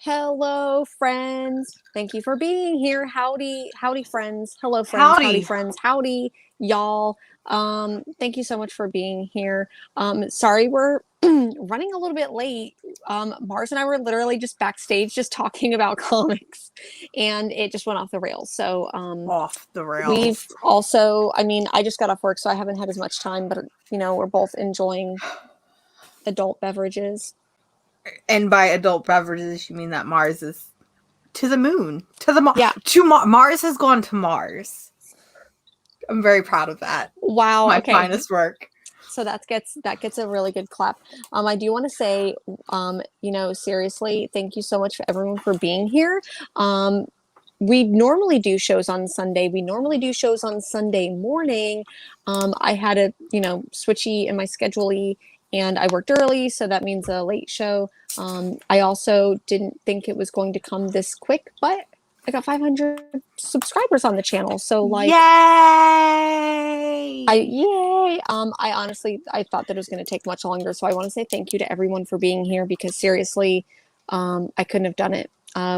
Hello, friends. Thank you for being here. Howdy, howdy, friends. Hello, friends. Howdy, Howdy. friends. Howdy, y'all. Thank you so much for being here. Sorry we're running a little bit late. Mars and I were literally just backstage, just talking about comics, and it just went off the rails. So, Off the we've rails. also, I just got off work, so I haven't had as much time, but we're both enjoying adult beverages. And by adult beverages, you mean that Mars is to the moon, to the Yeah. Mars has gone to Mars. I'm very proud of that. Wow. My Okay. finest work. So that gets a really good clap. I do want to say, seriously, thank you so much for everyone for being here. We normally do shows on Sunday. We normally do shows on Sunday morning. I had a switchy in my schedule, and I worked early, so that means a late show. I also didn't think it was going to come this quick, but I got 500 subscribers on the channel. So yay! I honestly thought that it was going to take much longer. So I want to say thank you to everyone for being here, because seriously, I couldn't have done it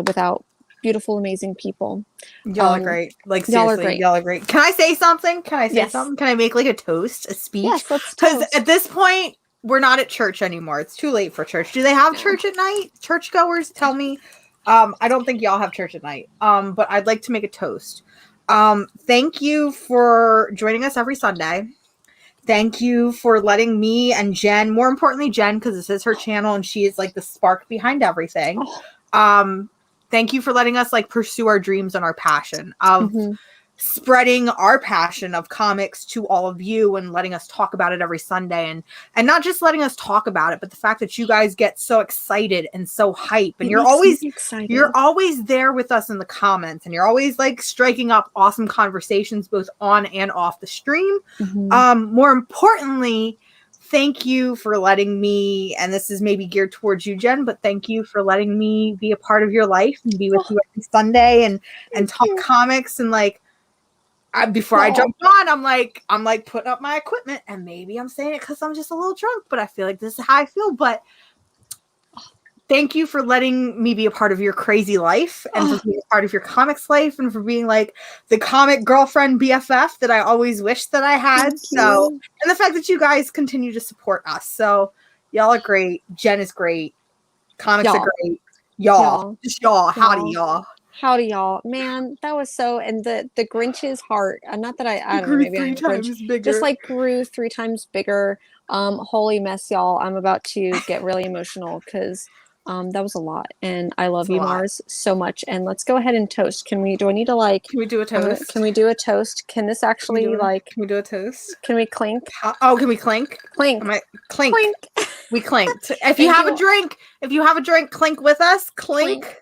without beautiful, amazing people. Y'all are great. Like, y'all seriously, are great. y'all are great. Can I say something? Yes. Can I make like a toast, a speech? Yes, let's Because toast. at this point, we're not at church anymore. It's too late for church. Do they have church at night? Churchgoers, tell me. I don't think y'all have church at night. But I'd like to make a toast. Thank you for joining us every Sunday. Thank you for letting me and Jen, more importantly Jen, because this is her channel and she is like the spark behind everything. Thank you for letting us like pursue our dreams and our passion of spreading our passion of comics to all of you and letting us talk about it every Sunday, and not just letting us talk about it, but the fact that you guys get so excited and so hype, and you're always there with us in the comments, and you're always like striking up awesome conversations both on and off the stream. More importantly, thank you for letting me, and this is maybe geared towards you, Jen, but thank you for letting me be a part of your life and be with you every Sunday and talk comics. And like, before I jumped on, I'm like putting up my equipment, and maybe I'm saying it because I'm just a little drunk, but I feel like this is how I feel. But thank you for letting me be a part of your crazy life, and for being a part of your comics life, and for being like the comic girlfriend BFF that I always wished that I had. And the fact that you guys continue to support us. So y'all are great. Jen is great. Comics are great. Y'all. Just y'all. Howdy, y'all. Howdy, y'all. Man, that was so, and the Grinch's heart, not that I don't know, maybe I'm Grinch, bigger. Just like grew 3 times bigger. Holy mess, y'all. I'm about to get really emotional because that was a lot, and I love you, Mars, so much. And let's go ahead and toast. Do I need to like, can we do a toast? Can we do a toast? Can this actually can we do a toast? Can we clink? Can we clink? Clink. Clink. We clinked. If you have a drink, clink with us. Clink.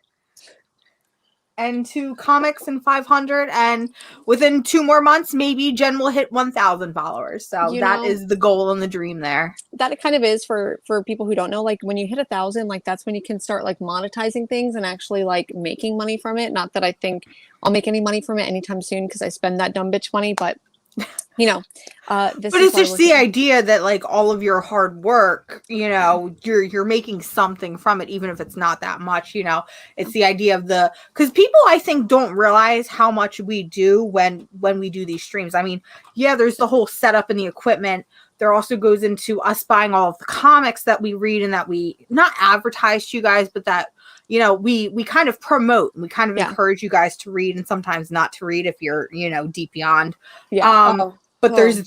And to comics and 500, and within 2 more months, maybe Jen will hit 1,000 followers. So that is the goal and the dream there. That it kind of is for people who don't know. Like when you hit 1,000, like that's when you can start like monetizing things and actually like making money from it. Not that I think I'll make any money from it anytime soon because I spend that dumb bitch money, but but it's just the idea that like all of your hard work, you're making something from it, even if it's not that much. It's the idea of because people I think don't realize how much we do when we do these streams. I mean, there's the whole setup and the equipment. There also goes into us buying all of the comics that we read and that we not advertise to you guys, but that we kind of promote and we kind of encourage you guys to read, and sometimes not to read if you're deep beyond. But there's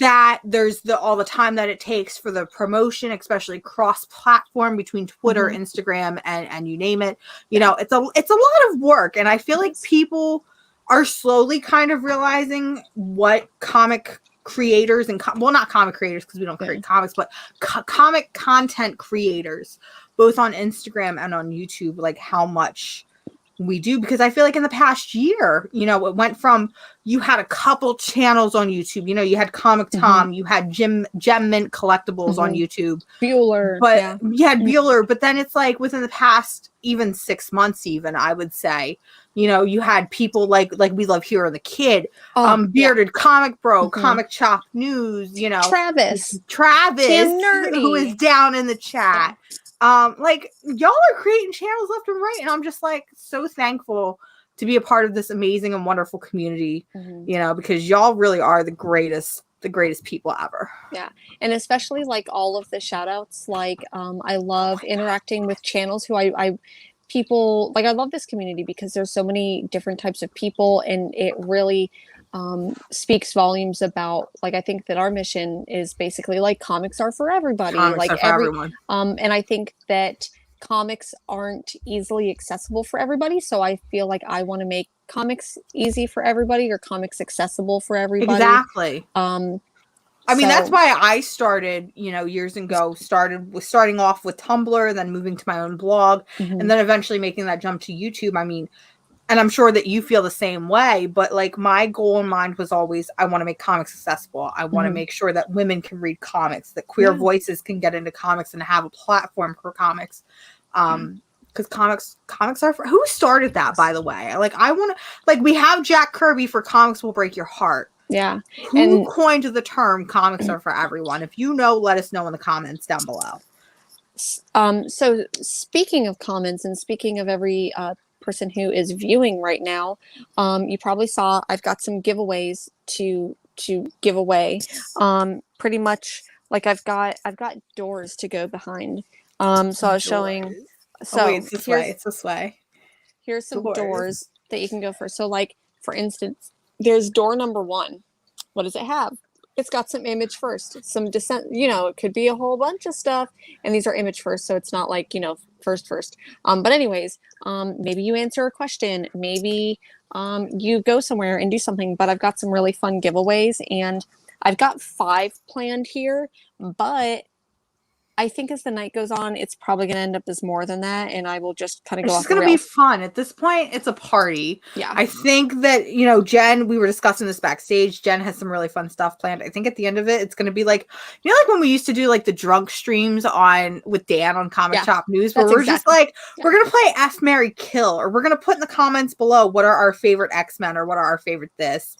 all the time that it takes for the promotion, especially cross-platform between Twitter, Instagram, and you name it. It's a lot of work, and I feel like people are slowly kind of realizing what comic creators and not comic creators because we don't create comics, but comic content creators, both on Instagram and on YouTube, like how much we do. Because I feel like in the past year, it went from you had a couple channels on YouTube. You had Comic Tom, you had Gem Mint Collectibles on YouTube, Bueller, but you had Bueller. But then it's like within the past even 6 months, even I would say, you had people like we love Hero the Kid, Bearded Comic Bro, Comic Chop News, Travis, Tim Nerdy, who is down in the chat. Like y'all are creating channels left and right, and I'm just like so thankful to be a part of this amazing and wonderful community, you know, because y'all really are the greatest people ever. Yeah. And especially like all of the shout outs, like I love interacting with channels who I people like I love this community because there's so many different types of people and it really speaks volumes about like I think that our mission is basically like comics are for everybody. Comics Like are for everyone. and I think that comics aren't easily accessible for everybody. So I feel like I want to make comics easy for everybody or comics accessible for everybody. Exactly. I mean, that's So why I started, you know, years ago, starting off with Tumblr, then moving to my own blog, and then eventually making that jump to YouTube. I mean, and I'm sure that you feel the same way, but like my goal in mind was always, I want to make comics accessible. I want to make sure that women can read comics, that queer voices can get into comics and have a platform for comics. Because comics are for, who started that, by the way? Like, I want to, like, we have Jack Kirby for Comics Will Break Your Heart. yeah. Who coined the term comics are for everyone? If you know, let us know in the comments down below. So speaking of comments and speaking of every person who is viewing right now, you probably saw I've got some giveaways to give away. Pretty much like I've got doors to go behind. So I was showing. So oh wait, it's this way. It's this way. Here's some doors that you can go for. So like for instance, there's door number 1. What does it have? It's got some image first, some descent, you know, it could be a whole bunch of stuff. And these are image first. So it's not like, you know, first. But anyways, maybe you answer a question, maybe you go somewhere and do something, but I've got some really fun giveaways and I've got 5 planned here, but I think as the night goes on, it's probably going to end up as more than that, and I will just kind of go off the rails. It's going to be fun. At this point, it's a party. Yeah. I think that, you know, Jen, we were discussing this backstage. Jen has some really fun stuff planned. I think at the end of it, it's going to be like, you know, like when we used to do like the drunk streams with Dan on Comic Shop News, where we're just like, we're going to play F, Marry, Kill, or we're going to put in the comments below what are our favorite X-Men or what are our favorite this.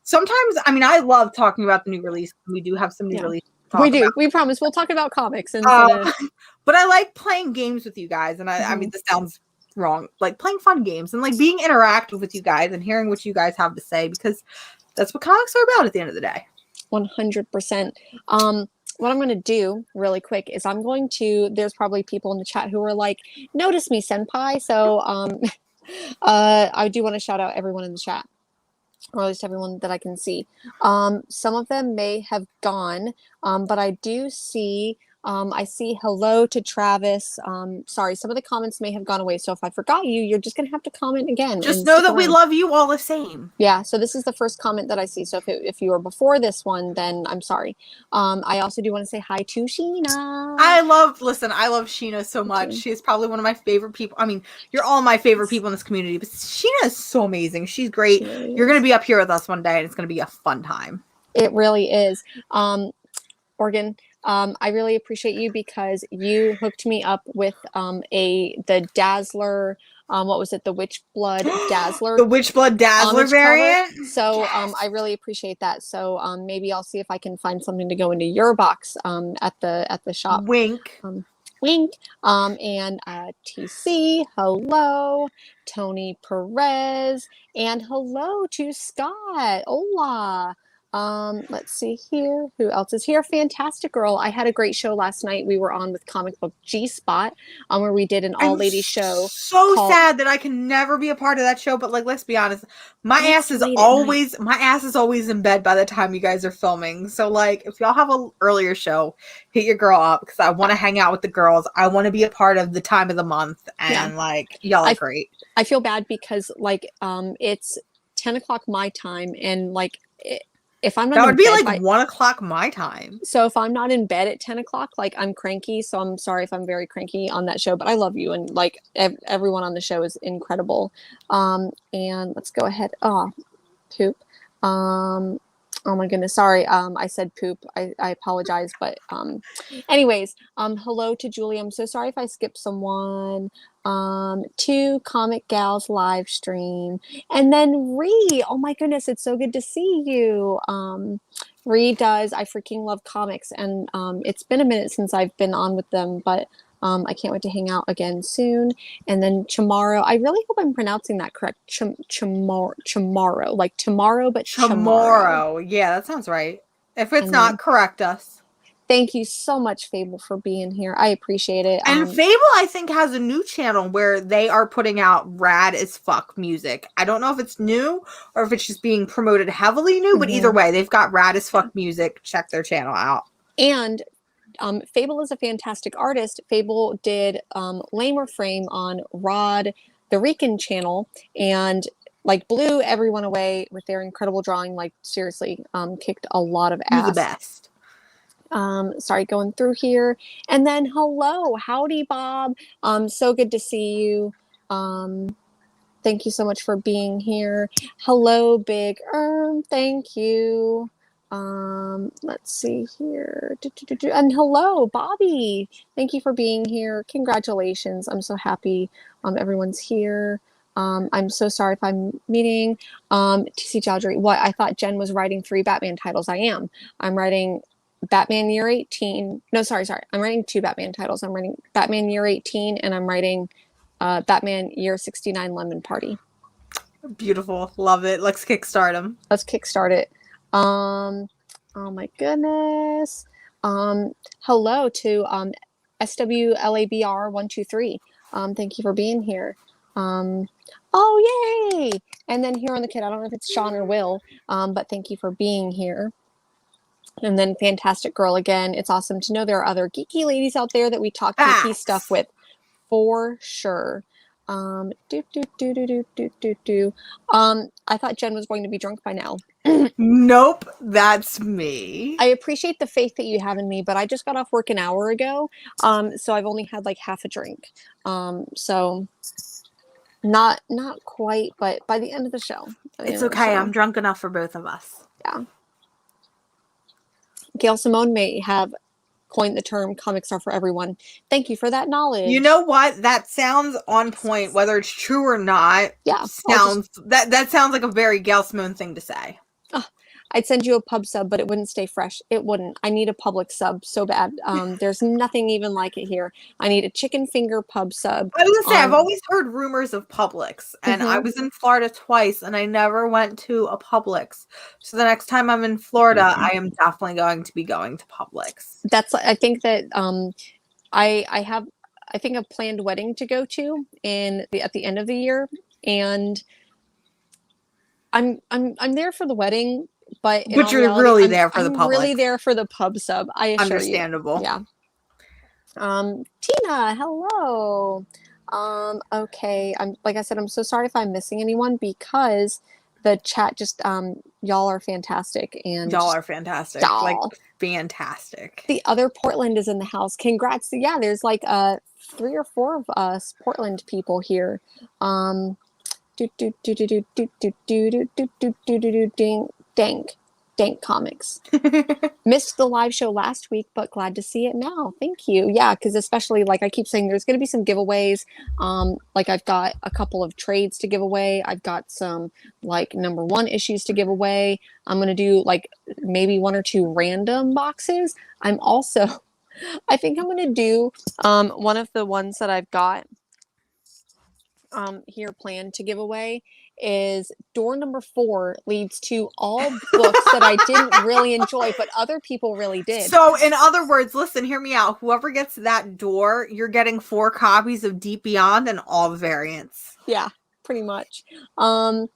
Sometimes, I mean, I love talking about the new release. We do have some new releases. We do. We promise. We'll talk about comics. And but I like playing games with you guys. And I mean, this sounds wrong. Like playing fun games and like being interactive with you guys and hearing what you guys have to say, because that's what comics are about at the end of the day. 100%. What I'm going to do really quick is there's probably people in the chat who are like, notice me, senpai. So I do want to shout out everyone in the chat. Or at least everyone that I can see. Some of them may have gone, but I do see, I see hello to Travis. Sorry, some of the comments may have gone away. So if I forgot you, you're just going to have to comment again. Just know that we love you all the same. Yeah, so this is the first comment that I see. So if you were before this one, then I'm sorry. I also do want to say hi to Sheena. I love Sheena so much. She is probably one of my favorite people. I mean, you're all my favorite people in this community, but Sheena is so amazing. She's great. You're going to be up here with us one day, and it's going to be a fun time. It really is. Organ, I really appreciate you because you hooked me up with the Dazzler. What was it? The Witch Blood Dazzler. The Witch Blood Dazzler variant. Cover. So I really appreciate that. So maybe I'll see if I can find something to go into your box at the shop. Wink. Wink. And TC, hello. Tony Perez, and hello to Scott. Hola. Let's see here. Who else is here? Fantastic Girl. I had a great show last night. We were on with Comic Book G-Spot, where we did an all-lady show. So sad that I can never be a part of that show, but like, let's be honest, my ass is always in bed by the time you guys are filming. So like, if y'all have an earlier show, hit your girl up because I want to hang out with the girls. I want to be a part of the time of the month, and like, y'all are great. I feel bad because like, it's 10 o'clock my time, and like, if I'm not, that would be like 1 o'clock my time. So if I'm not in bed at 10 o'clock, like I'm cranky. So I'm sorry if I'm very cranky on that show, but I love you. And like everyone on the show is incredible. And let's go ahead. Oh, poop. Oh my goodness. Sorry. I said poop. I apologize. But anyways, hello to Julie. I'm so sorry if I skipped someone. To Comic Gals live stream. And then Ree. Oh my goodness. It's so good to see you. Ree does. I freaking love comics. And it's been a minute since I've been on with them. But I can't wait to hang out again soon. And then Chamorro, I really hope I'm pronouncing that correct. Chamorro, like tomorrow, but Chamorro. Tomorrow. Yeah, that sounds right. If it's And not, then correct us. thank you so much, Fable, for being here. I appreciate it. And Fable, I think, has a new channel where they are putting out rad as fuck music. I don't know if it's new or if it's just being promoted heavily new, but either way, they've got rad as fuck music. Check their channel out. And Fable is a fantastic artist. Fable did Lamer Frame on Rod the Rican channel and like blew everyone away with their incredible drawing. Like seriously, kicked a lot of You're ass. the best. Sorry, going through here. And then hello, howdy Bob. So good to see you. Thank you so much for being here. Hello, Big thank you. Let's see here. And hello, Bobby. Thank you for being here. Congratulations. I'm so happy everyone's here. I'm so sorry if I'm meeting TC Chowdhury. What? I thought Jen was writing 3 Batman titles. I am. I'm writing Batman Year 18. No, sorry. I'm writing 2 Batman titles. I'm writing Batman Year 18 and I'm writing Batman Year 69 Lemon Party. Beautiful. Love it. Let's kickstart them. Let's kickstart it. Oh my goodness. Hello to SWLABR123. Thank you for being here. Oh, yay. And then here on the kid, I don't know if it's Sean or Will, but thank you for being here. And then Fantastic Girl again. It's awesome to know there are other geeky ladies out there that we talk geeky stuff with for sure. I thought Jen was going to be drunk by now. Nope, that's me. I appreciate the faith that you have in me, but I just got off work an hour ago, so I've only had like half a drink. So not quite, but by the end of the show. It's okay. I'm drunk enough for both of us. Yeah. Gail Simone may have coined the term "comics are for everyone." Thank you for that knowledge. You know what? That sounds on point, whether it's true or not. Yeah, that sounds like a very Gail Simone thing to say. I'd send you a pub sub, but it wouldn't stay fresh. It wouldn't. I need a Publix sub so bad. There's nothing even like it here. I need a chicken finger pub sub. I was gonna say, I've always heard rumors of Publix, and I was in Florida twice, and I never went to a Publix. So the next time I'm in Florida, I am definitely going to be going to Publix. I think that I have a planned wedding to go to at the end of the year, and I'm there for the wedding. But you're reality, really there for the Publix. I'm really there for the pub sub. I assure Understandable. you. Yeah. Tina, hello. Okay. Like I said, I'm so sorry if I'm missing anyone because the chat just y'all are fantastic and y'all are fantastic. Like fantastic. The other Portland is in the house. Congrats. Yeah, there's like 3 or 4 of us Portland people here. Dank comics. Missed the live show last week, but glad to see it now. Thank you. Yeah, because especially like I keep saying, there's going to be some giveaways. Like I've got a couple of trades to give away. I've got some like #1 issues to give away. I'm going to do like maybe 1 or 2 random boxes. I think I'm going to do one of the ones that I've got here planned to give away is door number 4 leads to all books that I didn't really enjoy, but other people really did. So in other words, listen, hear me out. Whoever gets that door, you're getting 4 copies of Deep Beyond and all the variants. Yeah, pretty much. Oh,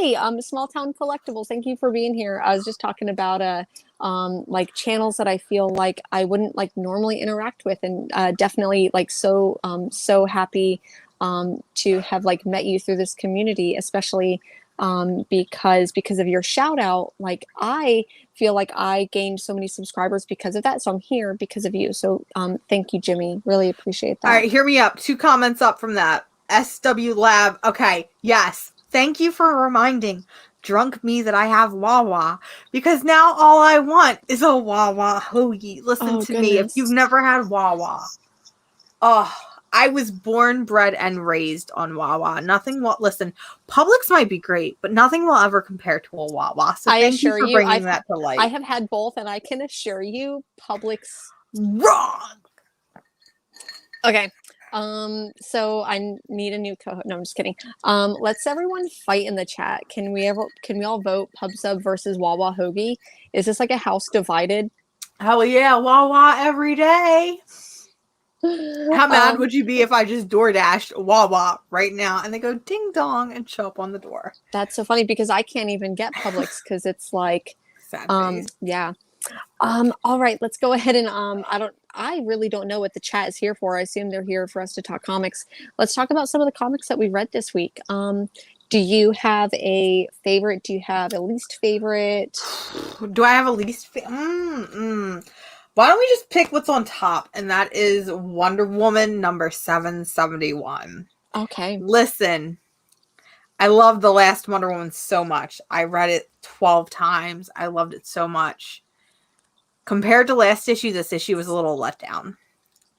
hey, Small Town Collectibles. Thank you for being here. I was just talking about like channels that I feel like I wouldn't like normally interact with, and definitely like so happy to have like met you through this community, especially because of your shout out. Like I feel like I gained so many subscribers because of that. So I'm here because of you. So thank you, Jimmy. Really appreciate that. All right, hear me up. 2 comments up from that. SW Lab. Okay, yes. Thank you for reminding drunk me that I have Wawa, because now all I want is a Wawa hoagie. Listen to me. If you've never had Wawa, I was born, bred, and raised on Wawa. Listen, Publix might be great, but nothing will ever compare to a Wawa. So thank you for bringing that to light. I have had both, and I can assure you, Publix wrong. Okay. So I need a new co-host. No, I'm just kidding. Let's everyone fight in the chat. Can we all vote Pub Sub versus Wawa Hoagie? Is this like a house divided? Hell yeah, Wawa every day. How mad would you be if I just door dashed Wawa right now and they go ding dong and show up on the door? That's so funny because I can't even get Publix because it's like, Sad face. yeah. All right, let's go ahead and I really don't know what the chat is here for. I assume they're here for us to talk comics. Let's talk about some of the comics that we read this week. Do you have a favorite? Do you have a least favorite? Do I have a least Why don't we just pick what's on top? And that is Wonder Woman number 771. Okay. Listen, I love the last Wonder Woman so much. I read it 12 times. I loved it so much. Compared to last issue, this issue was a little let down.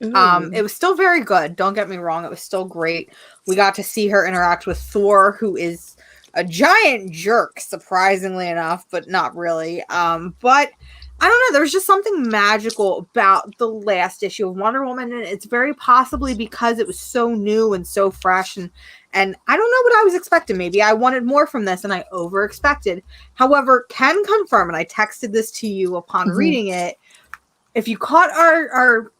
It was still very good. Don't get me wrong. It was still great. We got to see her interact with Thor, who is a giant jerk, surprisingly enough, but not really. But I don't know. There was just something magical about the last issue of Wonder Woman, and it's very possibly because it was so new and so fresh, and I don't know what I was expecting. Maybe I wanted more from this, and I over expected. However, can confirm, and I texted this to you upon reading it. If you caught our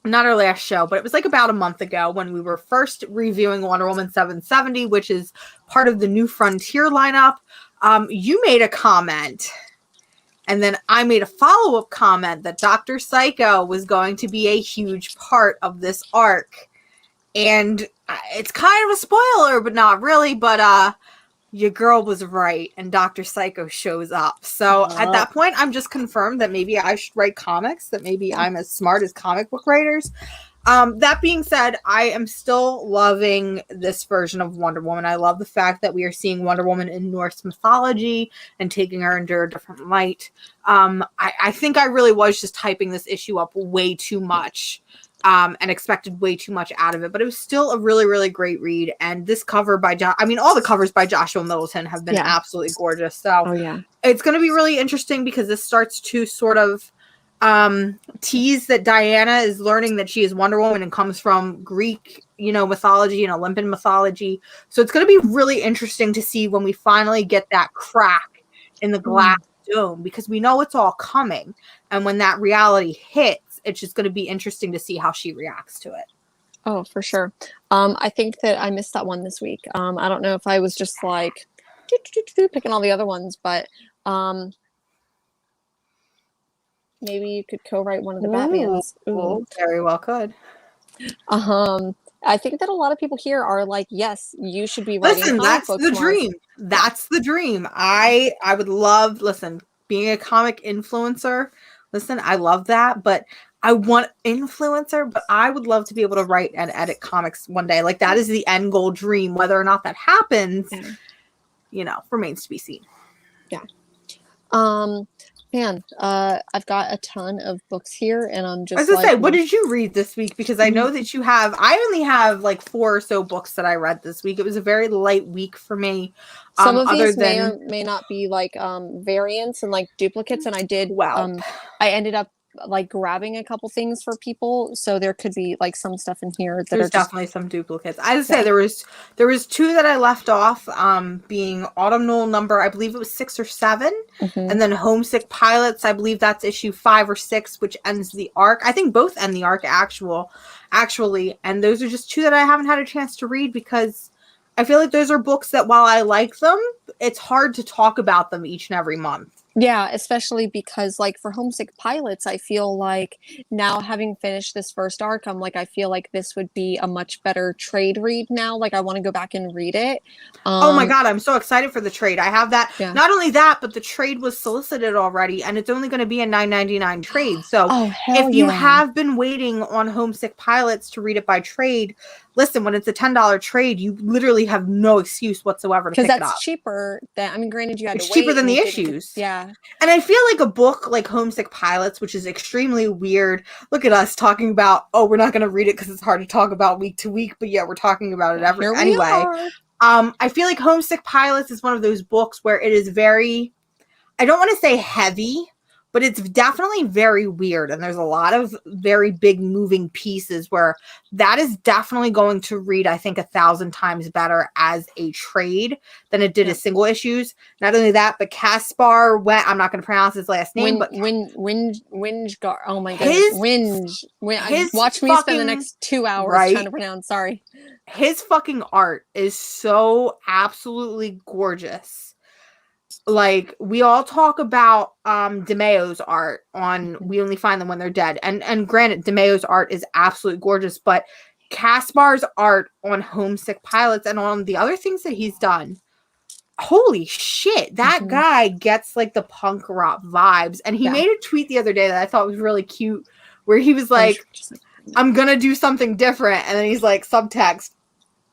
not our last show, but it was like about a month ago when we were first reviewing Wonder Woman 770, which is part of the New Frontier lineup. You made a comment, and then I made a follow-up comment that Dr. Psycho was going to be a huge part of this arc. And it's kind of a spoiler, but not really. But your girl was right, and Dr. Psycho shows up. So at that point, I'm just confirmed that maybe I should write comics, that maybe I'm as smart as comic book writers. That being said, I am still loving this version of Wonder Woman. I love the fact that we are seeing Wonder Woman in Norse mythology and taking her into a different light. I think I really was just hyping this issue up way too much. And expected way too much out of it, but it was still a really, really great read. And this cover by all the covers by Joshua Middleton have been absolutely gorgeous. So it's going to be really interesting because this starts to sort of tease that Diana is learning that she is Wonder Woman and comes from Greek, mythology and Olympian mythology. So it's going to be really interesting to see when we finally get that crack in the glass dome, because we know it's all coming. And when that reality hits, it's just going to be interesting to see how she reacts to it. Oh, for sure. I think that I missed that one this week. I don't know if I was just like picking all the other ones, but maybe you could co-write one of the Batmans. Ooh, very well could. I think that a lot of people here are like, yes, you should be writing comic that's books the more. dream. That's the dream. I would love, being a comic influencer. Listen, I love that, but I want influencer, but I would love to be able to write and edit comics one day. Like, that is the end goal dream. Whether or not that happens, remains to be seen. Yeah. Man, I've got a ton of books here, and I'm just. I was gonna say, what did you read this week? Because I know that I only have like 4 or so books that I read this week. It was a very light week for me. Some of these may or may not be like variants and like duplicates, and I did. I ended up like grabbing a couple things for people, so there could be like some stuff in here that there's definitely some duplicates. I would say there was 2 that I left off, being Autumnal number, I believe it was 6 or 7, and then Homesick Pilots, I believe that's issue 5 or 6, which ends the arc. I think both end the arc actually, and those are just 2 that I haven't had a chance to read because I feel like those are books that while I like them, it's hard to talk about them each and every month. Yeah, especially because like for Homesick Pilots, I feel like now having finished this first arc, I'm like, I feel like this would be a much better trade read now. Like I want to go back and read it. Oh my God, I'm so excited for the trade. I have that. Yeah. Not only that, but the trade was solicited already and it's only going to be a $9.99 trade. So if you have been waiting on Homesick Pilots to read it by trade, listen, when it's a $10 trade, you literally have no excuse whatsoever to pick it up. Because that's cheaper than, granted you had to wait. It's cheaper than the issues. Yeah. And I feel like a book like Homesick Pilots, which is extremely weird. Look at us talking about, we're not going to read it because it's hard to talk about week to week, but yeah, we're talking about it anyway. I feel like Homesick Pilots is one of those books where it is very, I don't want to say heavy, but it's definitely very weird. And there's a lot of very big moving pieces where that is definitely going to read, I think, 1,000 times better as a trade than it did as single issues. Not only that, but Caspar, I'm not going to pronounce his last name, but Wingegar. Oh my goodness. Watch me spend the next 2 hours trying to pronounce. Sorry. His fucking art is so absolutely gorgeous. Like, we all talk about DeMeo's art on We Only Find Them When They're Dead. And granted, DeMeo's art is absolutely gorgeous, but Caspar's art on Homesick Pilots and on the other things that he's done, holy shit, that guy gets like the punk rock vibes. And he made a tweet the other day that I thought was really cute, where he was like, I'm gonna do something different. And then he's like, subtext,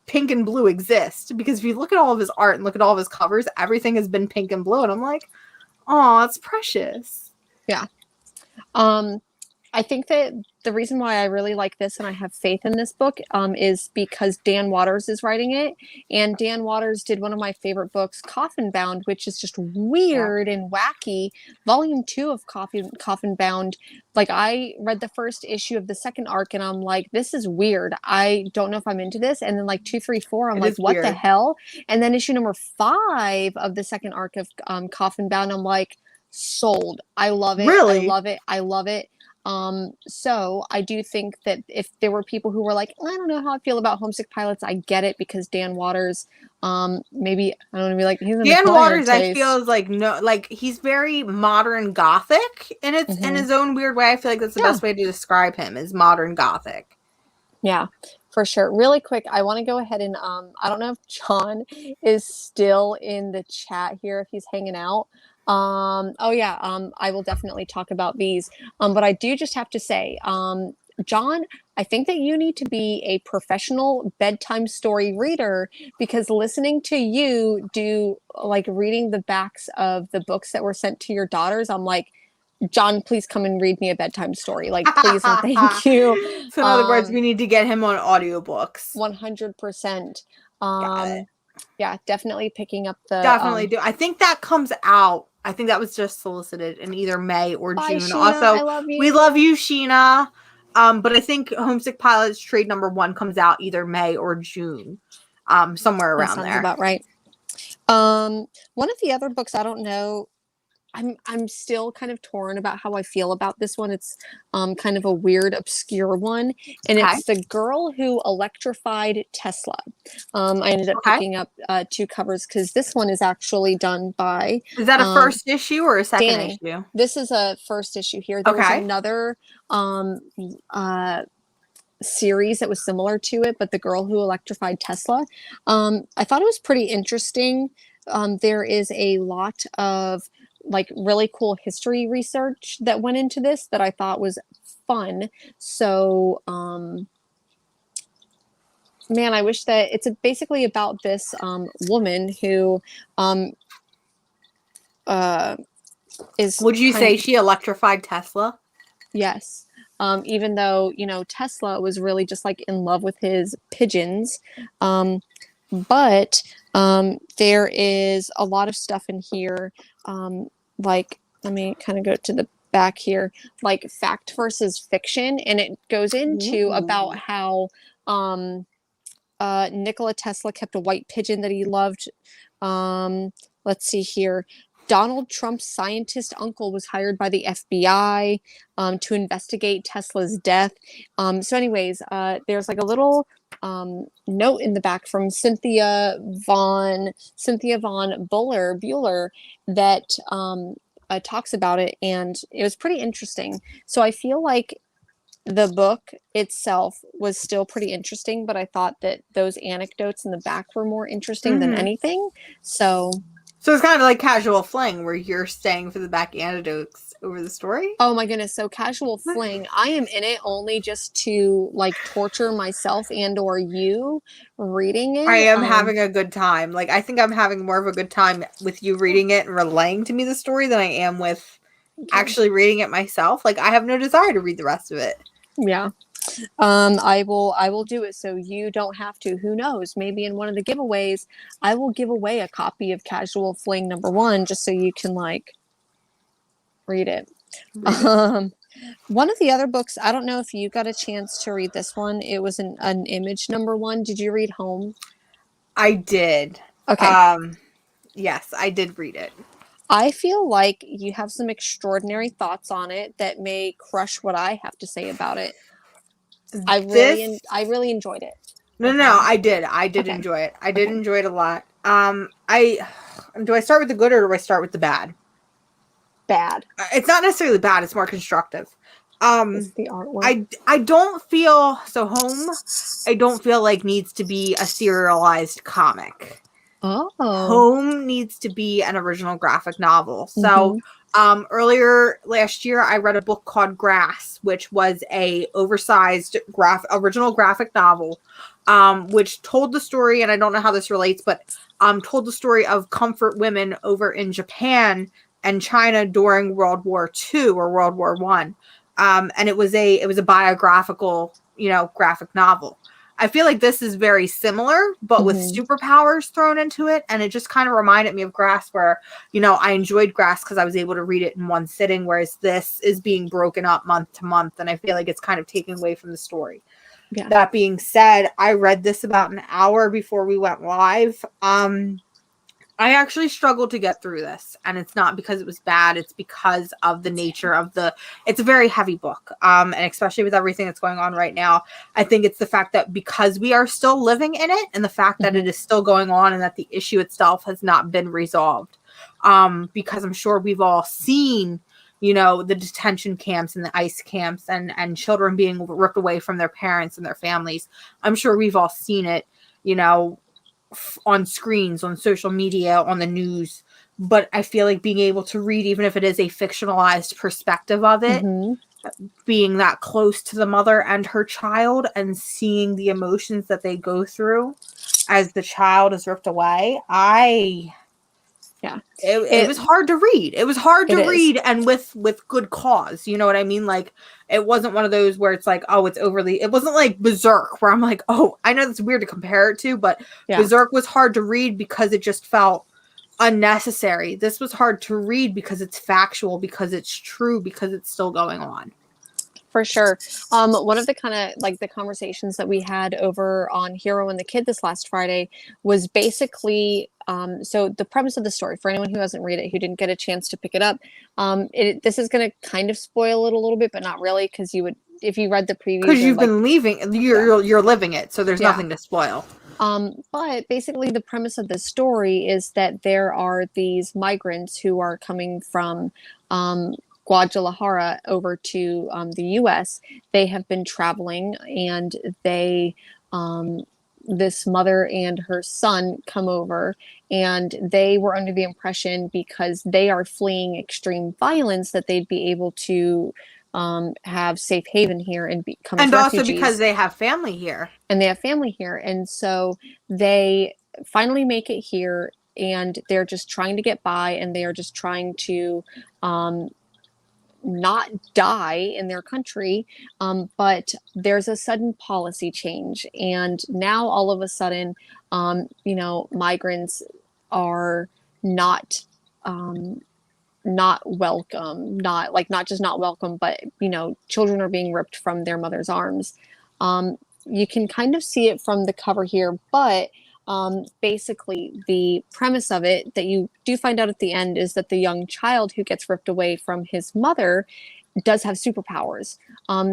pink and blue exist, because if you look at all of his art and look at all of his covers, everything has been pink and blue, and I'm like, oh, it's precious. Yeah. I think that the reason why I really like this and I have faith in this book is because Dan Watters is writing it, and Dan Watters did one of my favorite books, Coffin Bound, which is just weird and wacky. Volume 2 of Coffin Bound, like, I read the first issue of the second arc and I'm like, this is weird. I don't know if I'm into this. And then like 2, 3, 4, I'm like, what the hell? And then issue number 5 of the second arc of Coffin Bound, I'm like, sold. I love it. Really? I love it. I love it. So I do think that if there were people who were like, I don't know how I feel about Homesick Pilots, I get it, because Dan Watters, maybe, I don't want to be like, he's Dan Watters, I feel is like, no, like, he's very modern gothic in his own weird way. I feel like that's the best way to describe him, is modern gothic. Yeah, for sure. Really quick, I want to go ahead and, I don't know if John is still in the chat here, if he's hanging out. I will definitely talk about these. But I do just have to say, John, I think that you need to be a professional bedtime story reader, because listening to you do, like, reading the backs of the books that were sent to your daughters, I'm like, John, please come and read me a bedtime story. Like, please and thank you. So in other words, we need to get him on audiobooks. 100%. Yeah, definitely picking up the... Definitely do. I think that comes out. I think that was just solicited in either May or June. Sheena, also, I love you. We love you, Sheena. But I think Homesick Pilots trade number 1 comes out either May or June. Somewhere around there. About right. One of the other books, I don't know, I'm still kind of torn about how I feel about this one. It's kind of a weird, obscure one, and it's The Girl Who Electrified Tesla. I ended up picking up 2 covers because this one is actually done by... Is that a first issue or a second Danny. issue? This is a first issue here. There was another series that was similar to it, but The Girl Who Electrified Tesla. I thought it was pretty interesting. There is a lot of, like, really cool history research that went into this that I thought was fun. So, man, I wish that it's basically about this woman who is... Would you say she electrified Tesla? Yes. Even though, you know, Tesla was really just, like, in love with his pigeons. But there is a lot of stuff in here. Like, let me kind of go to the back here, like fact versus fiction, and it goes into about how Nikola Tesla kept a white pigeon that he loved. Let's see here. Donald Trump's scientist uncle was hired by the FBI to investigate Tesla's death. So anyways, there's like a little note in the back from Cynthia Von Bueller that talks about it, and it was pretty interesting. So I feel like the book itself was still pretty interesting, but I thought that those anecdotes in the back were more interesting than anything. So it's kind of like Casual Fling, where you're staying for the back anecdotes over the story. Oh my goodness. So Casual Fling, I am in it only just to, like, torture myself and or you reading it. I am having a good time. Like, I think I'm having more of a good time with you reading it and relaying to me the story than I am with actually reading it myself. Like, I have no desire to read the rest of it. Yeah. I will do it so you don't have to. Who knows? Maybe in one of the giveaways, I will give away a copy of Casual Fling #1 just so you can, like, read it. Read it. One of the other books, I don't know if you got a chance to read this one. It was an Image #1. Did you read Home? I did. Okay. Yes, I did read it. I feel like you have some extraordinary thoughts on it that may crush what I have to say about it. I This really enjoyed it. no, Okay. I did. I did Okay. enjoy it. I did Okay. enjoy it a lot. I do I start with the good or do I start with the bad? Bad It's not necessarily bad. It's more constructive. is the artwork. I don't feel so. Home, I don't feel like needs to be a serialized comic. Oh. Home needs to be an original graphic novel. So, Mm-hmm. earlier last year, I read a book called Grass, which was a oversized original graphic novel, which told the story, and I don't know how this relates, but told the story of comfort women over in Japan and China during World War II or World War One, and it was a biographical, graphic novel. I feel like this is very similar, but with Mm-hmm. superpowers thrown into it. And it just kind of reminded me of Grass, where, I enjoyed Grass because I was able to read it in one sitting, whereas this is being broken up month to month. And I feel like it's kind of taking away from the story. Yeah. That being said, I read this about an hour before we went live. I actually struggled to get through this, and it's not because it was bad. It's because of the nature of it's a very heavy book. And especially with everything that's going on right now, I think it's the fact that because we are still living in it and the fact that it is still going on and that the issue itself has not been resolved. Because I'm sure we've all seen, the detention camps and the ICE camps and children being ripped away from their parents and their families. I'm sure we've all seen it, on screens, on social media, on the news. But I feel like being able to read, even if it is a fictionalized perspective of it, Mm-hmm. being that close to the mother and her child and seeing the emotions that they go through as the child is ripped away, Yeah. It was hard to read. It was hard to is. read, and with good cause. You know what I mean? Like, it wasn't one of those where it's like, oh, it's overly. It wasn't like Berserk, where I'm like, oh, I know that's weird to compare it to, but Yeah. Berserk was hard to read because it just felt unnecessary. This was hard to read because it's factual, because it's true, because it's still going on. For sure. One of the kind of like the conversations that we had over on Hero and the Kid this last Friday was basically so the premise of the story, for anyone who hasn't read it, who didn't get a chance to pick it up, this is going to kind of spoil it a little bit, but not really, because you would, if you read the previews, because you've been leaving, you're living it, so there's nothing to spoil. But basically the premise of the story is that there are these migrants who are coming from Guadalajara over to the U.S. They have been traveling, and this mother and her son come over, and they were under the impression, because they are fleeing extreme violence, that they'd be able to have safe haven here and become and refugees. Also because they have family here. And they have family here. And so they finally make it here, and they're just trying to get by, and they are just trying to not die in their country. But there's a sudden policy change. And now all of a sudden, migrants are not welcome, not just not welcome, but children are being ripped from their mother's arms. You can kind of see it from the cover here, but basically the premise of it that you do find out at the end is that the young child who gets ripped away from his mother does have superpowers.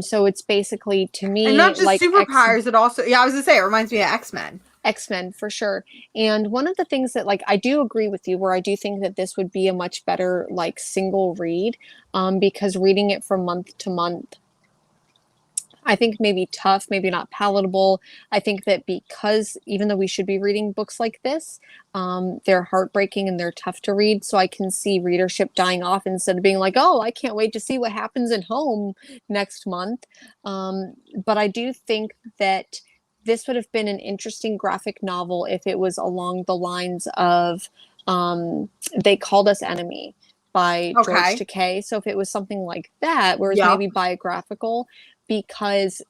So it's basically, to me, and not just like superpowers, it also, I was gonna say, it reminds me of X-Men for sure. And one of the things that, like, I do agree with you, where I do think that this would be a much better like single read, because reading it from month to month, I think maybe tough, maybe not palatable. I think that because even though we should be reading books like this, they're heartbreaking and they're tough to read. So I can see readership dying off instead of being like, oh, I can't wait to see what happens in Home next month. But I do think that this would have been an interesting graphic novel if it was along the lines of They Called Us Enemy by George Takei. So if it was something like that, where it's maybe biographical, because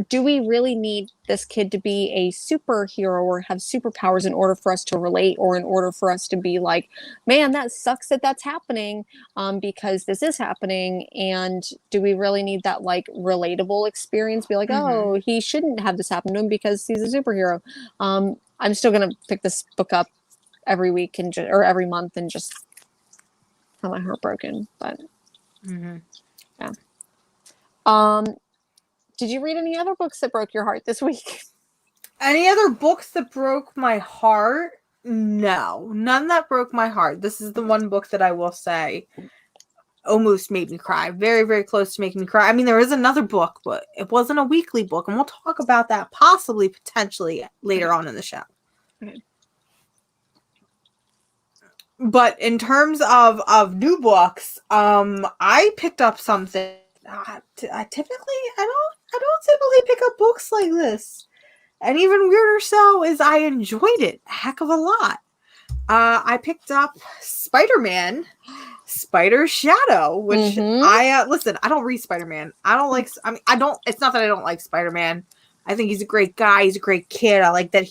do we really need this kid to be a superhero or have superpowers in order for us to relate, or in order for us to be like, man, that sucks that that's happening, because this is happening? And do we really need that like relatable experience? Be like, oh, he shouldn't have this happen to him because he's a superhero. I'm still gonna pick this book up every week and or every month and just have my heart broken. But yeah. Did you read any other books that broke your heart this week? Any other books that broke my heart? No, none that broke my heart. This is the one book that I will say almost made me cry. Very, very close to making me cry. I mean, there is another book, but it wasn't a weekly book, and we'll talk about that possibly, potentially later on in the show. Okay. But in terms of new books, I picked up something. I don't typically pick up books like this. And even weirder so is I enjoyed it a heck of a lot. I picked up Spider-Man, Spider's Shadow, which listen, I don't read Spider-Man. It's not that I don't like Spider-Man. I think he's a great guy. He's a great kid. I like that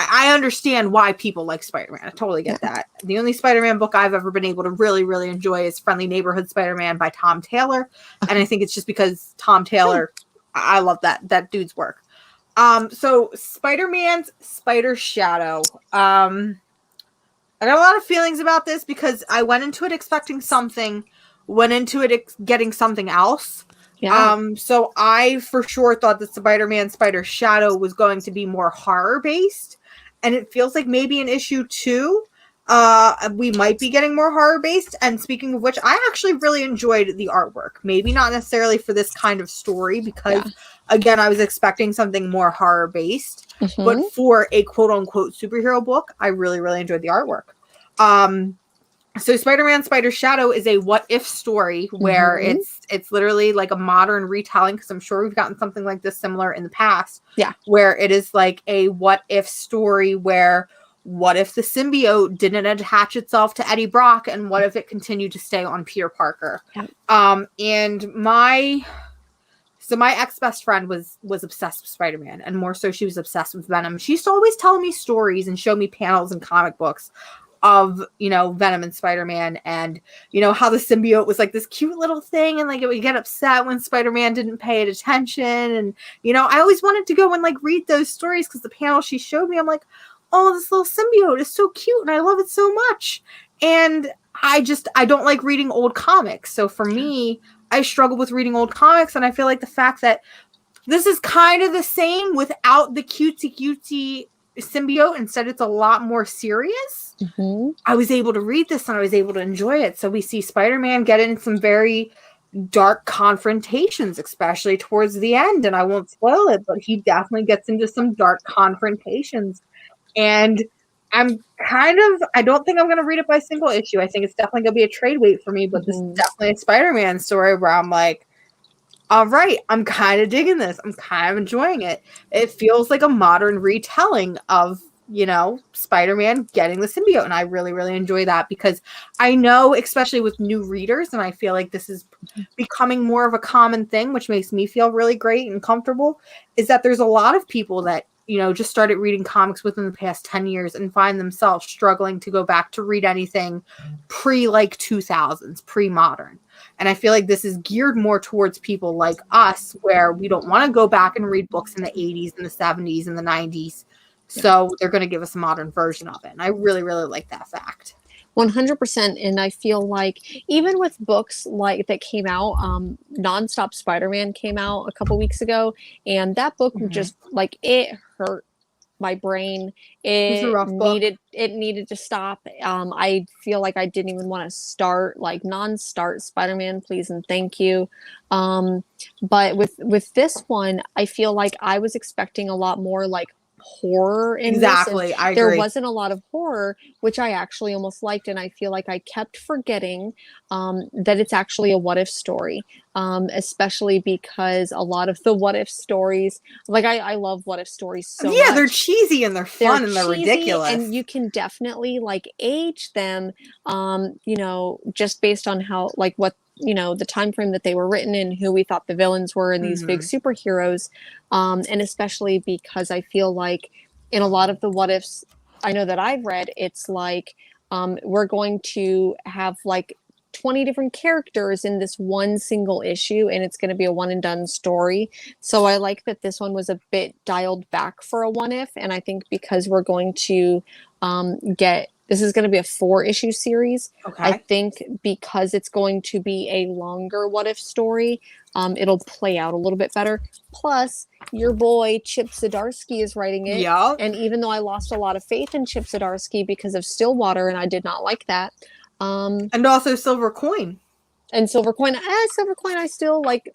I understand why people like Spider-Man. I totally get that. The only Spider-Man book I've ever been able to really, really enjoy is Friendly Neighborhood Spider-Man by Tom Taylor. And I think it's just because Tom Taylor, I love that dude's work. So Spider-Man's Spider's Shadow. I got a lot of feelings about this because I went into it expecting something, went into it getting something else. Yeah. So I for sure thought that Spider-Man Spider's Shadow was going to be more horror based, and it feels like maybe in issue 2, we might be getting more horror based. And speaking of which, I actually really enjoyed the artwork. Maybe not necessarily for this kind of story because, again, I was expecting something more horror based. But for a quote unquote superhero book, I really, really enjoyed the artwork. So Spider-Man Spider's Shadow is a what if story where it's literally like a modern retelling, because I'm sure we've gotten something like this similar in the past. Yeah. Where it is like a what if story where what if the symbiote didn't attach itself to Eddie Brock, and what if it continued to stay on Peter Parker? Yeah. And my ex-best friend was obsessed with Spider-Man, and more so she was obsessed with Venom. She used to always tell me stories and show me panels and comic books of, Venom and Spider-Man, and, how the symbiote was like this cute little thing, and like it would get upset when Spider-Man didn't pay it attention. And, I always wanted to go and like read those stories because the panel she showed me, I'm like, oh, this little symbiote is so cute and I love it so much. And I don't like reading old comics. So for me, I struggle with reading old comics, and I feel like the fact that this is kind of the same without the cutesy symbiote, instead it's a lot more serious. I was able to read this and I was able to enjoy it. So we see Spider-Man get in some very dark confrontations, especially towards the end, and I won't spoil it, but he definitely gets into some dark confrontations. And I don't think I'm going to read it by single issue. I think it's definitely going to be a trade weight for me, but this is definitely a Spider-Man story where I'm like, all right, I'm kind of digging this. I'm kind of enjoying it. It feels like a modern retelling of, Spider-Man getting the symbiote. And I really, really enjoy that because I know, especially with new readers, and I feel like this is becoming more of a common thing, which makes me feel really great and comfortable, is that there's a lot of people that, just started reading comics within the past 10 years and find themselves struggling to go back to read anything pre-2000s, pre-modern. And I feel like this is geared more towards people like us, where we don't want to go back and read books in the 80s and the 70s and the 90s. So they're going to give us a modern version of it. And I really, really like that fact. 100%. And I feel like even with books like that came out, Nonstop Spider-Man came out a couple weeks ago, and that book just like it hurt my brain. It needed to stop. I feel like I didn't even want to start, like, non-start Spider-Man, please and thank you. But with this one, I feel like I was expecting a lot more like horror in this. I agree. There wasn't a lot of horror, which I actually almost liked, and I feel like I kept forgetting that it's actually a what if story, especially because a lot of the what if stories, like I love what if stories so much. They're cheesy and they're fun and they're ridiculous, and you can definitely like age them, just based on how, like, what the time frame that they were written in, who we thought the villains were, and these big superheroes, and especially because I feel like in a lot of the what ifs I know that I've read, it's like we're going to have like 20 different characters in this one single issue, and it's going to be a one and done story. So I like that this one was a bit dialed back for a one if, and I think because we're going to get this is going to be a 4-issue series. Okay. I think because it's going to be a longer what if story, it'll play out a little bit better. Plus, your boy Chip Zadarski is writing it. Yep. And even though I lost a lot of faith in Chip Zadarski because of Stillwater, and I did not like that. And also Silver Coin. And Silver Coin, I still like.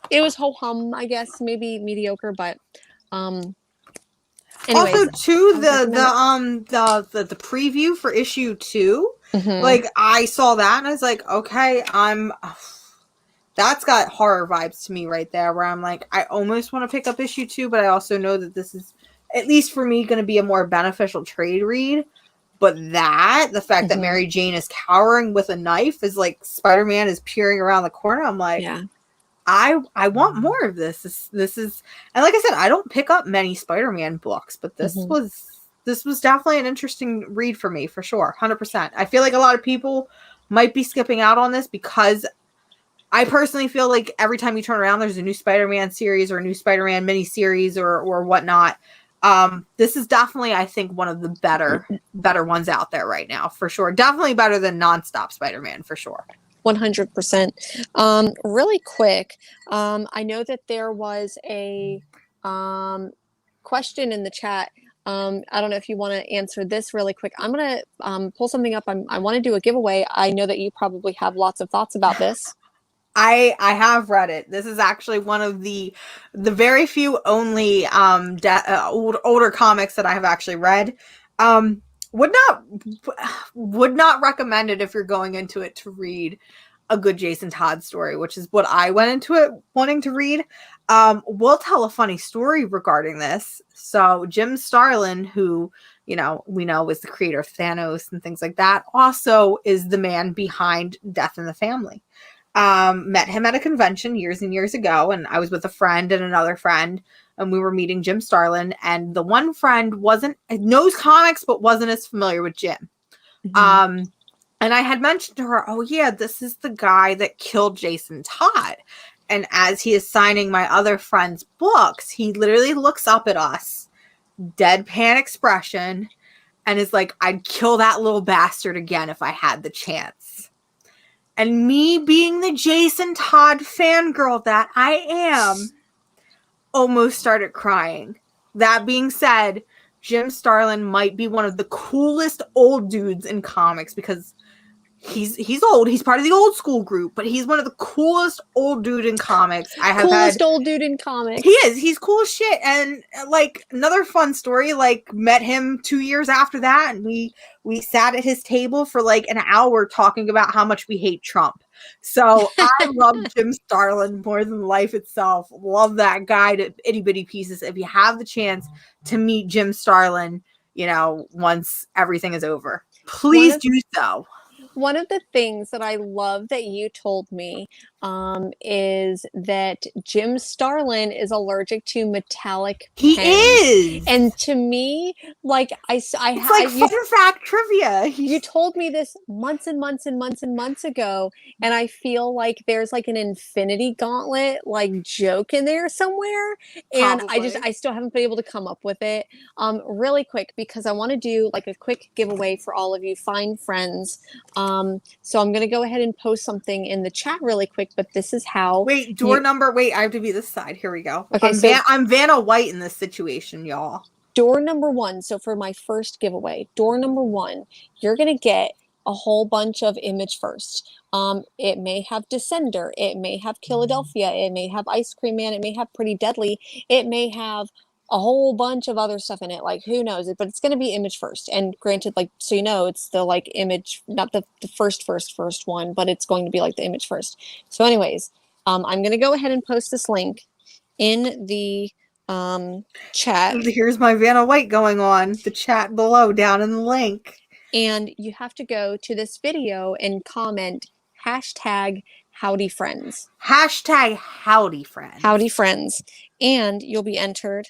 It was ho-hum, I guess, maybe mediocre, but anyways, also too the preview for issue 2, like I saw that and I was like, okay, that's got horror vibes to me right there, where I'm like, I almost want to pick up issue 2, but I also know that this is, at least for me, going to be a more beneficial trade read. But the fact that Mary Jane is cowering with a knife is like Spider-Man is peering around the corner, I'm like, yeah. I want more of this. This is, and like I said, I don't pick up many Spider-Man books, but this was definitely an interesting read for me, for sure, 100%. I feel like a lot of people might be skipping out on this because I personally feel like every time you turn around, there's a new Spider-Man series or a new Spider-Man miniseries or whatnot. This is definitely, I think, one of the better ones out there right now, for sure. Definitely better than nonstop Spider-Man, for sure. 100%. Really quick, I know that there was a question in the chat. I don't know if you want to answer this really quick. I'm going to pull something up. I want to do a giveaway. I know that you probably have lots of thoughts about this. I have read it. This is actually one of the very few only older comics that I have actually read. Would not recommend it if you're going into it to read a good Jason Todd story, which is what I went into it wanting to read. We'll tell a funny story regarding this. So Jim Starlin, who we know is the creator of Thanos and things like that, also is the man behind Death in the Family. Met him at a convention years and years ago, and I was with a friend and another friend, and we were meeting Jim Starlin, and the one friend knows comics but wasn't as familiar with Jim. And I had mentioned to her, oh yeah, this is the guy that killed Jason Todd. And as he is signing my other friend's books, he literally looks up at us, deadpan expression, and is like, I'd kill that little bastard again if I had the chance. And me being the Jason Todd fangirl that I am, almost started crying. That being said, Jim Starlin might be one of the coolest old dudes in comics because he's old. He's part of the old school group, but he's one of the coolest old dude in comics I have coolest old dude in comics. He is. He's cool as shit. And like another fun story, like met him 2 years after that, and we sat at his table for like an hour talking about how much we hate Trump. So I love Jim Starlin more than life itself. Love that guy to itty bitty pieces. If you have the chance to meet Jim Starlin, once everything is over, please do so. One of the things that I love that you told me is that Jim Starlin is allergic to metallic pens. He is. And to me, like it's like fun fact trivia. You told me this months and months and months and months ago, and I feel like there's like an Infinity Gauntlet like joke in there somewhere. And Probably. I still haven't been able to come up with it. Really quick, because I want to do like a quick giveaway for all of you fine friends. So I'm going to go ahead and post something in the chat really quick, but this is how. Wait, I have to be this side. Here we go. Okay, I'm Vanna White in this situation, y'all. Door number 1. So for my first giveaway, door number 1, you're going to get a whole bunch of Image First. It may have Descender. It may have Philadelphia. It may have Ice Cream Man. It may have Pretty Deadly. It may have a whole bunch of other stuff in it, like who knows it, but it's going to be Image First. And granted, like, so it's the like Image, not the first one, but it's going to be like the Image First. So anyways, I'm going to go ahead and post this link in the chat. Here's my Vanna White going on the chat below down in the link. And you have to go to this video and comment Howdy Friends. Hashtag Howdy Friends. Howdy Friends. And you'll be entered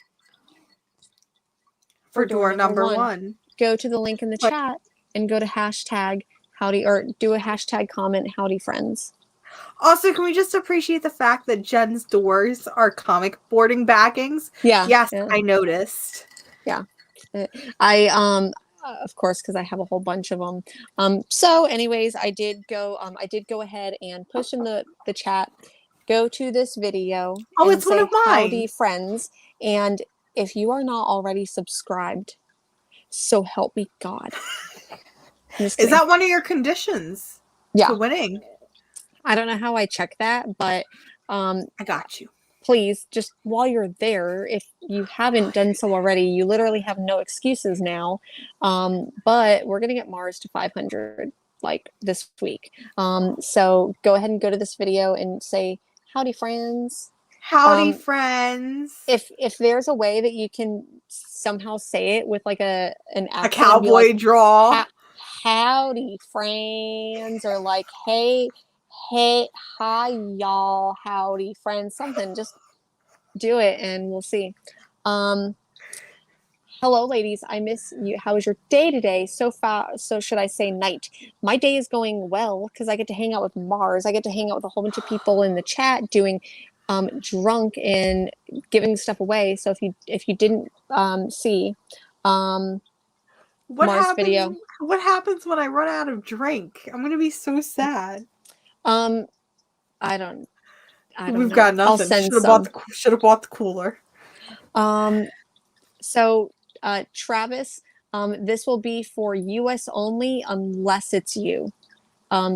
for door number one. Go to the link in the chat and go to hashtag howdy, or do a hashtag comment Howdy Friends. Also, can we just appreciate the fact that Jen's doors are comic boarding backings? Yeah. Yes, yeah. I noticed. Yeah. Of course, because I have a whole bunch of them. So anyways, I did go ahead and post in the chat. Go to this video. Oh, and it's one say of mine. Howdy Friends. And if you are not already subscribed, so help me God. Is that one of your conditions? Yeah. To winning? I don't know how I check that, but I got you. Please, just while you're there, if you haven't done so already, you literally have no excuses now. But we're gonna get Mars to 500 like this week. So go ahead and go to this video and say howdy friends. Howdy friends. If there's a way that you can somehow say it with like an accent, a cowboy drawl. Howdy friends, or like hey, hi y'all, howdy friends, something, just do it and we'll see. Hello ladies, I miss you. How was your day today? So should I say night? My day is going well because I get to hang out with Mars. I get to hang out with a whole bunch of people in the chat doing drunk and giving stuff away. So if you didn't see Mars video. What happens when I run out of drink? I'm gonna be so sad. I don't We've know. got nothing. I'll send some. Should have bought the cooler. So Travis, this will be for US only unless it's you,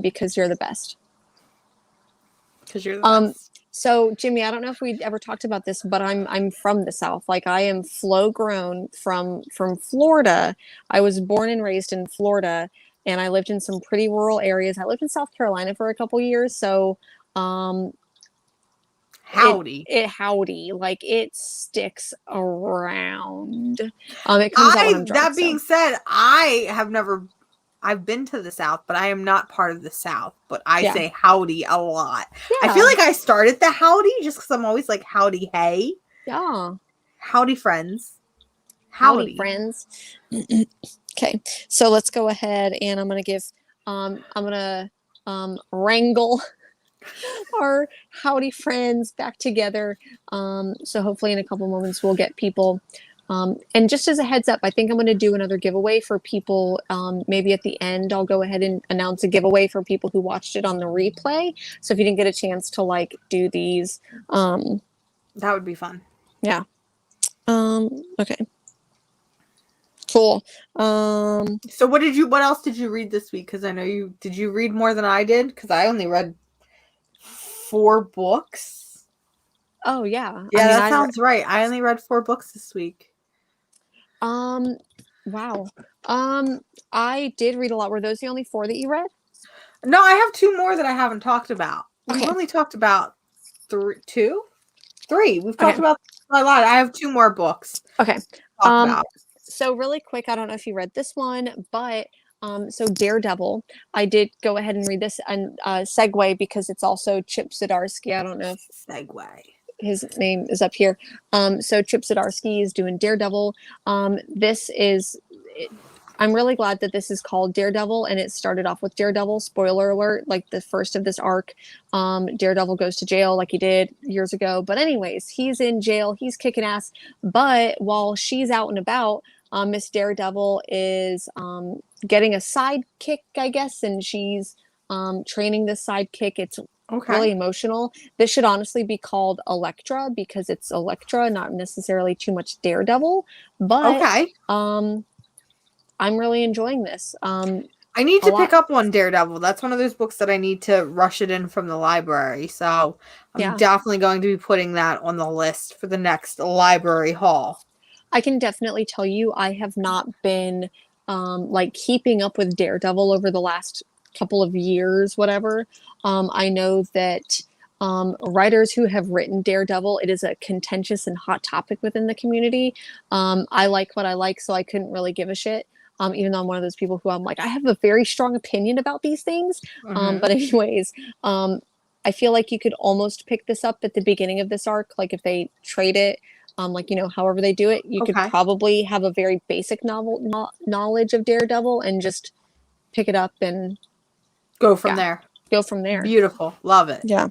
because you're the best. Because you're the best. So Jimmy, I don't know if we ever talked about this, but I'm from the South. Like I am flow grown from Florida. I was born and raised in Florida, and I lived in some pretty rural areas. I lived in South Carolina for a couple years, so howdy. Howdy, like it sticks around. It comes out when I'm drunk. That being said, I've been to the South, but I am not part of the South. But I say howdy a lot. Yeah. I feel like I started the howdy just because I'm always like howdy, hey. Yeah. Howdy, friends. Howdy friends. Okay, so let's go ahead and I'm gonna give. I'm gonna wrangle our howdy friends back together. So hopefully in a couple moments we'll get people. And just as a heads up, I think I'm going to do another giveaway for people. Maybe at the end, I'll go ahead and announce a giveaway for people who watched it on the replay. So if you didn't get a chance to like do these, that would be fun. Yeah. Okay. Cool. So what else did you read this week? Because I know did you read more than I did? Because I only read 4 books. Oh yeah. Yeah, that sounds right. I only read 4 books this week. Wow. I did read a lot. Were those the only 4 that you read? No, I have 2 more that I haven't talked about. Okay. We've only talked about 3. We've talked about a lot. I have 2 more books. Okay. To talk about. So really quick, I don't know if you read this one, but so Daredevil, I did go ahead and read this and segue because it's also Chip Zadarski. I don't know if his name is up here. So Chip Zadarski is doing Daredevil. I'm really glad that this is called Daredevil, and it started off with Daredevil. Spoiler alert, like the first of this arc. Daredevil goes to jail like he did years ago. But anyways, he's in jail. He's kicking ass. But while she's out and about, Miss Daredevil is getting a sidekick, I guess, and she's training this sidekick. It's really emotional. This should honestly be called Elektra because it's Elektra, not necessarily too much Daredevil. But I'm really enjoying this. I need to pick up one Daredevil. That's one of those books that I need to rush it in from the library. So I'm definitely going to be putting that on the list for the next library haul. I can definitely tell you I have not been like keeping up with Daredevil over the last couple of years, whatever. I know that writers who have written Daredevil, it is a contentious and hot topic within the community. I like what I like, so I couldn't really give a shit. Even though I'm one of those people who I'm like, I have a very strong opinion about these things. But anyways, I feel like you could almost pick this up at the beginning of this arc, like if they trade it, like however they do it, you could Okay. probably have a very basic knowledge of Daredevil and just pick it up and Go from yeah, there. go from there. Beautiful. Love it. Yeah.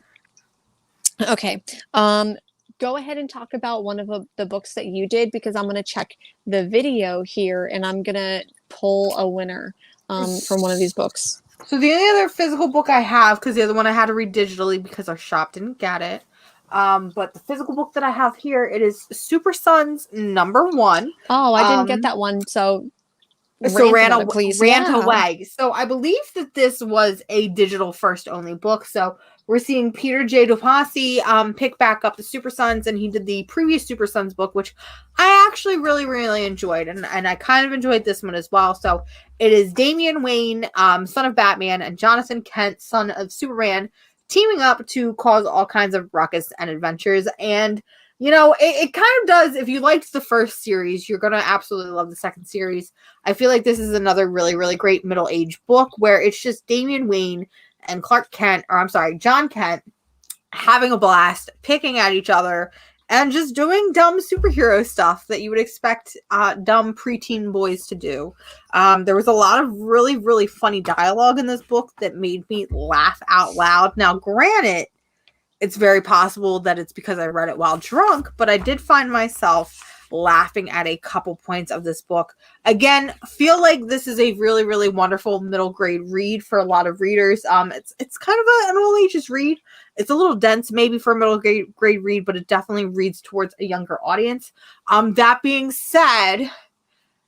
Okay. Go ahead and talk about one of the books that you did, because I'm going to check the video here and I'm going to pull a winner from one of these books. So the only other physical book I have, because the other one I had to read digitally because our shop didn't get it. But the physical book that I have here, it is Super Sons #1. Oh, I didn't get that one. So ran yeah. away. So I believe that this was a digital first only book. So we're seeing Peter J. Dupassi pick back up the Super Sons, and he did the previous Super Sons book, which I actually really, really enjoyed, and I kind of enjoyed this one as well. So it is Damian Wayne, son of Batman, and Jonathan Kent, son of Superman, teaming up to cause all kinds of ruckus and adventures. And it kind of does. If you liked the first series, you're going to absolutely love the second series. I feel like this is another really, really great middle-aged book where it's just Damian Wayne and John Kent having a blast, picking at each other, and just doing dumb superhero stuff that you would expect dumb preteen boys to do. There was a lot of really, really funny dialogue in this book that made me laugh out loud. Now, granted, it's very possible that it's because I read it while drunk, but I did find myself laughing at a couple points of this book. Again, feel like this is a really, really wonderful middle grade read for a lot of readers. It's kind of an all ages read. It's a little dense maybe for a middle grade read, but it definitely reads towards a younger audience. That being said,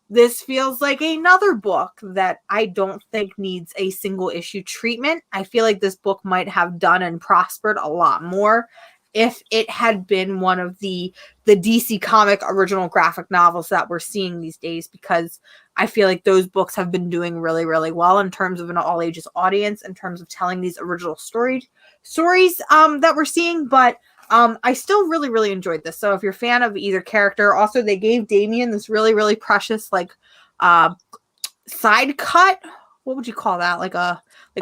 this feels like another book that I don't think needs a single issue treatment. I feel like this book might have done and prospered a lot more if it had been one of the DC comic original graphic novels that we're seeing these days, because I feel like those books have been doing really, really well in terms of an all ages audience, in terms of telling these original stories that we're seeing. But I still really, really enjoyed this. So if you're a fan of either character, also they gave Damien this really, really precious side cut. What would you call that? Like an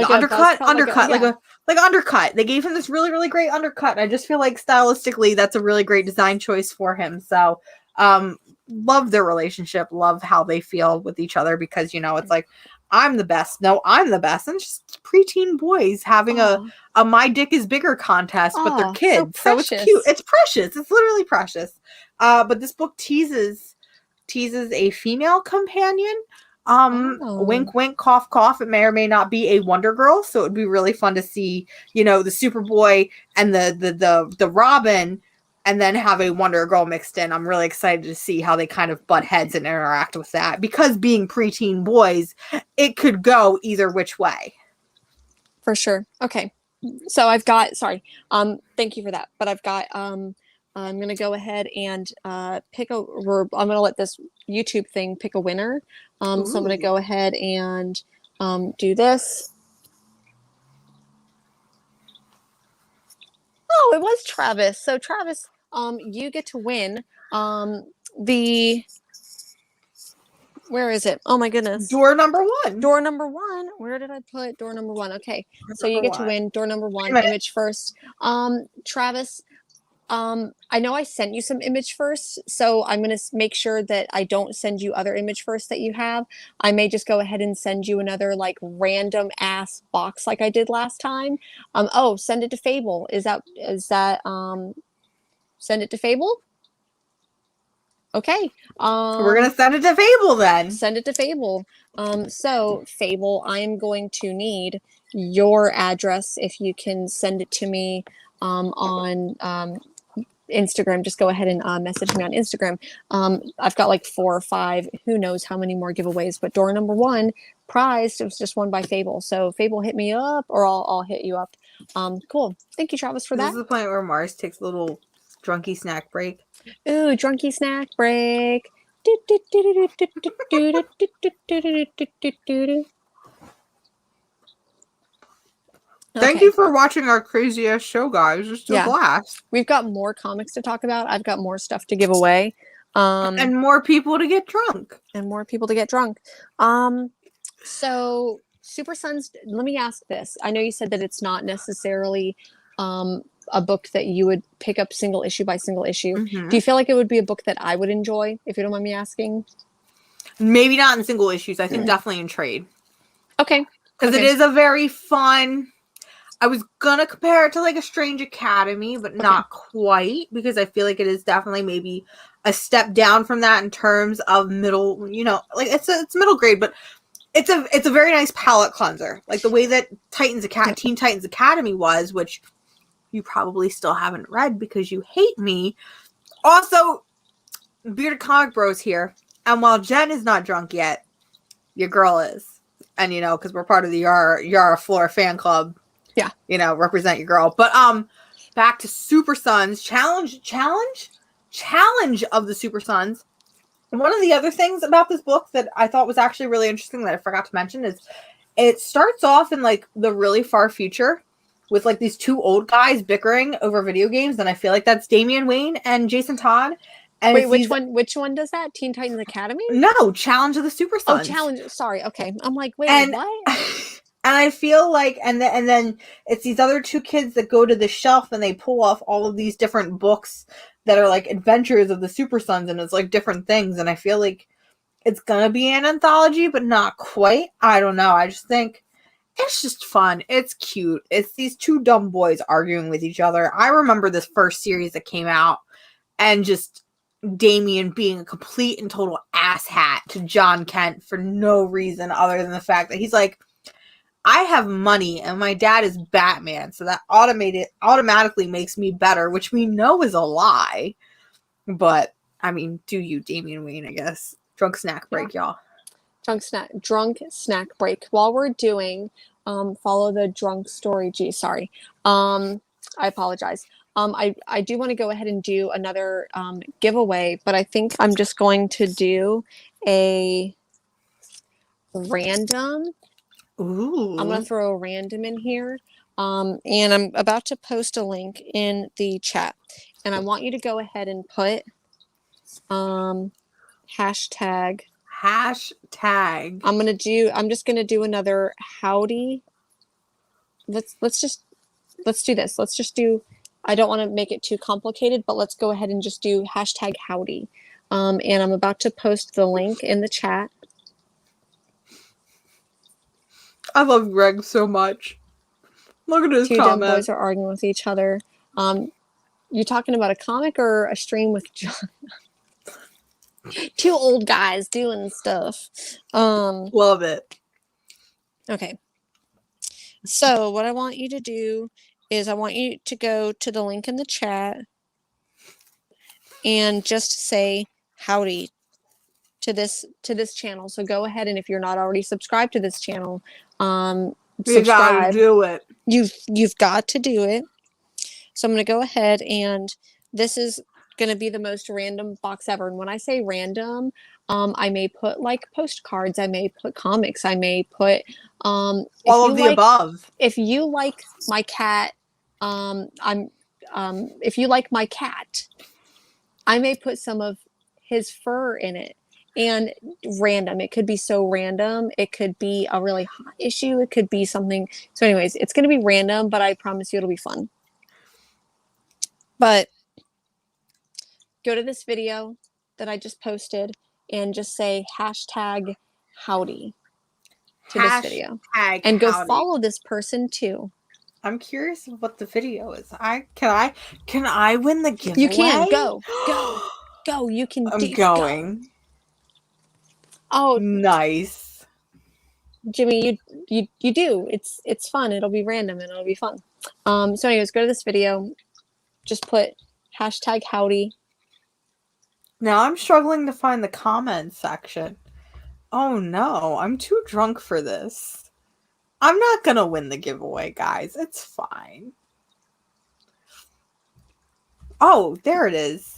undercut? Undercut. They gave him this really, really great undercut. And I just feel like stylistically that's a really great design choice for him. So love their relationship, love how they feel with each other, because it's like, I'm the best. No, I'm the best. And just preteen boys having a My Dick is Bigger contest, but they're kids. So it's cute. It's precious. It's literally precious. But this book teases a female companion. Wink, wink, cough, cough. It may or may not be a Wonder Girl. So it would be really fun to see, the Superboy and the Robin, and then have a Wonder Girl mixed in. I'm really excited to see how they kind of butt heads and interact with that, because being preteen boys, it could go either which way. For sure. Okay. So I've got, thank you for that. But I've got, I'm going to go ahead and I'm going to let this YouTube thing pick a winner. So I'm going to go ahead and do this. Oh, it was Travis. So Travis, you get to win where is it? Oh my goodness. Door number 1. Door number 1. Where did I put door number 1? Okay. So you get to win door number 1, image first. Travis, I know I sent you some image first, so I'm going to make sure that I don't send you other image first that you have. I may just go ahead and send you another random ass box like I did last time. Send it to Fable. Is that send it to Fable? Okay. We're going to send it to Fable then. Send it to Fable. So Fable, I am going to need your address if you can send it to me on Instagram. Just go ahead and message me on Instagram. I've got 4 or 5, who knows how many more giveaways, but door number 1 prized, it was just won by Fable. So Fable, hit me up, or I'll hit you up. Cool. Thank you, Travis, for that. This is the point where Mars takes a little drunky snack break. Ooh, drunky snack break. Thank you for watching our crazy ass show, guys. Just a blast. We've got more comics to talk about. I've got more stuff to give away. And more people to get drunk. So Super Sons, let me ask this. I know you said that it's not necessarily a book that you would pick up single issue by single issue. Mm-hmm. Do you feel like it would be a book that I would enjoy, if you don't mind me asking? Maybe not in single issues. I think definitely in trade. Okay. Because it is a very fun... I was gonna compare it to like a Strange Academy, but not quite, because I feel like it is definitely maybe a step down from that in terms of middle, you know, like it's middle grade, but it's a very nice palate cleanser. Like the way that Teen Titans Academy was, which you probably still haven't read because you hate me. Also, Bearded Comic Bros here. And while Jen is not drunk yet, your girl is. And you know, because we're part of the Yara Flora fan club. Yeah. You know, represent your girl. But back to Super Sons. Challenge of the Super Sons. One of the other things about this book that I thought was actually really interesting that I forgot to mention is it starts off in like the really far future with like these two old guys bickering over video games, and I feel like that's Damian Wayne and Jason Todd. And wait, which one does that? Teen Titans Academy? No, Challenge of the Super Sons. Oh, Challenge. Sorry. Okay. I'm like, wait, what? And I feel like, and then it's these other two kids that go to the shelf and they pull off all of these different books that are like adventures of the Super Sons, and it's like different things. And I feel like it's gonna be an anthology, but not quite. I don't know. I just think it's just fun. It's cute. It's these two dumb boys arguing with each other. I remember this first series that came out, and just Damian being a complete and total asshat to John Kent for no reason other than the fact that he's like, I have money and my dad is Batman, so that automatically makes me better, which we know is a lie. But I mean, do you, Damian Wayne, I guess. Drunk snack break, y'all. Drunk snack break. While we're doing follow the drunk story sorry. I apologize. I do want to go ahead and do another giveaway, but I think I'm just going to do a random. Ooh. I'm going to throw a random in here. And I'm about to post a link in the chat. And I want you to go ahead and put hashtag. I'm just going to do another howdy. Let's do this. Let's just do, I don't want to make it too complicated, but let's go ahead and just do hashtag howdy. And I'm about to post the link in the chat. I love Greg so much. Look at his Two comment. dumb boys are arguing with each other. You talking about a comic or a stream with John? Two old guys doing stuff. Love it. Okay. So what I want you to do is I want you to go to the link in the chat and just say howdy to this channel. So go ahead, and if you're not already subscribed to this channel, You gotta do it. You've got to do it. So I'm going to go ahead, and this is going to be the most random box ever. And when I say random, I may put like postcards, I may put comics, I may put all of the above. If you like my cat, if you like my cat, I may put some of his fur in it. And random. It could be so random. It could be a really hot issue. It could be something. So anyways, it's going to be random, but I promise you it'll be fun. But go to this video that I just posted and just say hashtag howdy to this video. And go follow this person too. I'm curious what the video is. Can I win the giveaway? You can. Go. You can. I'm going. Go. Oh, nice. Jimmy, you do. It's fun. It'll be random and it'll be fun. So anyways, go to this video. Just put hashtag howdy. Now I'm struggling to find the comment section. Oh no, I'm too drunk for this. I'm not gonna win the giveaway, guys. It's fine. Oh, there it is.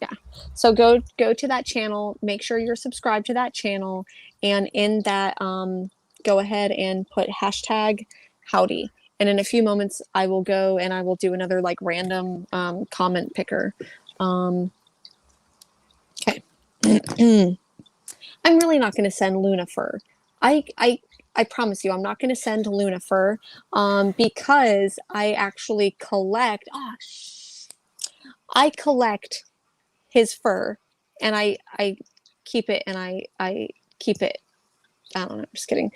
Yeah. So go to that channel, make sure you're subscribed to that channel, and in that go ahead and put hashtag howdy. And in a few moments I will go and I will do another like random comment picker. Okay. I'm really not going to send Luna fur. I I promise you, I'm not going to send Luna fur, because I actually collect. I collect his fur, and I keep it, and I keep it. I don't know. I'm just kidding.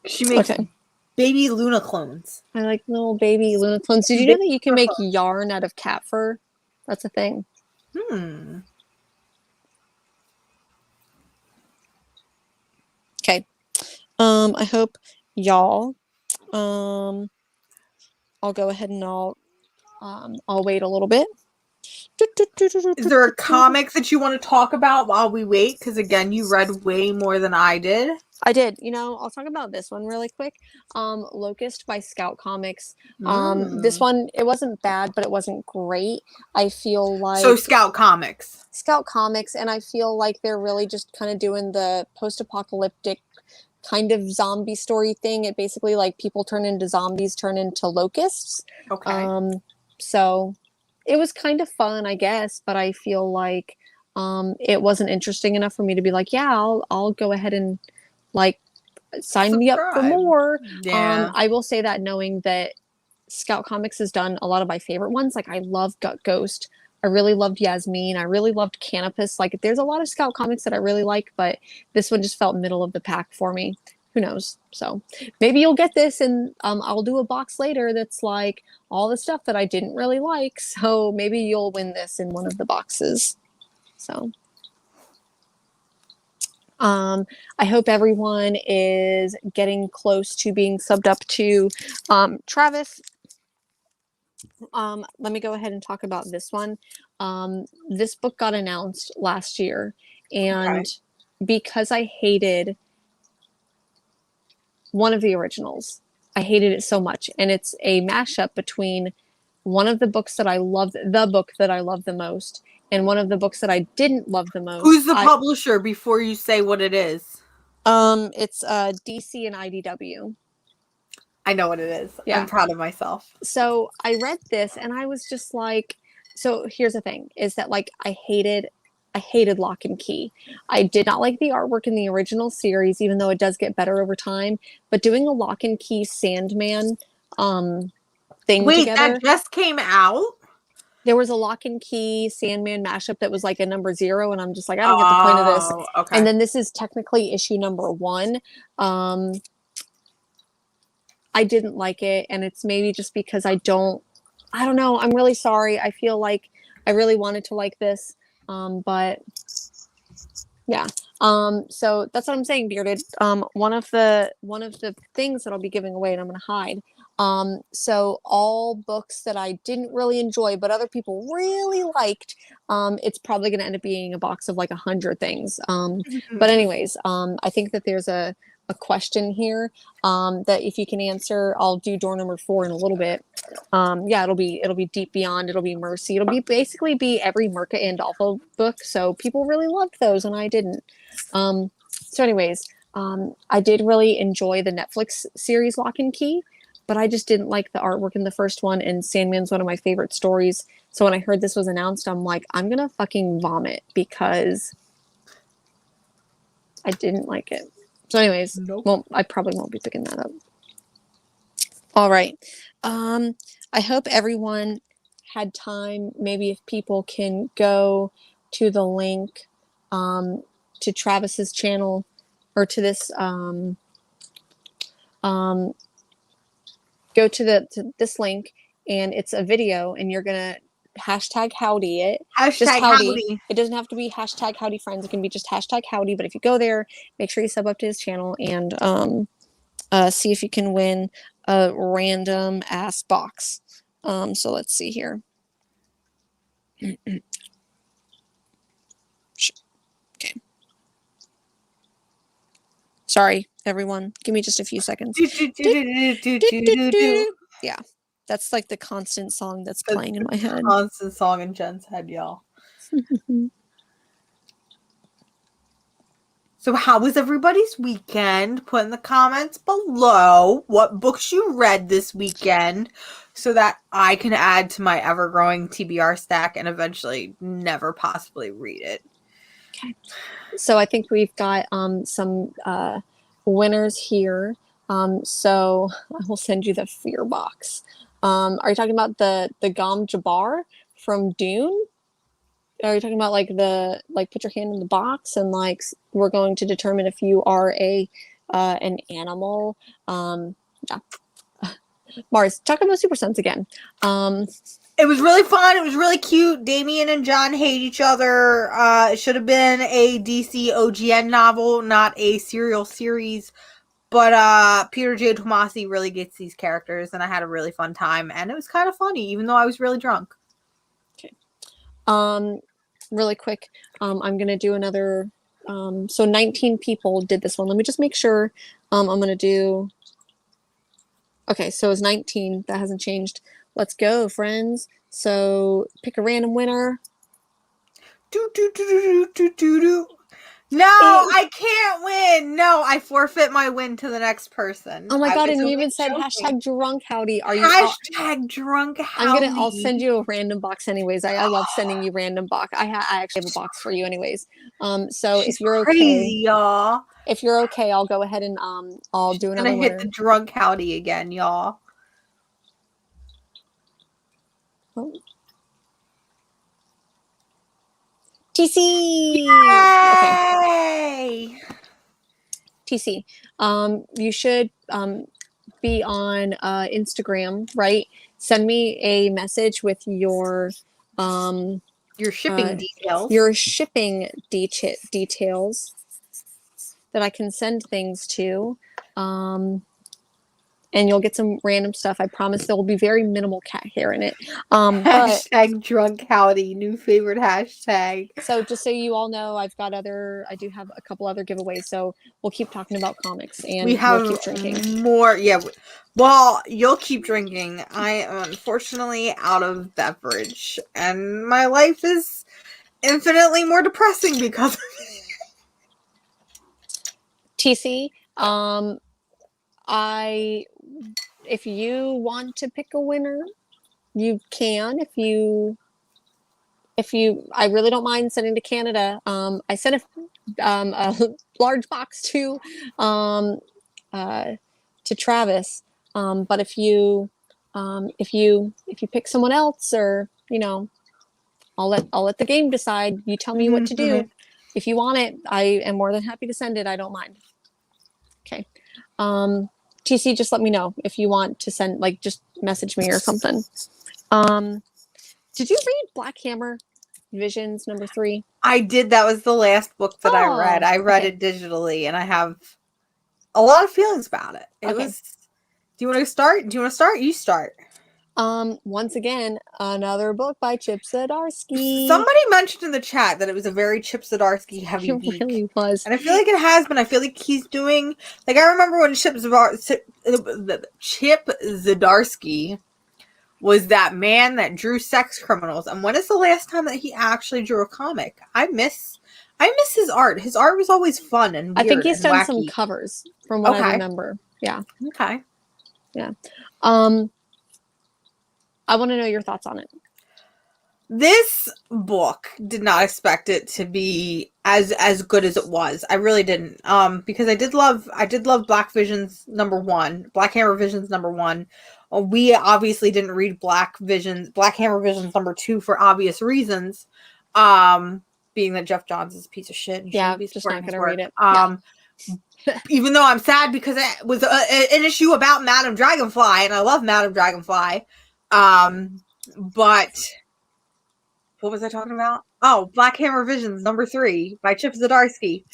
She makes Okay. baby Luna clones. I like little baby Luna clones. Did you know that you can make yarn out of cat fur? That's a thing. Okay. I hope y'all. I'll go ahead and I'll wait a little bit. Is there a comic that you want to talk about while we wait? Because again, you read way more than I did. I did. I'll talk about this one really quick. Locust by Scout Comics. This one, it wasn't bad, but it wasn't great. I feel like so Scout Comics, and I feel like they're really just kind of doing the post-apocalyptic kind of zombie story thing. It basically, like, people turn into zombies, turn into locusts. Okay. So it was kind of fun, I guess, but I feel like it wasn't interesting enough for me to be like, yeah, I'll go ahead and, like, sign me up for more. Yeah. I will say that, knowing that Scout Comics has done a lot of my favorite ones. Like, I love Ghost. I really loved Yasmin. I really loved Canopus. Like, there's a lot of Scout Comics that I really like, but this one just felt middle of the pack for me. Who knows? So maybe you'll get this, and I'll do a box later that's like all the stuff that I didn't really like. So maybe you'll win this in one of the boxes. So I hope everyone is getting close to being subbed up to Travis. Let me go ahead and talk about this one. This book got announced last year, and because I hated one of the originals, I hated it so much. And it's a mashup between one of the books that I loved, the book that I loved the most, and one of the books that I didn't love the most. Who's the publisher before you say what it is? It's DC and IDW. I know what it is. Yeah. I'm proud of myself. So I read this and I was just like, so here's the thing, is that, like, I hated Lock and Key. I did not like the artwork in the original series, even though it does get better over time. But doing a Lock and Key Sandman thing together. That just came out? There was a Lock and Key Sandman mashup that was like a number 0, and I'm just like, I don't get the point of this. Okay. And then this is technically issue number 1. I didn't like it, and it's maybe just because I don't know. I'm really sorry. I feel like I really wanted to like this, but yeah. So that's what I'm saying, Bearded. One of the things that I'll be giving away, and I'm going to hide. So all books that I didn't really enjoy, but other people really liked, it's probably going to end up being a box of like 100 things. But anyways, I think that there's a question here that if you can answer, I'll do door number 4 in a little bit. Yeah, it'll be Deep Beyond, it'll be Mercy, it'll be basically be every Mirka Andolfo book. So people really loved those and I didn't. So anyways, I did really enjoy the Netflix series Lock and Key, but I just didn't like the artwork in the first one, and Sandman's one of my favorite stories. So when I heard this was announced, I'm like, I'm gonna fucking vomit because I didn't like it. So anyways, well, I probably won't be picking that up. All right. I hope everyone had time. Maybe if people can go to the link to Travis's channel, or to this go to this link, and it's a video, and you're gonna hashtag howdy it. Hashtag howdy. It doesn't have to be hashtag howdy friends. It can be just hashtag howdy. But if you go there, make sure you sub up to his channel and see if you can win a random ass box. So let's see here. Okay. Sorry, everyone. Give me just a few seconds. Yeah. That's like the constant song that's playing in my head. Constant song in Jen's head, y'all. So how was everybody's weekend? Put in the comments below what books you read this weekend so that I can add to my ever-growing TBR stack and eventually never possibly read it. Okay. So I think we've got some winners here. So I will send you the fear box. Are you talking about the Gom Jabbar from Dune? Are you talking about like put your hand in the box and like we're going to determine if you are an animal? Yeah. Mars, talking about Super Sense again. It was really fun. It was really cute. Damien and John hate each other. It should have been a DC OGN novel, not a serial series. But Peter J. Tomasi really gets these characters, and I had a really fun time. And it was kind of funny, even though I was really drunk. Okay. Really quick, I'm going to do another. So 19 people did this one. Let me just make sure. I'm going to do. Okay, so it's 19. That hasn't changed. Let's go, friends. So pick a random winner. No, I can't win. No, I forfeit my win to the next person. Oh my god, and you even said hashtag drunk howdy. Are you hashtag drunk howdy? I'll send you a random box anyways. I love sending you random box. I actually have a box for you anyways. So She's if you're crazy, okay, y'all. If you're okay, I'll go ahead and I'll do another one. I'm gonna hit the drunk howdy again, y'all. Oh. TC! Yay! Okay. TC. You should be on Instagram, right? Send me a message with your shipping details. Your shipping details that I can send things to. And you'll get some random stuff. I promise there will be very minimal cat hair in it. Hashtag drunk howdy, new favorite hashtag. So just so you all know, I do have a couple other giveaways. So we'll keep talking about comics and we'll keep drinking more. Yeah. Well, you'll keep drinking. I am unfortunately out of beverage, and my life is infinitely more depressing because of it. TC, if you want to pick a winner, you can. I really don't mind sending to Canada. I sent a large box to Travis. But if you pick someone else, or I'll let the game decide. You tell me what to do. If you want it, I am more than happy to send it. I don't mind. Okay. TC, just let me know if you want to send, like, just message me or something. Did you read Black Hammer Visions #3? I did. That was the last book that I read. I read it digitally, and I have a lot of feelings about it. It was. Do you want to start? You start. Once again, another book by Chip Zadarski. Somebody mentioned in the chat that it was a very Chip Zadarski heavy week. It really was. And I feel like it has been. I feel like he's doing, like, I remember when Chip Zdarsky was that man that drew sex criminals. And when is the last time that he actually drew a comic? I miss his art. His art was always fun and weird. I think he's done wacky. some covers from what I remember. Yeah. Okay. Yeah. I want to know your thoughts on it. This book did not expect it to be as good as it was. I really didn't. Because I did love Black Visions #1, Black Hammer Visions #1. We obviously didn't read Black Hammer Visions #2 for obvious reasons. Being that Jeff Johns is a piece of shit. Yeah, just not gonna read it. Even though I'm sad because it was an issue about Madame Dragonfly, and I love Madame Dragonfly. But what was I talking about? Oh, Black Hammer Visions #3 by Chip Zdarsky.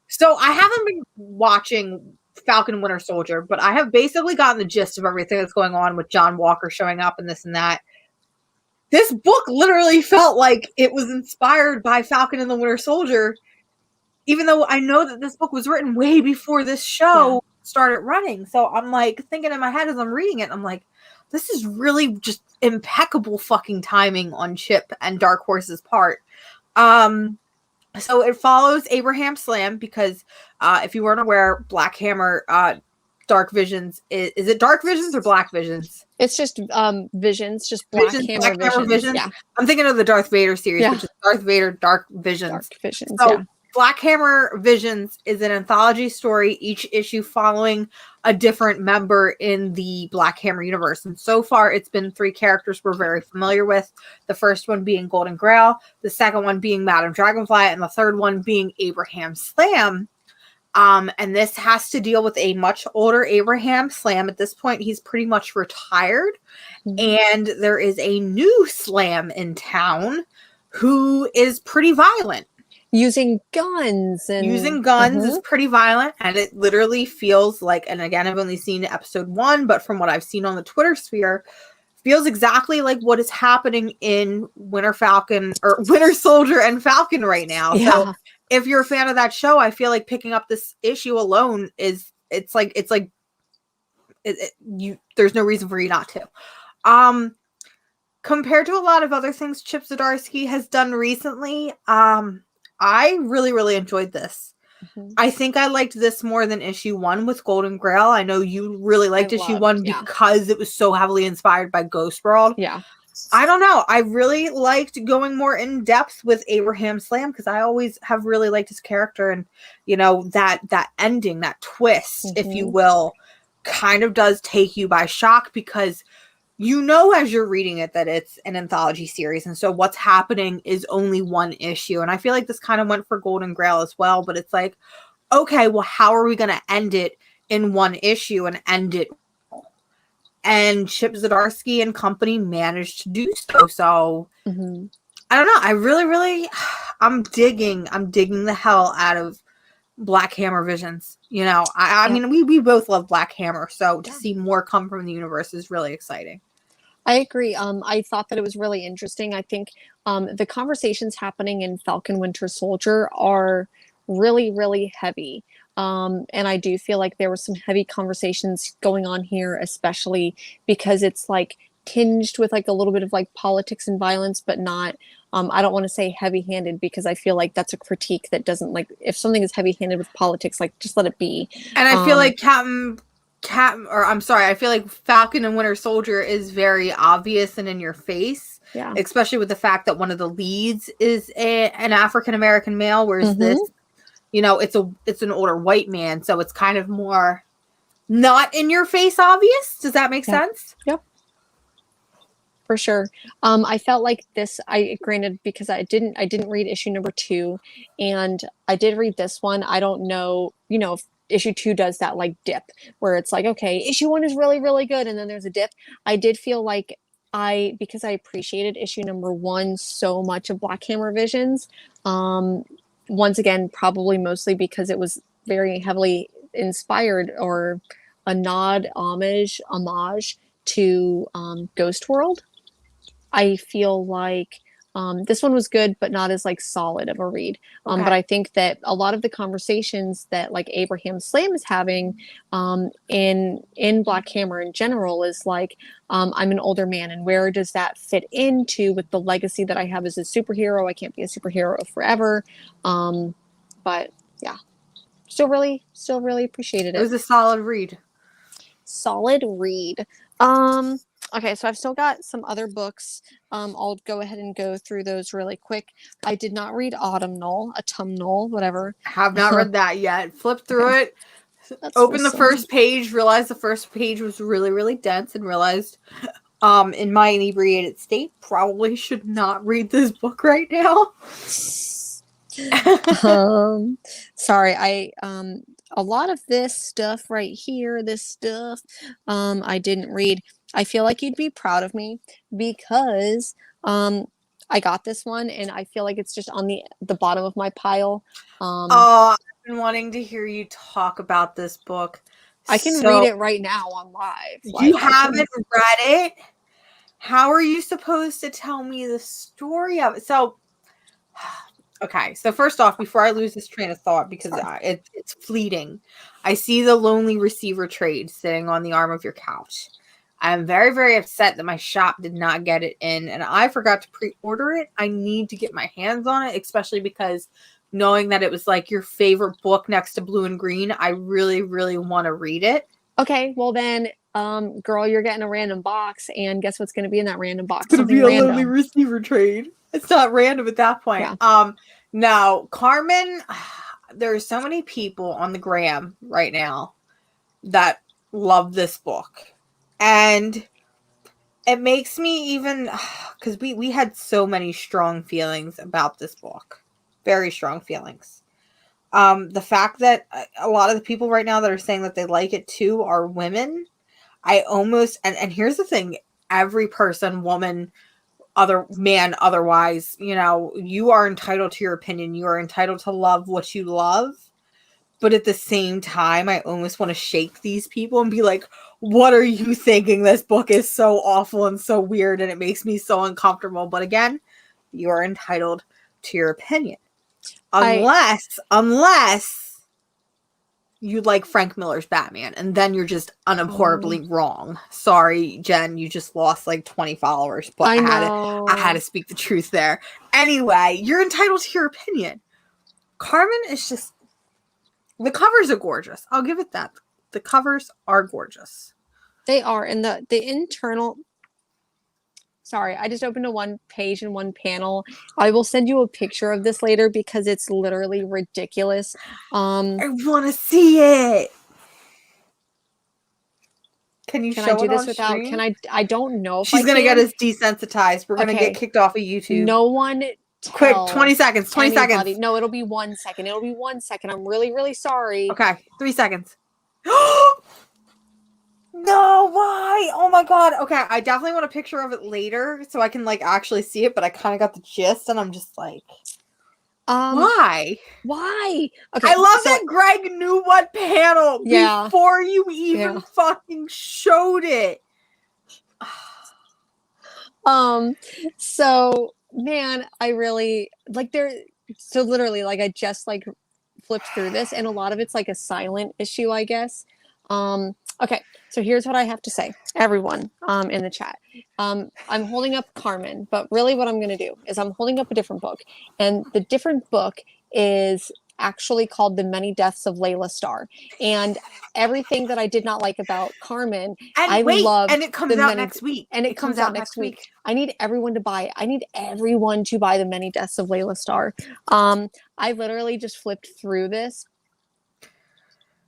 So I haven't been watching Falcon and Winter Soldier, but I have basically gotten the gist of everything that's going on with John Walker showing up and this and that. This book literally felt like it was inspired by Falcon and the Winter Soldier, even though I know that this book was written way before this show started running. So I'm like thinking in my head as I'm reading it, I'm like, this is really just impeccable fucking timing on Chip and Dark Horse's part. So it follows Abraham Slam because if you weren't aware, Black Hammer Dark Visions is it Dark Visions or Black Visions? It's just Visions, just Black Hammer Visions. Yeah. I'm thinking of the Darth Vader series, which is Darth Vader Dark Visions. Dark Visions. So Black Hammer Visions is an anthology story, each issue following a different member in the Black Hammer universe. And so far, it's been 3 characters we're very familiar with. The first one being Golden Grail, the second one being Madame Dragonfly, and the third one being Abraham Slam. And this has to deal with a much older Abraham Slam. At this point, he's pretty much retired. And there is a new Slam in town who is pretty violent. Using guns is pretty violent, and it literally feels like, and again, I've only seen episode 1, but from what I've seen on the Twitter sphere, feels exactly like what is happening in Winter Soldier and Falcon right now. Yeah. So if you're a fan of that show, I feel like picking up this issue alone there's no reason for you not to. Compared to a lot of other things Chip Zdarsky has done recently, I really, really enjoyed this. I think I liked this more than issue 1 with Golden Grail. I know you really liked issue 1 because it was so heavily inspired by Ghost World. Yeah. I don't know. I really liked going more in depth with Abraham Slam because I always have really liked his character, and that ending, that twist, if you will, kind of does take you by shock because as you're reading it that it's an anthology series, and so what's happening is only one issue. And I feel like this kind of went for Golden Grail as well, but it's like, okay, well, how are we going to end it in one issue and end it? And Chip Zdarsky and company managed to do so. So I don't know. I really, really, I'm digging the hell out of Black Hammer Visions. I mean, we both love Black Hammer, so to see more come from the universe is really exciting. I agree. I thought that it was really interesting. I think the conversations happening in Falcon Winter Soldier are really, really heavy. And I do feel like there were some heavy conversations going on here, especially because it's like tinged with like a little bit of like politics and violence, but not, I don't want to say heavy-handed because I feel like that's a critique that doesn't, like, if something is heavy-handed with politics, like, just let it be. And I feel like I feel like Falcon and Winter Soldier is very obvious and in your face. Yeah. Especially with the fact that one of the leads is an African-American male, whereas this, it's an older white man, so it's kind of more not in your face obvious. Does that make sense? Yep. For sure. I felt like this, granted, because I didn't read issue number 2, and I did read this one. I don't know, if issue 2 does that like dip where it's like, okay, issue 1 is really, really good, and then there's a dip. I did feel like because I appreciated issue number 1 so much of Black Hammer Visions, once again, probably mostly because it was very heavily inspired or a homage to Ghost World. I feel like this one was good, but not as like solid of a read. But I think that a lot of the conversations that like Abraham Slam is having in Black Hammer in general is like, I'm an older man, and where does that fit into with the legacy that I have as a superhero? I can't be a superhero forever. But yeah, still really appreciated it. It was a solid read. Okay, so I've still got some other books. I'll go ahead and go through those really quick. I did not read Autumnal, whatever. Have not read that yet. Flip through it. Open the first page, realized the first page was really, really dense, and realized in my inebriated state, probably should not read this book right now. Sorry, a lot of this stuff right here, I didn't read. I feel like you'd be proud of me because I got this one, and I feel like it's just on the bottom of my pile. I've been wanting to hear you talk about this book. I can read it right now on live. You haven't read it? How are you supposed to tell me the story of it? So, okay. So first off, before I lose this train of thought, because it's fleeting, I see the Lonely Receiver trade sitting on the arm of your couch. I'm very, very upset that my shop did not get it in, and I forgot to pre-order it. I need to get my hands on it, especially because knowing that it was like your favorite book next to Blue and Green, I really, really want to read it. Okay, well then, girl, you're getting a random box, and guess what's going to be in that random box? It's going to be a Lonely Receiver trade. It's not random at that point. Yeah. No, Carmen, there's so many people on the gram right now that love this book. And it makes me even, because we had so many strong feelings about this book. Very strong feelings. The fact that a lot of the people right now that are saying that they like it too are women. I almost, and here's the thing, every person, woman, other man, otherwise, you know, you are entitled to your opinion. You are entitled to love what you love. But at the same time, I almost want to shake these people and be like, what are you thinking? This book is so awful and so weird and it makes me so uncomfortable. But again, you are entitled to your opinion. Unless you like Frank Miller's Batman, and then you're just unabhorribly wrong. Sorry, Jen, you just lost like 20 followers, but I had to speak the truth there. Anyway, you're entitled to your opinion. Carmen is just, the covers are gorgeous. I'll give it that. The covers are gorgeous. They are, and the internal. Sorry, I just opened a one page and one panel. I will send you a picture of this later because it's literally ridiculous. I want to see it. Can you show I do it this on without? screen? Can I? I don't know if She's gonna get us desensitized. We're gonna get kicked off of YouTube. No one. Quick, 20 seconds. 20 anybody. seconds. No, it'll be 1 second. It'll be 1 second. I'm really, really sorry. Okay, 3 seconds. No, why? Oh my god. Okay, I definitely want a picture of it later so I can like actually see it, but I kind of got the gist and I'm just like, why? Why? Okay. I love that Greg knew what panel before you even fucking showed it. So man, I really like so literally like I just like flipped through this and a lot of it's like a silent issue, I guess. Okay, so here's what I have to say, everyone in the chat. I'm holding up Carmen, but really what I'm going to do is I'm holding up a different book. And the different book is actually called The Many Deaths of Layla Starr. And everything that I did not like about Carmen, I loved. And it comes out next week. And it comes out next week. I need everyone to buy it. I need everyone to buy The Many Deaths of Layla Starr. I literally just flipped through this.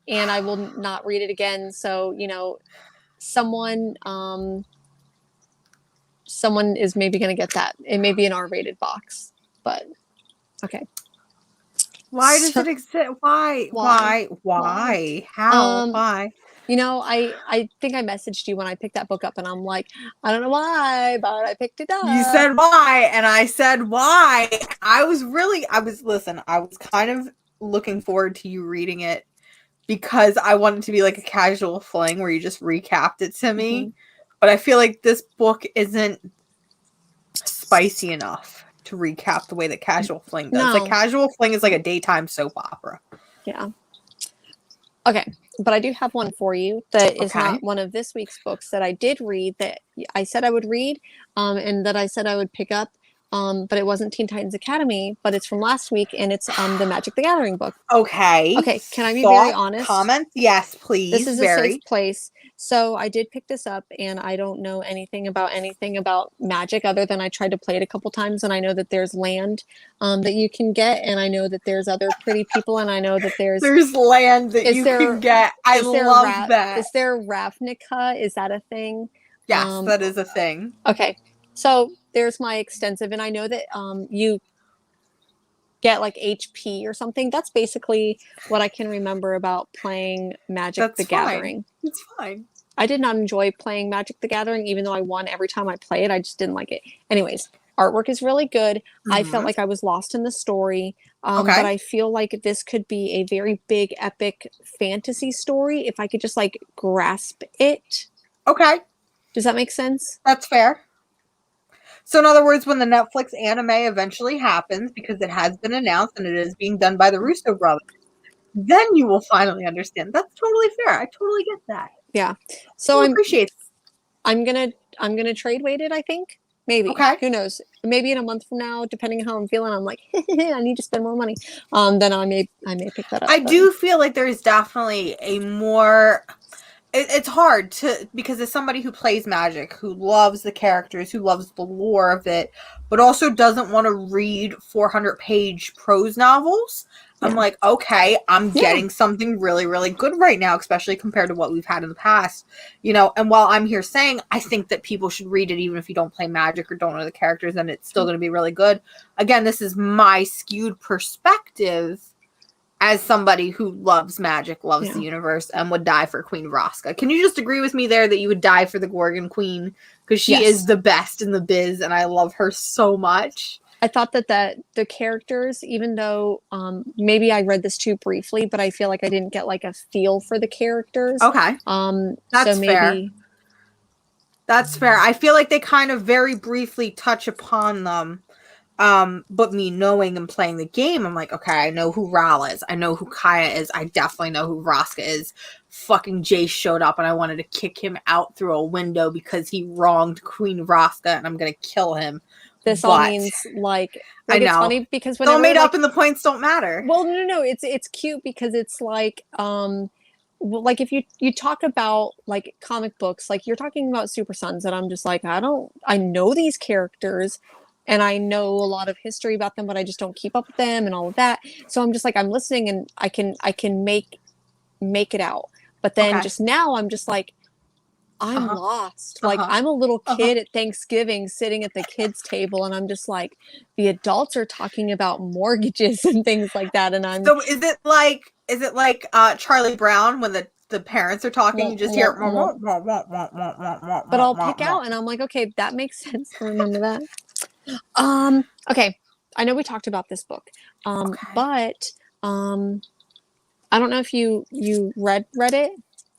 And I will not read it again. So, you know, someone is maybe going to get that. It may be an R-rated box, but okay. Why does it exist? Why? How? Why? You know, I think I messaged you when I picked that book up and I'm like, I don't know why, but I picked it up. You said why, and I said why. I was kind of looking forward to you reading it because I wanted to be like a casual fling where you just recapped it to me. Mm-hmm. But I feel like this book isn't spicy enough to recap the way that Casual Fling does. No. Like Casual Fling is like a daytime soap opera. Yeah. Okay. But I do have one for you that is not one of this week's books that I did read that I said I would read and that I said I would pick up. But it wasn't Teen Titans Academy, but it's from last week, and it's the Magic the Gathering book. Okay. Okay, can I be very honest? Comments? Yes, please. This is a safe place. So I did pick this up, and I don't know anything about Magic other than I tried to play it a couple times, and I know that there's land that you can get, and I know that there's other pretty people, and I know that there's land that you can get. I love that. Is there Ravnica? Is that a thing? Yes, that is a thing. Okay, so there's my extensive, and I know that you get like HP or something. That's basically what I can remember about playing Magic the Gathering. It's fine. I did not enjoy playing Magic the Gathering, even though I won every time I played. I just didn't like it. Anyways, artwork is really good. Mm-hmm. I felt like I was lost in the story. But I feel like this could be a very big, epic fantasy story if I could just like grasp it. Okay. Does that make sense? That's fair. So in other words, when the Netflix anime eventually happens, because it has been announced and it is being done by the Russo brothers, then you will finally understand. That's totally fair. I totally get that. Yeah. So I appreciate it. I'm gonna trade weight it, I think. Maybe. Okay. Who knows? Maybe in a month from now, depending on how I'm feeling, I'm like, I need to spend more money. Then I may pick that up. I do feel like there is definitely a more it's hard to, because as somebody who plays Magic, who loves the characters, who loves the lore of it, but also doesn't want to read 400-page prose novels. Yeah. I'm like, okay, I'm getting something really, really good right now, especially compared to what we've had in the past. And while I'm here saying I think that people should read it, even if you don't play Magic or don't know the characters, and it's still going to be really good. Again, this is my skewed perspective as somebody who loves Magic, loves the universe, and would die for Queen Vraska. Can you just agree with me there that you would die for the Gorgon Queen? Because she is the best in the biz, and I love her so much. I thought that the characters, even though maybe I read this too briefly, but I feel like I didn't get like a feel for the characters. Okay. That's fair. That's fair. I feel like they kind of very briefly touch upon them. But me knowing and playing the game, I'm like, okay, I know who Ral is. I know who Kaya is. I definitely know who Vraska is. Fucking Jace showed up and I wanted to kick him out through a window because he wronged Queen Vraska and I'm going to kill him. This all means like I know. It's funny because whenever, it's all made up and the points don't matter. Well, no. It's cute because it's like, like if you talk about like comic books, like you're talking about Super Sons, and I'm just like, I know these characters and I know a lot of history about them, but I just don't keep up with them and all of that. So I'm just like, I'm listening and I can make it out. But then just now I'm just like, I'm lost. Like I'm a little kid at Thanksgiving sitting at the kids' table, and I'm just like, the adults are talking about mortgages and things like that. And I'm so is it like Charlie Brown when the parents are talking, you just hear but I'll pick out and I'm like, okay, that makes sense. I remember that. Okay. I know we talked about this book. But I don't know if you read it,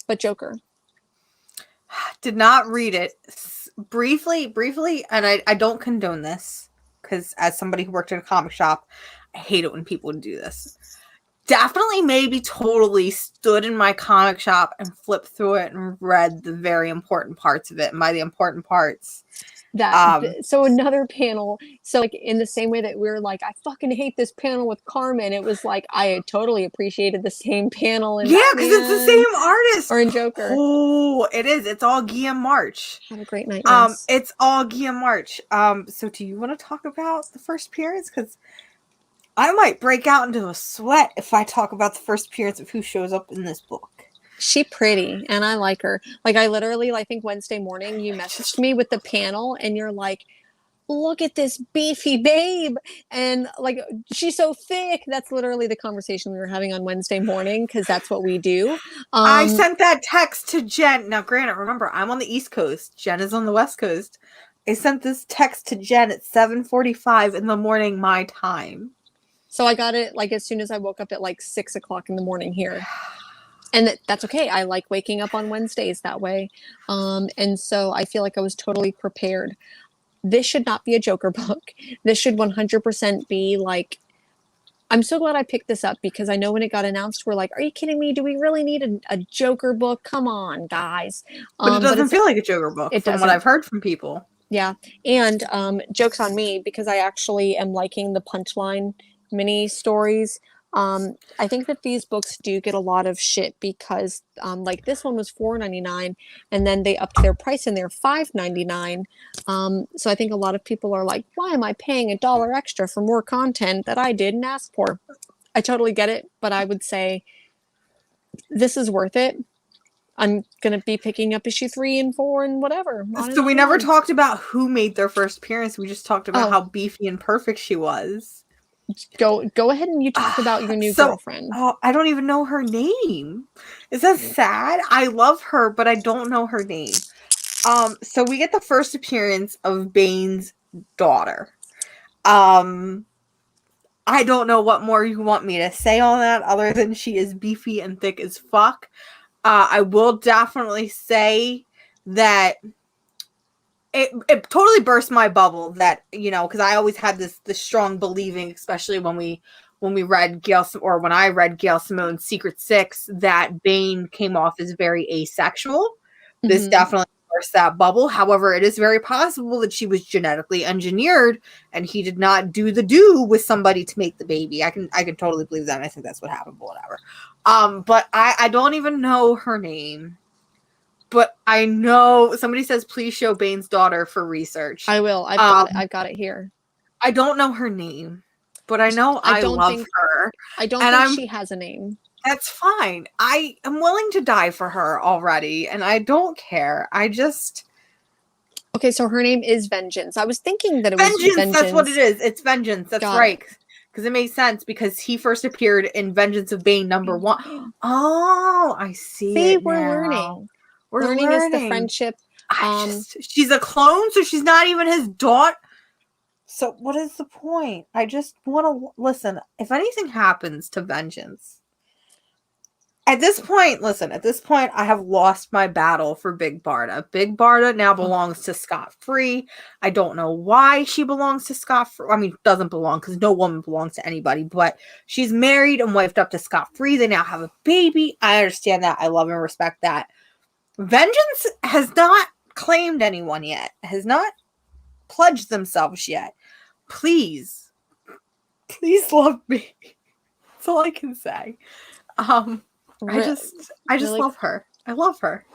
but Joker. Did not read it. Briefly, and I don't condone this, because as somebody who worked in a comic shop, I hate it when people do this. Definitely, maybe totally stood in my comic shop and flipped through it and read the very important parts of it. And by the important parts, so another panel, so like in the same way that we're like, I fucking hate this panel with Carmen, it was like I totally appreciated the same panel in because it's the same artist or in Joker. Oh, it is. It's all Guillaume March. Have a great night. It's all Guillaume March. So do you want to talk about the first appearance? Because I might break out into a sweat if I talk about the first appearance of who shows up in this book. She pretty, and I like her. Like I literally, I think Wednesday morning you messaged me with the panel, and you're like, "Look at this beefy babe," and like she's so thick. That's literally the conversation we were having on Wednesday morning because that's what we do. I sent that text to Jen. Now, granted, remember I'm on the East Coast. Jen is on the West Coast. I sent this text to Jen at 7:45 in the morning, my time. So I got it like as soon as I woke up at like 6 o'clock in the morning here. And that's okay. I like waking up on Wednesdays that way. And so I feel like I was totally prepared. This should not be a Joker book. This should 100% be like, I'm so glad I picked this up because I know when it got announced, we're like, are you kidding me? Do we really need a Joker book? Come on, guys. But it doesn't feel like a Joker book from what I've heard from people. Yeah. And joke's on me because I actually am liking the Punchline mini stories. I think that these books do get a lot of shit because like this one was $4.99 and then they upped their price and they're $5.99. So I think a lot of people are like, why am I paying $1 extra for more content that I didn't ask for? I totally get it, but I would say this is worth it. I'm going to be picking up issue 3 and 4 and whatever. So we never talked about who made their first appearance. We just talked about how beefy and perfect she was. Go ahead and you talk about your new girlfriend. Oh, I don't even know her name. Is that sad? I love her, but I don't know her name. So we get the first appearance of Bane's daughter. I don't know what more you want me to say on that other than she is beefy and thick as fuck. I will definitely say that it totally burst my bubble that, because I always had this strong believing, especially when we read when I read Gail Simone's Secret Six, that Bane came off as very asexual. Mm-hmm. This definitely burst that bubble. However, it is very possible that she was genetically engineered and he did not do with somebody to make the baby. I can totally believe that. And I think that's what happened, but whatever. But I don't even know her name. but I know somebody says please show Bane's daughter for research. I will. I've got it. I've got it here. I don't know her name, but I know I love her. I don't think she has a name. That's fine. I am willing to die for her already, and I don't care. I just... Okay, so her name is Vengeance. I was thinking that it was Vengeance. That's what it is. It's Vengeance. That's right. Because it makes sense, because he first appeared in Vengeance of Bane #1. Oh, I see. See, we're learning. We're learning is the friendship. She's a clone, so she's not even his daughter. So what is the point? I just want to listen. If anything happens to Vengeance, at this point, I have lost my battle for Big Barda. Big Barda now belongs to Scott Free. I don't know why she belongs to Scott Free. I mean, doesn't belong, because no woman belongs to anybody, but she's married and wifed up to Scott Free. They now have a baby. I understand that. I love and respect that. Vengeance has not claimed anyone yet, has not pledged themselves yet. Please love me. That's all I can say. I just love her. I love her.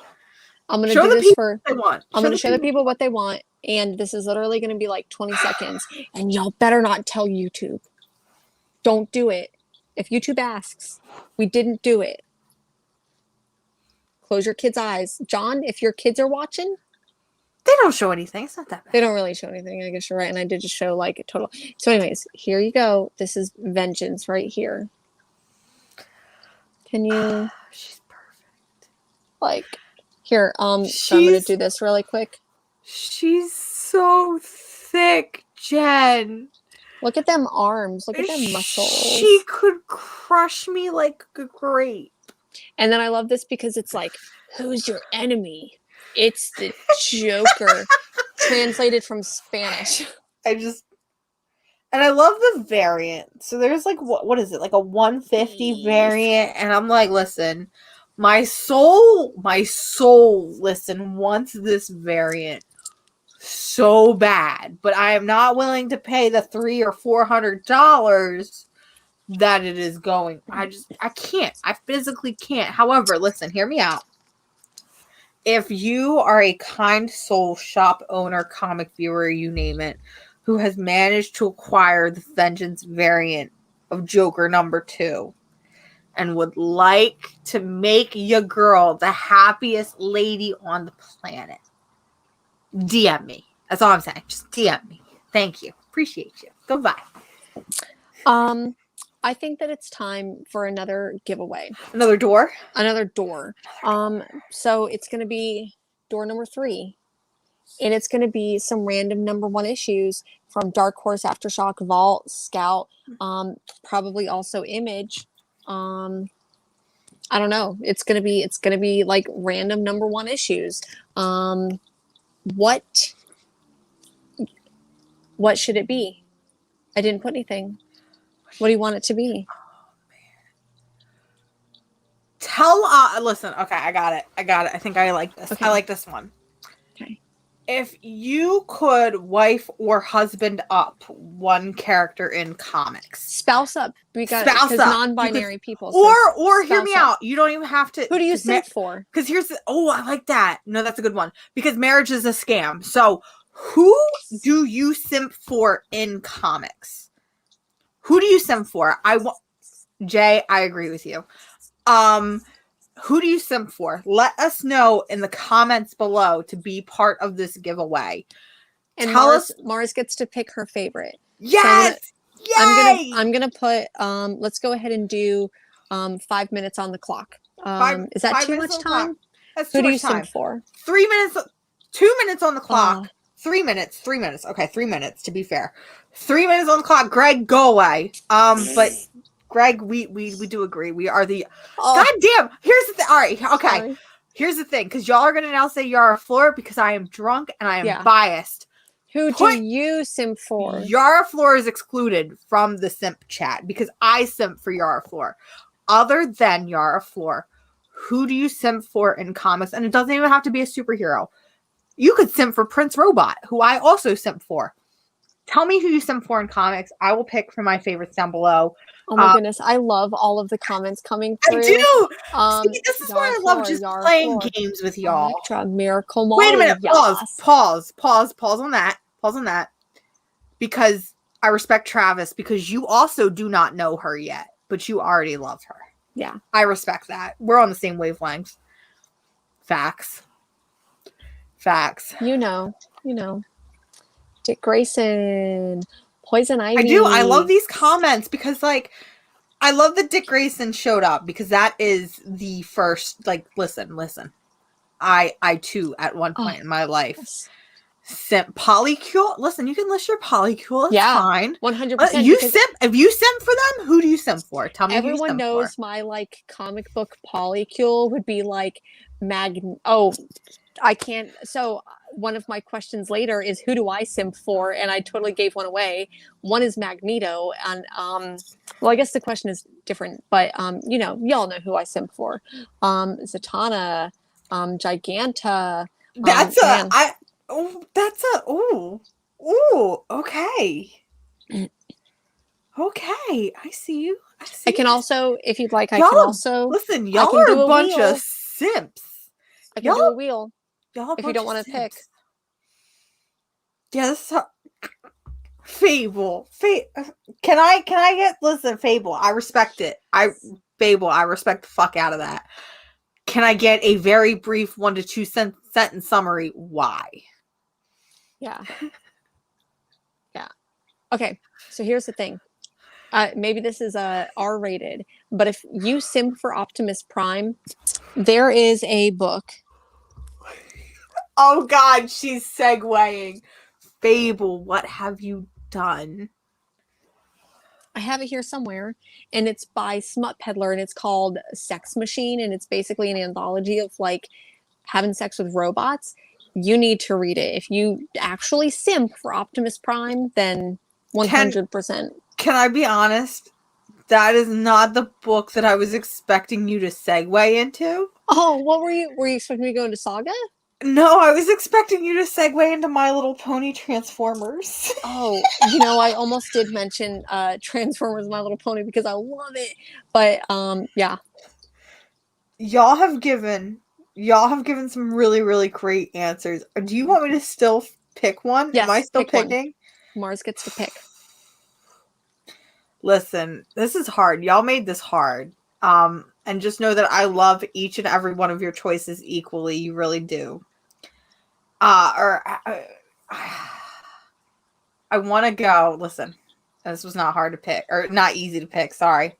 I'm gonna show the people what they want. I'm gonna show the people what they want, and this is literally gonna be like 20 seconds. And y'all better not tell YouTube. Don't do it. If YouTube asks, we didn't do it. Close your kids' eyes. John, if your kids are watching, they don't show anything. It's not that bad. They don't really show anything. I guess you're right. And I did just show like a total. So anyways, here you go. This is Vengeance right here. Can you? She's perfect. Like, here. So I'm gonna do this really quick. She's so thick, Jen. Look at them arms. Look at them muscles. She could crush me like a grape. And then I love this because it's like, who's your enemy? It's the Joker. Translated from Spanish. And I love the variant. So there's like, what is it? Like a 150 variant. And I'm like, listen, my soul, listen, wants this variant so bad. But I am not willing to pay the $300 or $400 that it is going. I can't. I physically can't. However, listen, hear me out. If you are a kind soul, shop owner, comic viewer, you name it, who has managed to acquire the Vengeance variant of Joker #2 and would like to make your girl the happiest lady on the planet, DM me. That's all I'm saying. Just DM me. Thank you. Appreciate you. Goodbye. I think that it's time for another giveaway. Another door? Another door. So it's going to be door number 3. And it's going to be some random #1 issues from Dark Horse, Aftershock, Vault, Scout, probably also Image. I don't know. It's going to be like random #1 issues. What should it be? I didn't put anything. What do you want it to be? Oh, man. Listen, okay, I got it. I think I like this. Okay. I like this one. Okay. If you could wife or husband up one character in comics. Spouse up. We got it. Because non-binary people. Or hear me out. You don't even have to. Who do you simp for? Because I like that. No, that's a good one. Because marriage is a scam. So who do you simp for in comics? Who do you simp for? Jay, I agree with you. Who do you simp for? Let us know in the comments below to be part of this giveaway. And Mars gets to pick her favorite. Yes! So I'm gonna put let's go ahead and do 5 minutes on the clock. Is that too much time? That's too much time. Who do you simp for? 3 minutes, 2 minutes on the clock. 3 minutes. Okay, 3 minutes to be fair. 3 minutes on the clock. Greg, go away. But Greg, we do agree. We are the God damn. Here's the thing. All right, okay. Sorry. Here's the thing, because y'all are gonna now say Yara Flor because I am drunk and I am biased. Who do you simp for? Yara Flor is excluded from the simp chat because I simp for Yara Flor. Other than Yara Flor, who do you simp for in comics? And it doesn't even have to be a superhero. You could simp for Prince Robot, who I also simp for. Tell me who you simp for in comics. I will pick from my favorites down below. Oh my goodness, I love all of the comments coming I through. do. See, this is why I love just playing Floor. games with y'all. Electra, Miracle Molly. Wait a minute. Yes. Pause on that. Pause on that. Because I respect Travis because you also do not know her yet, but you already love her. Yeah. I respect that. We're on the same wavelength. Facts. You know. Dick Grayson, Poison Ivy. I do. I love these comments because, like, I love that Dick Grayson showed up because that is the first, like, listen. I too, at one point in my life, simp polycule. Listen, you can list your polycule. It's fine. 100%. You simp. If you simp for them, who do you simp for? Tell me. Everyone knows my like comic book polycule would be like Oh, I can't. So one of my questions later is who do I simp for? And I totally gave one away. One is Magneto, and well, I guess the question is different, but you know, y'all know who I simp for. Zatanna, Giganta. Okay. Okay, I see you. I can also, if you'd like, I can also listen. Y'all are a bunch of simps. I can do a wheel. Y'all, if you don't want to pick. Yes, Fable. Can I get? Listen, Fable. I respect it. Fable. I respect the fuck out of that. Can I get a very brief 1 to 2 sentence summary? Why? Yeah. Okay. So here's the thing. Maybe this is R-rated, but if you simp for Optimus Prime, there is a book. Oh God, she's segueing. Fable, what have you done? I have it here somewhere, and it's by Smut Peddler, and it's called Sex Machine, and it's basically an anthology of like having sex with robots. You need to read it. If you actually simp for Optimus Prime, then 100%. Can I be honest? That is not the book that I was expecting you to segue into. Oh, what were you? Were you expecting me to go into Saga? No, I was expecting you to segue into My Little Pony Transformers. Oh, you know, I almost did mention Transformers My Little Pony because I love it. But yeah. Y'all have given some really, really great answers. Do you want me to still pick one? Yes, am I still One. picking? Mars gets to pick. Listen, this is hard. Y'all made this hard. And just know that I love each and every one of your choices equally. You really do. I want to go. Listen, this was not hard to pick, or not easy to pick. Sorry.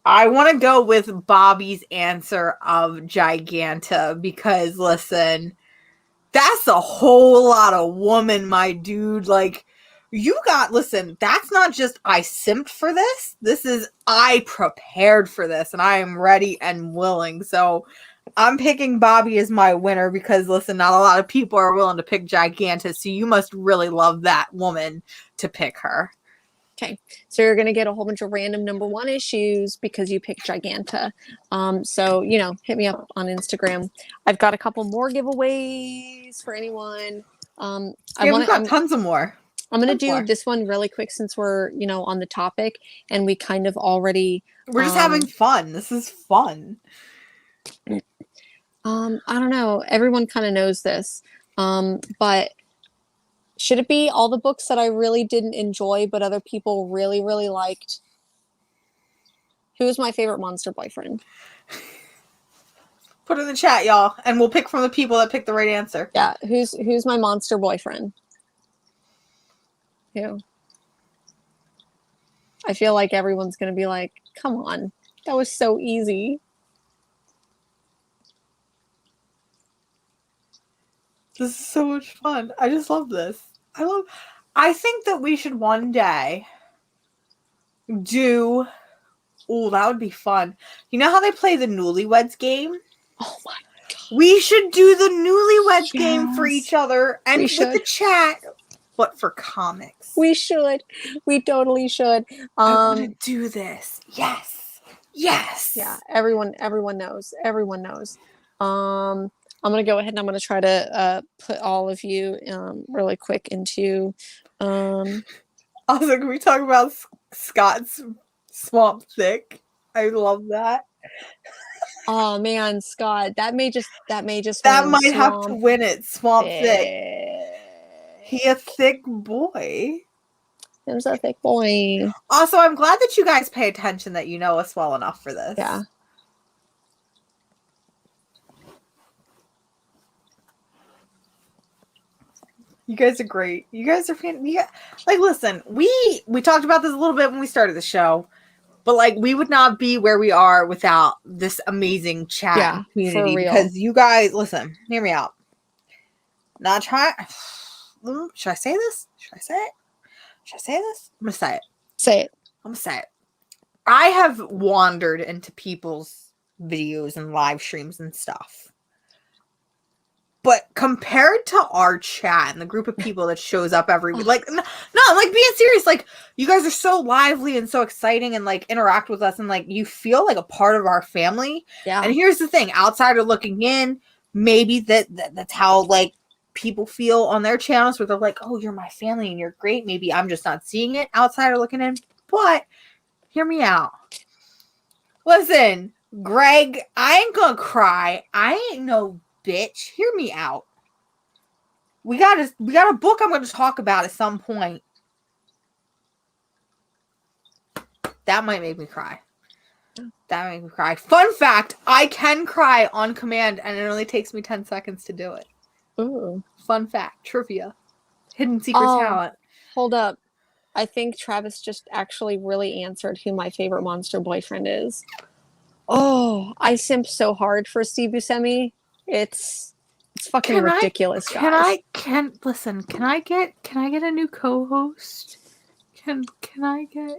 I want to go with Bobby's answer of Giganta because, listen, that's a whole lot of woman, my dude. Like, listen, that's not just I simped for this. This is I prepared for this, and I am ready and willing. So I'm picking Bobby as my winner because, listen, not a lot of people are willing to pick Giganta, so you must really love that woman to pick her. Okay, so you're going to get a whole bunch of random number 1 issues because you picked Giganta. So, you know, hit me up on Instagram. I've got a couple more giveaways for anyone. We've got tons of more. I'm going to do this one really quick since we're, you know, on the topic and we kind of already... We're just having fun. This is fun. I don't know. Everyone kind of knows this. But should it be all the books that I really didn't enjoy, but other people really, really liked? Who is my favorite monster boyfriend? Put it in the chat, y'all, and we'll pick from the people that picked the right answer. Yeah, who's my monster boyfriend? Who? I feel like everyone's going to be like, come on, that was so easy. This is so much fun. I just love this. I think that we should one day do... Oh, that would be fun. You know how they play the Newlyweds game? Oh my God. We should do the Newlyweds game for each other and with the chat, but for comics. We should. We totally should. I want to do this. Yes. Yeah, everyone knows. Everyone knows. I'm going to go ahead and I'm going to try to put all of you really quick into... Also, can we talk about Scott's Swamp Thick. I love that. Oh man, Scott, that may just That win. might have to Swamp win it. Swamp Thick. Thick. He a thick boy. Him's a thick boy. Also, I'm glad that you guys pay attention, that you know us well enough for this. Yeah. You guys are great. You guys are like, listen, we talked about this a little bit when we started the show, but like, we would not be where we are without this amazing chat community. For real. Because you guys, listen, hear me out. Not try. Should I say this? Should I say it? Should I say this? I'm gonna say it. Say it. I'm gonna say it. I have wandered into people's videos and live streams and stuff. But compared to our chat and the group of people that shows up every week, like, no, like, being serious, like, you guys are so lively and so exciting and, like, interact with us and, like, you feel like a part of our family. Yeah. And here's the thing, outsider looking in, maybe that's how, like, people feel on their channels, where they're like, oh, you're my family and you're great. Maybe I'm just not seeing it, outsider looking in. But hear me out. Listen, Greg, I ain't gonna cry. I ain't no bitch. Hear me out. We got a book I'm going to talk about at some point. That might make me cry. That might make me cry. Fun fact, I can cry on command and it only takes me 10 seconds to do it. Ooh. Fun fact, trivia. Hidden secret talent. Hold up. I think Travis just actually really answered who my favorite monster boyfriend is. Oh, I simp so hard for Steve Buscemi. It's fucking ridiculous, guys. Can I get a new co-host? Can I get...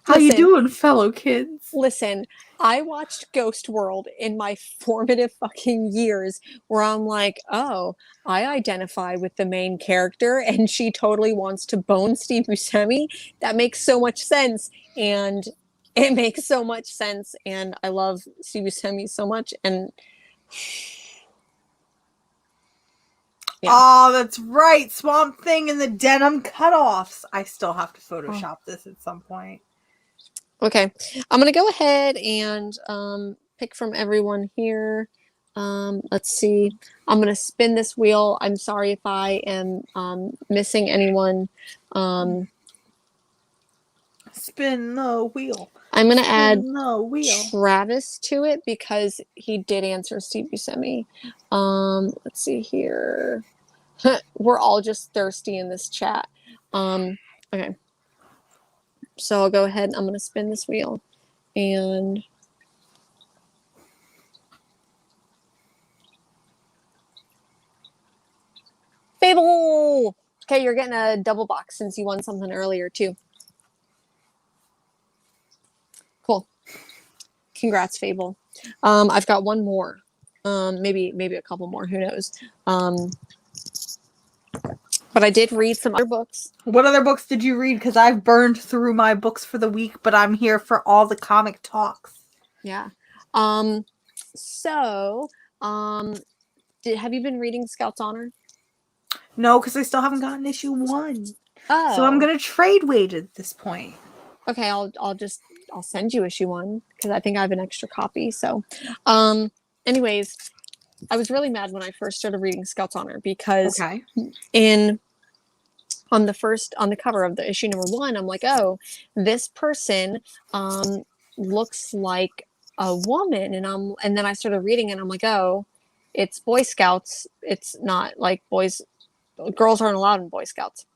How you doing, fellow kids? Listen, I watched Ghost World in my formative fucking years, where I'm like, oh, I identify with the main character and she totally wants to bone Steve Buscemi. That makes so much sense. And it makes so much sense. And I love Steve Buscemi so much. And yeah. Oh, that's right. Swamp Thing and the denim cutoffs. I still have to Photoshop this at some point. Okay. I'm going to go ahead and pick from everyone here. Let's see. I'm going to spin this wheel. I'm sorry if I am missing anyone. Spin the wheel. I'm going to add Travis to it because he did answer Steve Buscemi. Let's see here. We're all just thirsty in this chat. Okay. So I'll go ahead and I'm going to spin this wheel. And Fable! Okay, you're getting a double box since you won something earlier too. Cool. Congrats, Fable. I've got one more. Maybe a couple more. Who knows? But I did read some other books. What other books did you read? Because I've burned through my books for the week, but I'm here for all the comic talks. Yeah. So, have you been reading Scout's Honor? No, because I still haven't gotten issue 1. Oh. So I'm gonna trade wait at this point. Okay, I'll send you issue 1 because I think I have an extra copy. So, anyways, I was really mad when I first started reading Scout's Honor because on the cover of the issue number 1, I'm like, oh, this person looks like a woman, and then I started reading it and I'm like, oh, it's Boy Scouts. It's not like girls aren't allowed in Boy Scouts.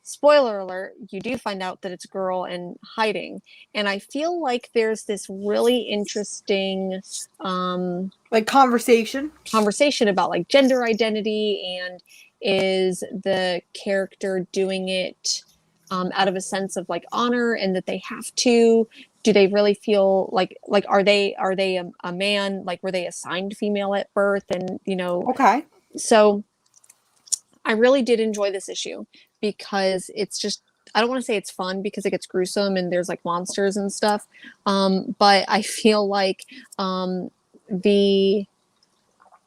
Spoiler alert, you do find out that it's a girl and hiding. And I feel like there's this really interesting like conversation about like gender identity, and is the character doing it out of a sense of like honor and that they have to? Do they really feel like are they a man? Like, were they assigned female at birth? And okay. So I really did enjoy this issue because it's just, I don't want to say it's fun because it gets gruesome and there's like monsters and stuff. But I feel like the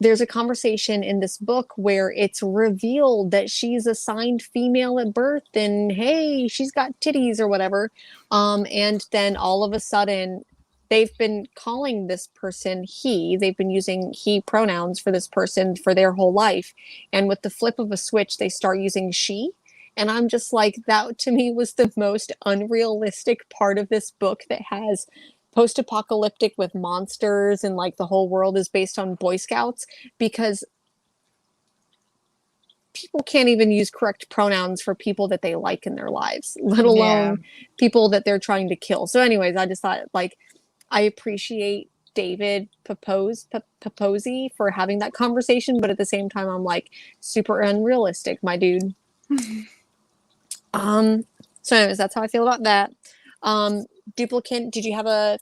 there's a conversation in this book where it's revealed that she's assigned female at birth and hey, she's got titties or whatever. And then all of a sudden they've been calling this person he. They've been using he pronouns for this person for their whole life. And with the flip of a switch, they start using she. And I'm just like, that to me was the most unrealistic part of this book that has post-apocalyptic with monsters and like the whole world is based on Boy Scouts, because people can't even use correct pronouns for people that they like in their lives, let alone people that they're trying to kill. So anyways, I just thought, like, I appreciate David Paposy for having that conversation, but at the same time I'm like, super unrealistic, my dude. So anyways, that's how I feel about that. Duplicant, did you have a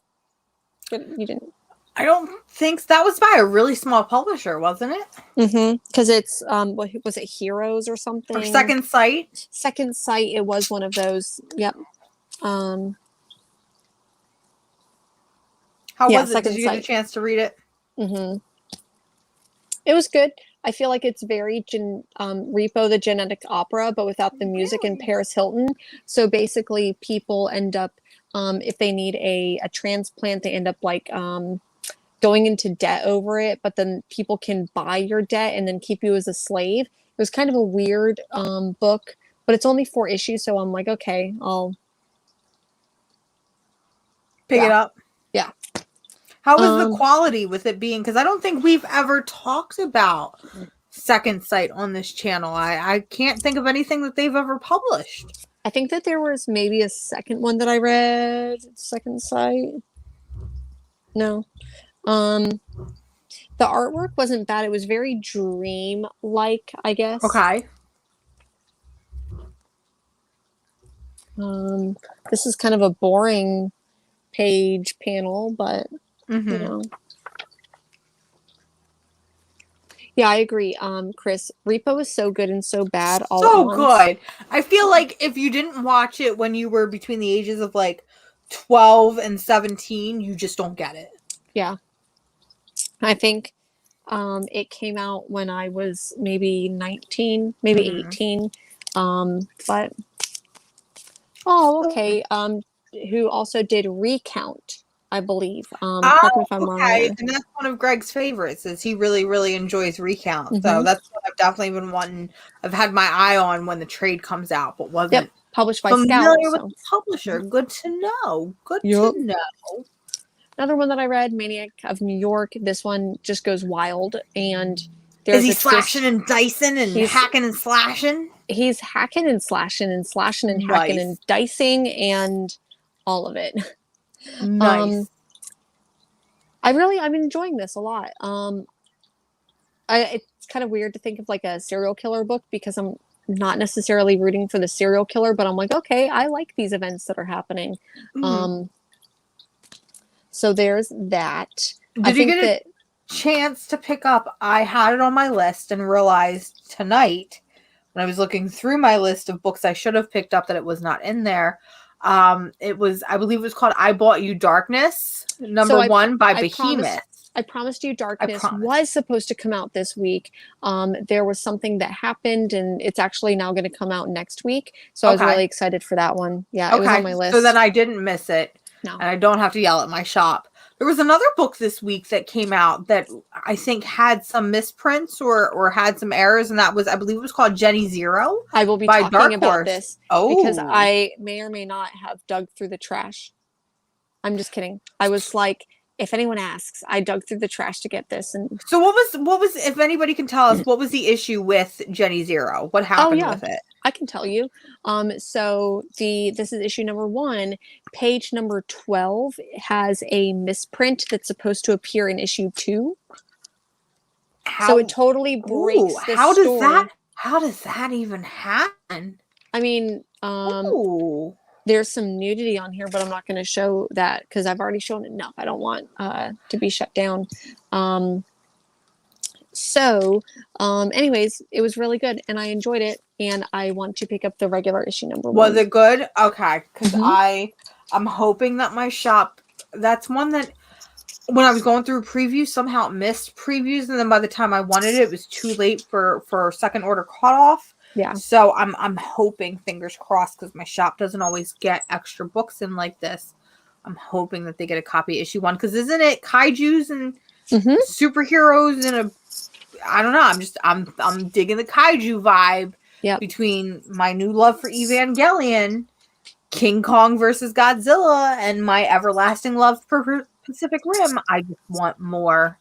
good, you didn't? I don't think so. That was by a really small publisher, wasn't it? Because it's what was it, Heroes or something? Or Second Sight? Second Sight, it was one of those. Yep. How was it? Did you get a chance to read it? It was good. I feel like it's very Repo the Genetic Opera, but without the music and Paris Hilton. So basically, people end up, if they need a transplant, they end up like going into debt over it. But then people can buy your debt and then keep you as a slave. It was kind of a weird book, but it's only 4 issues. So I'm like, okay, I'll pick it up. Yeah. How was the quality with it being? Because I don't think we've ever talked about Second Sight on this channel. I can't think of anything that they've ever published. I think that there was maybe a second one that I read. Second Sight. No. The artwork wasn't bad. It was very dream-like, I guess. Okay. This is kind of a boring page panel, but you know. Yeah, I agree. Chris, Repo is so good and so bad all at once. So good. I feel like if you didn't watch it when you were between the ages of like 12 and 17, you just don't get it. Yeah. I think it came out when I was maybe 19, maybe 18. But okay. Who also did Recount, I believe. Correct me if I'm wrong. And that's one of Greg's favorites, is he really, really enjoys Recount. So that's what I've definitely been wanting. I've had my eye on when the trade comes out, but wasn't published by familiar Scout, with the publisher. Good to know. Good to know. Another one that I read, Maniac of New York. This one just goes wild, and is he slashing and dicing and hacking and slashing? He's hacking and slashing and hacking and dicing and all of it. Nice. I'm enjoying this a lot. It's kind of weird to think of like a serial killer book because I'm not necessarily rooting for the serial killer, but I'm like, okay, I like these events that are happening. So there's that. Did you get a chance to pick up? I had it on my list and realized tonight when I was looking through my list of books I should have picked up that it was not in there. It was, I believe it was called I Bought You Darkness, number 1 by Behemoth. I Promised You Darkness was supposed to come out this week. There was something that happened, and it's actually now going to come out next week. So I was really excited for that one. Yeah, it was on my list. So then I didn't miss it. No. And I don't have to yell at my shop. There was another book this week that came out that I think had some misprints or had some errors, and that was, I believe it was called Jenny Zero. I will be talking about this because I may or may not have dug through the trash. I'm just kidding. I was like, if anyone asks, I dug through the trash to get this. And so what was, if anybody can tell us, what was the issue with Jenny Zero? What happened with it? I can tell you. So this is issue number 1. Page number 12 has a misprint that's supposed to appear in issue 2. So it totally breaks the story. How does that even happen? I mean, there's some nudity on here, but I'm not going to show that because I've already shown enough. I don't want to be shut down. Anyways, it was really good and I enjoyed it, and I want to pick up the regular issue number 1. Was it good? Okay, because I'm hoping that my shop, that's one that when I was going through previews, somehow it missed previews, and then by the time I wanted it, it was too late for second order cutoff. Yeah. So I'm hoping, fingers crossed, because my shop doesn't always get extra books in like this. I'm hoping that they get a copy of issue 1, because isn't it kaijus and superheroes and a, I don't know. I'm digging the kaiju vibe between my new love for Evangelion, King Kong versus Godzilla, and my everlasting love for Pacific Rim. I just want more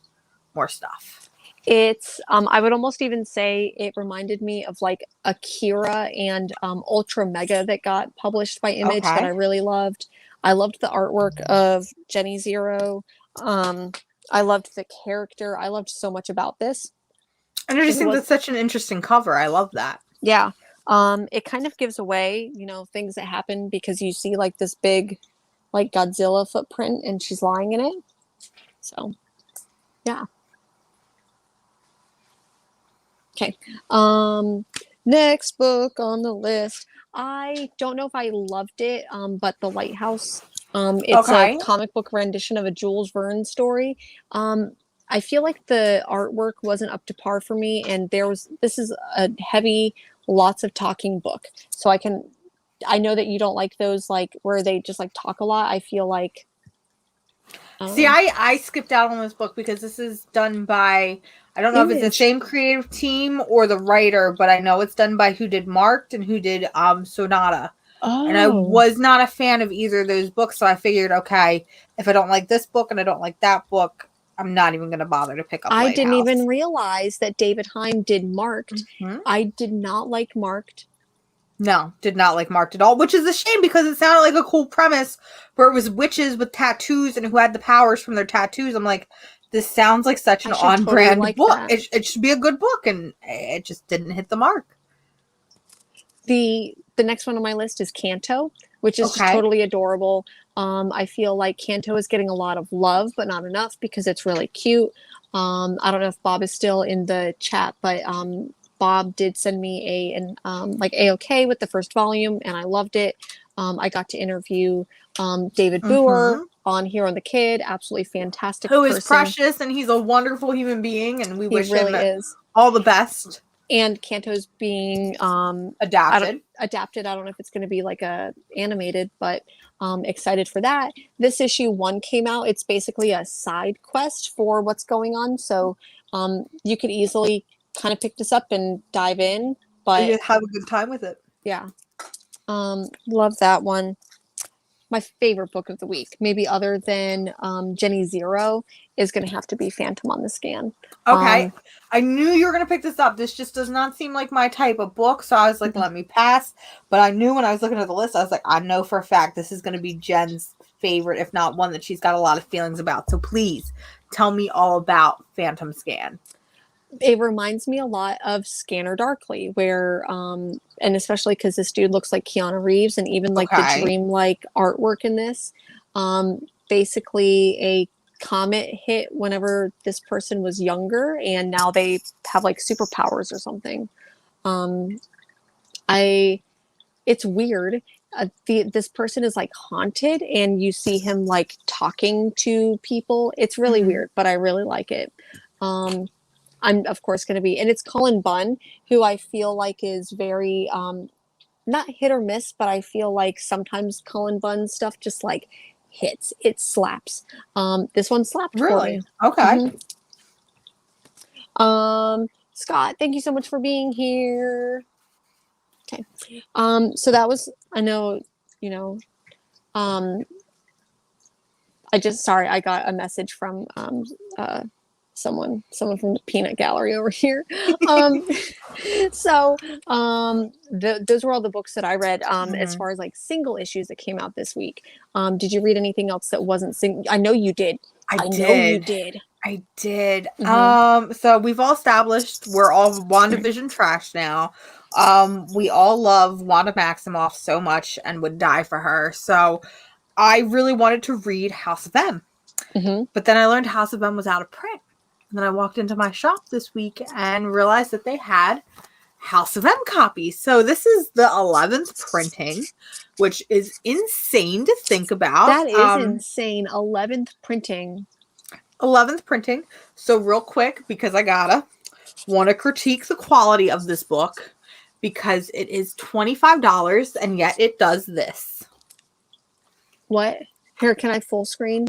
stuff. It's I would almost even say it reminded me of like Akira and Ultra Mega that got published by Image that I really loved. I loved the artwork of Jenny Zero. I loved the character. I loved so much about this. And I just think that's such an interesting cover. I love that. Yeah. It kind of gives away, you know, things that happen because you see like this big like Godzilla footprint and she's lying in it. So, yeah. Okay. Next book on the list. I don't know if I loved it, but The Lighthouse. It's a comic book rendition of a Jules Verne story. I feel like the artwork wasn't up to par for me, and this is a heavy, lots of talking book. So I know that you don't like those like where they just like talk a lot. I feel like see, I skipped out on this book because this is done by, I don't know if it's the same creative team or the writer, but I know it's done by who did Marked and who did Sonata. Oh. And I was not a fan of either of those books, so I figured, okay, if I don't like this book and I don't like that book, I'm not even going to bother to pick up Lighthouse. I didn't even realize that David Heim did Marked. I did not like Marked. No, did not like Marked at all, which is a shame because it sounded like a cool premise where it was witches with tattoos and who had the powers from their tattoos. I'm like, this sounds like such an on-brand book. It should be a good book, and it just didn't hit the mark. The next one on my list is Kanto, which is just totally adorable. I feel like Kanto is getting a lot of love, but not enough because it's really cute. I don't know if Bob is still in the chat, but Bob did send me like A-OK with the first volume, and I loved it. I got to interview David Boer on Hero and the Kid. Absolutely fantastic person. Who is precious, and he's a wonderful human being, and we wish really him all the best. And Kanto's being adapted. I don't know if it's going to be like a animated, but excited for that. This issue 1 came out. It's basically a side quest for what's going on. So you could easily kind of pick this up and dive in, but you have a good time with it. Yeah. Love that one. My favorite book of the week, maybe other than Jenny Zero, is going to have to be Phantom on the Scan. Okay. I knew you were going to pick this up. This just does not seem like my type of book. So I was like, let me pass. But I knew when I was looking at the list, I was like, I know for a fact this is going to be Jen's favorite, if not one that she's got a lot of feelings about. So please tell me all about Phantom Scan. It reminds me a lot of Scanner Darkly, where, and especially because this dude looks like Keanu Reeves, and even like the dreamlike artwork in this. Basically, a comet hit whenever this person was younger, and now they have like superpowers or something. It's weird. This person is like haunted, and you see him like talking to people. It's really weird, but I really like it. I'm of course going to be, and it's Cullen Bunn, who I feel like is very, not hit or miss, but I feel like sometimes Cullen Bunn stuff just like hits, it slaps. This one slapped. Really? Okay. Scott, thank you so much for being here. Okay. So that was, I know, you know, I got a message from, someone from the peanut gallery over here. Those were all the books that I read as far as like single issues that came out this week. Did you read anything else that wasn't single? I know you did. I know you did. I did. So we've all established we're all WandaVision trash now. We all love Wanda Maximoff so much and would die for her. So I really wanted to read House of M. But then I learned House of M was out of print. And then I walked into my shop this week and realized that they had House of M copies. So this is the 11th printing, which is insane to think about. That is insane. 11th printing. 11th printing. So real quick, because I want to critique the quality of this book because it is $25 and yet it does this. What? Here, can I full screen?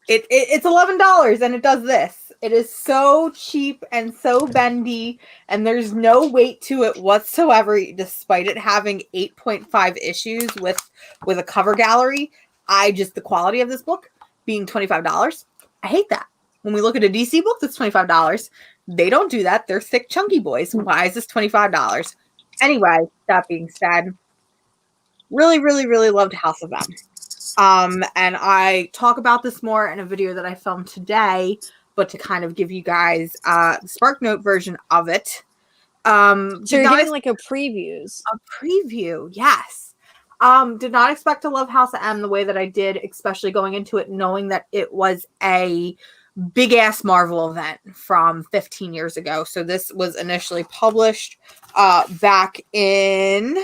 It's $11 and it does this. It is so cheap and so bendy, and there's no weight to it whatsoever, despite it having 8.5 issues with a cover gallery. The quality of this book being $25, I hate that. When we look at a DC book that's $25, they don't do that. They're thick, chunky boys. Why is this $25? Anyway, that being said, really, really, really loved House of M. And I talk about this more in a video that I filmed today, but to kind of give you guys the SparkNote version of it. So you're getting like a previews. A preview, yes. Did not expect to love House of M the way that I did, especially going into it knowing that it was a big ass Marvel event from 15 years ago. So this was initially published back in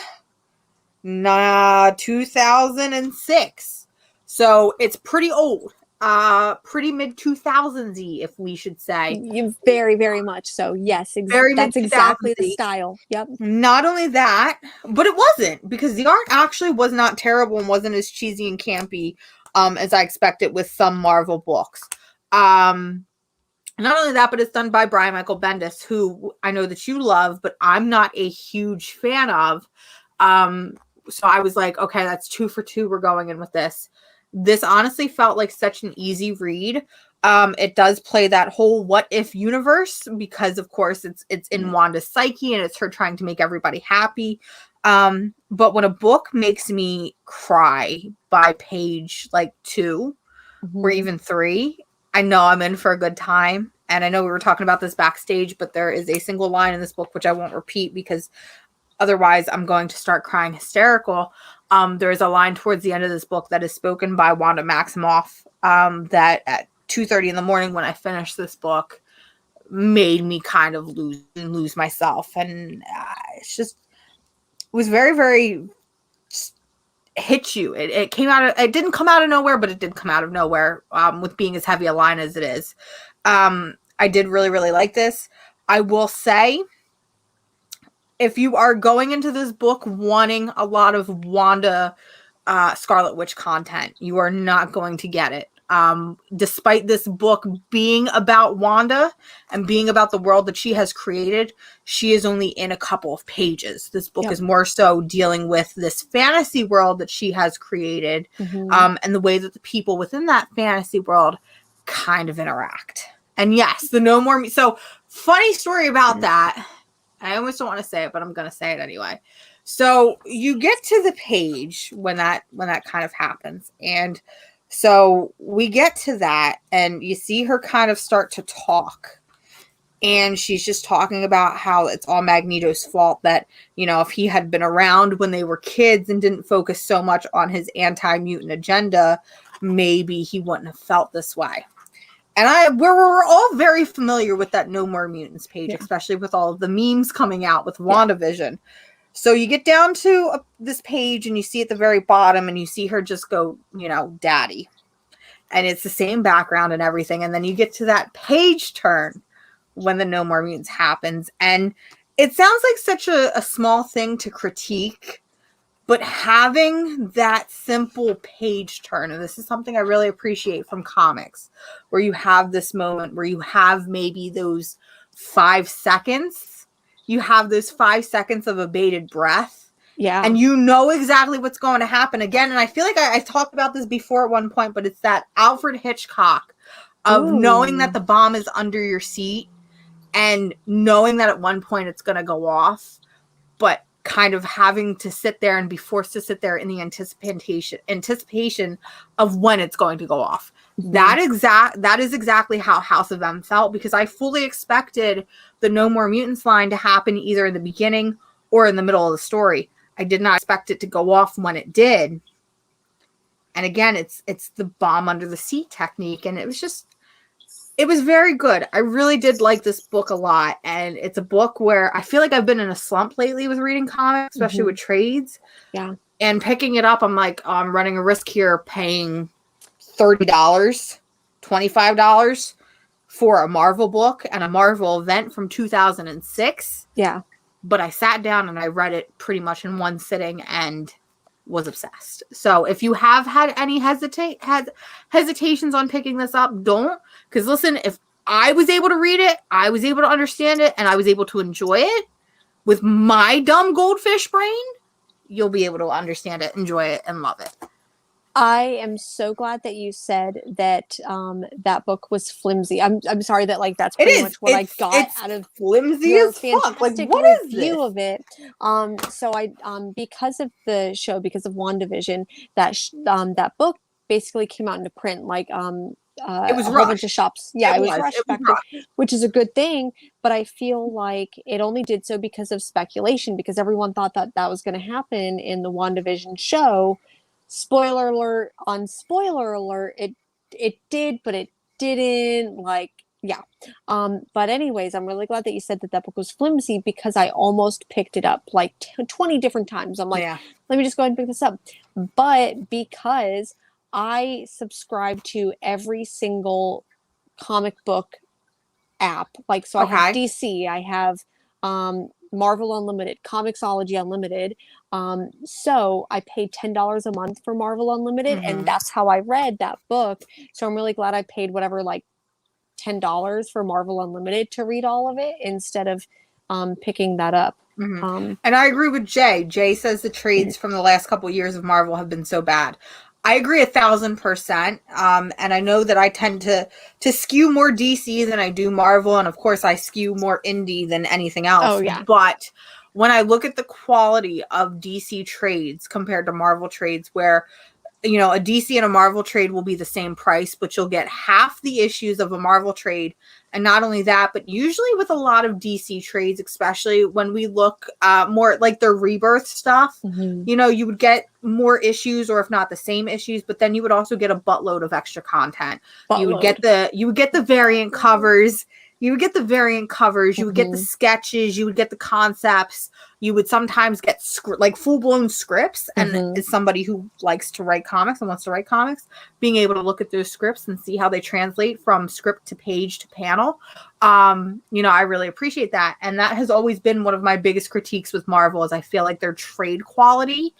2006. So it's pretty old, pretty mid 2000s-y, if we should say. Very, very much so. Yes, that's exactly the style. Yep. Not only that, but it wasn't, because the art actually was not terrible and wasn't as cheesy and campy as I expected with some Marvel books. Not only that, but it's done by Brian Michael Bendis, who I know that you love, but I'm not a huge fan of. So I was like, okay, that's 2 for 2. We're going in with this. This honestly felt like such an easy read. It does play that whole what if universe, because of course it's in Wanda's psyche and it's her trying to make everybody happy. But when a book makes me cry by page like 2 or even 3, I know I'm in for a good time. And I know we were talking about this backstage, but there is a single line in this book which I won't repeat because otherwise I'm going to start crying hysterical. There is a line towards the end of this book that is spoken by Wanda Maximoff that at 2:30 in the morning when I finished this book made me kind of lose myself. And it was very, very hit you. It didn't come out of nowhere, but it did come out of nowhere with being as heavy a line as it is. I did really, really like this. I will say, if you are going into this book wanting a lot of Wanda Scarlet Witch content, you are not going to get it. Despite this book being about Wanda and being about the world that she has created, she is only in a couple of pages. This book is more so dealing with this fantasy world that she has created, and the way that the people within that fantasy world kind of interact. And yes, the No More... So, funny story about that. I almost don't want to say it, but I'm going to say it anyway. So you get to the page when that kind of happens. And so we get to that and you see her kind of start to talk. And she's just talking about how it's all Magneto's fault, that, you know, if he had been around when they were kids and didn't focus so much on his anti-mutant agenda, maybe he wouldn't have felt this way. And we're all very familiar with that No More Mutants page, especially with all of the memes coming out with WandaVision. So you get down to this page and you see at the very bottom and you see her just go, you know, daddy. And it's the same background and everything. And then you get to that page turn when the No More Mutants happens. And it sounds like such a small thing to critique, but having that simple page turn, and this is something I really appreciate from comics, where you have this moment where you have maybe those 5 seconds, you have those 5 seconds of a bated breath. Yeah. And you know exactly what's going to happen again. And I feel like I talked about this before at one point, but it's that Alfred Hitchcock of knowing that the bomb is under your seat and knowing that at one point it's going to go off, but kind of having to sit there and be forced to sit there in the anticipation of when it's going to go off. That is exactly how House of M felt, because I fully expected the No More Mutants line to happen either in the beginning or in the middle of the story. I did not expect it to go off when it did. And again, it's the bomb under the seat technique, and it was very good. I really did like this book a lot. And it's a book where I feel like I've been in a slump lately with reading comics, especially with trades. Yeah. And picking it up, I'm like, oh, I'm running a risk here paying $30, $25 for a Marvel book and a Marvel event from 2006. Yeah. But I sat down and I read it pretty much in one sitting and was obsessed. So if you have had any hesitations on picking this up, don't. Because listen, if I was able to read it, I was able to understand it, and I was able to enjoy it with my dumb goldfish brain, you'll be able to understand it, enjoy it, and love it. I am so glad that you said that that book was flimsy. I'm sorry that like that's pretty much what I got out of flimsy your as fuck. Like, fantastic what is review this? of it. So I because of the show, because of WandaVision, that book basically came out into print like It was a whole rushed. bunch of shops. Yeah, it was It rushed was back rushed. then, which is a good thing. But I feel like it only did so because of speculation, because everyone thought that that was going to happen in the WandaVision show. Spoiler alert on spoiler alert, it did, but it didn't. Like, yeah. But anyways, I'm really glad that you said that that book was flimsy, because I almost picked it up like 20 different times. I'm like, Yeah. let me just go ahead and pick this up. But because I subscribe to every single comic book app, like, so I have Okay. DC, I have Marvel Unlimited, Comixology Unlimited. So I paid $10 a month for Marvel Unlimited, and that's how I read that book. So I'm really glad I paid whatever, like $10 for Marvel Unlimited to read all of it instead of picking that up. And I agree with Jay. Jay says the trades from the last couple of years of Marvel have been so bad. I agree 1,000%. And I know that I tend to skew more DC than I do Marvel, and of course I skew more indie than anything else. Oh, yeah. But when I look at the quality of DC trades compared to Marvel trades, where you know, a DC and a Marvel trade will be the same price, but you'll get half the issues of a Marvel trade. And not only that, but usually with a lot of DC trades, especially when we look more like their rebirth stuff, you know, you would get more issues, or if not the same issues, but then you would also get a buttload of extra content. You would get the variant covers. You would get the variant covers. You would get the sketches. You would get the concepts. You would sometimes get like full-blown scripts. And as somebody who likes to write comics and wants to write comics, being able to look at those scripts and see how they translate from script to page to panel, you know, I really appreciate that. And that has always been one of my biggest critiques with Marvel, is I feel like their trade quality,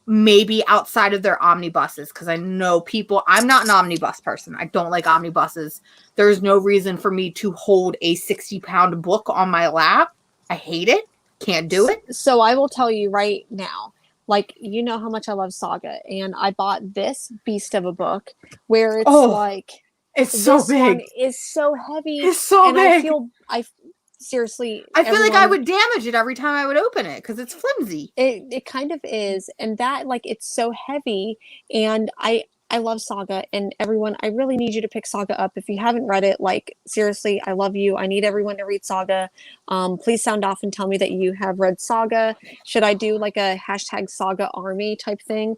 maybe outside of their omnibuses, because I know people, I'm not an omnibus person. I don't like omnibuses. There's no reason for me to hold a 60-pound book on my lap. I hate it. Can't do it. So I will tell you right now, like, you know how much I love Saga, and I bought this beast of a book where it's like, it's so big. One is so heavy. It's so big. Seriously, I feel like I would damage it every time I would open it because it's flimsy. It kind of is, and that, like, it's so heavy, and I love Saga, and everyone, I really need you to pick Saga up if you haven't read it. Like, seriously, I love you. I need everyone to read Saga. Please sound off and tell me that you have read Saga. Should I do like a hashtag Saga Army type thing?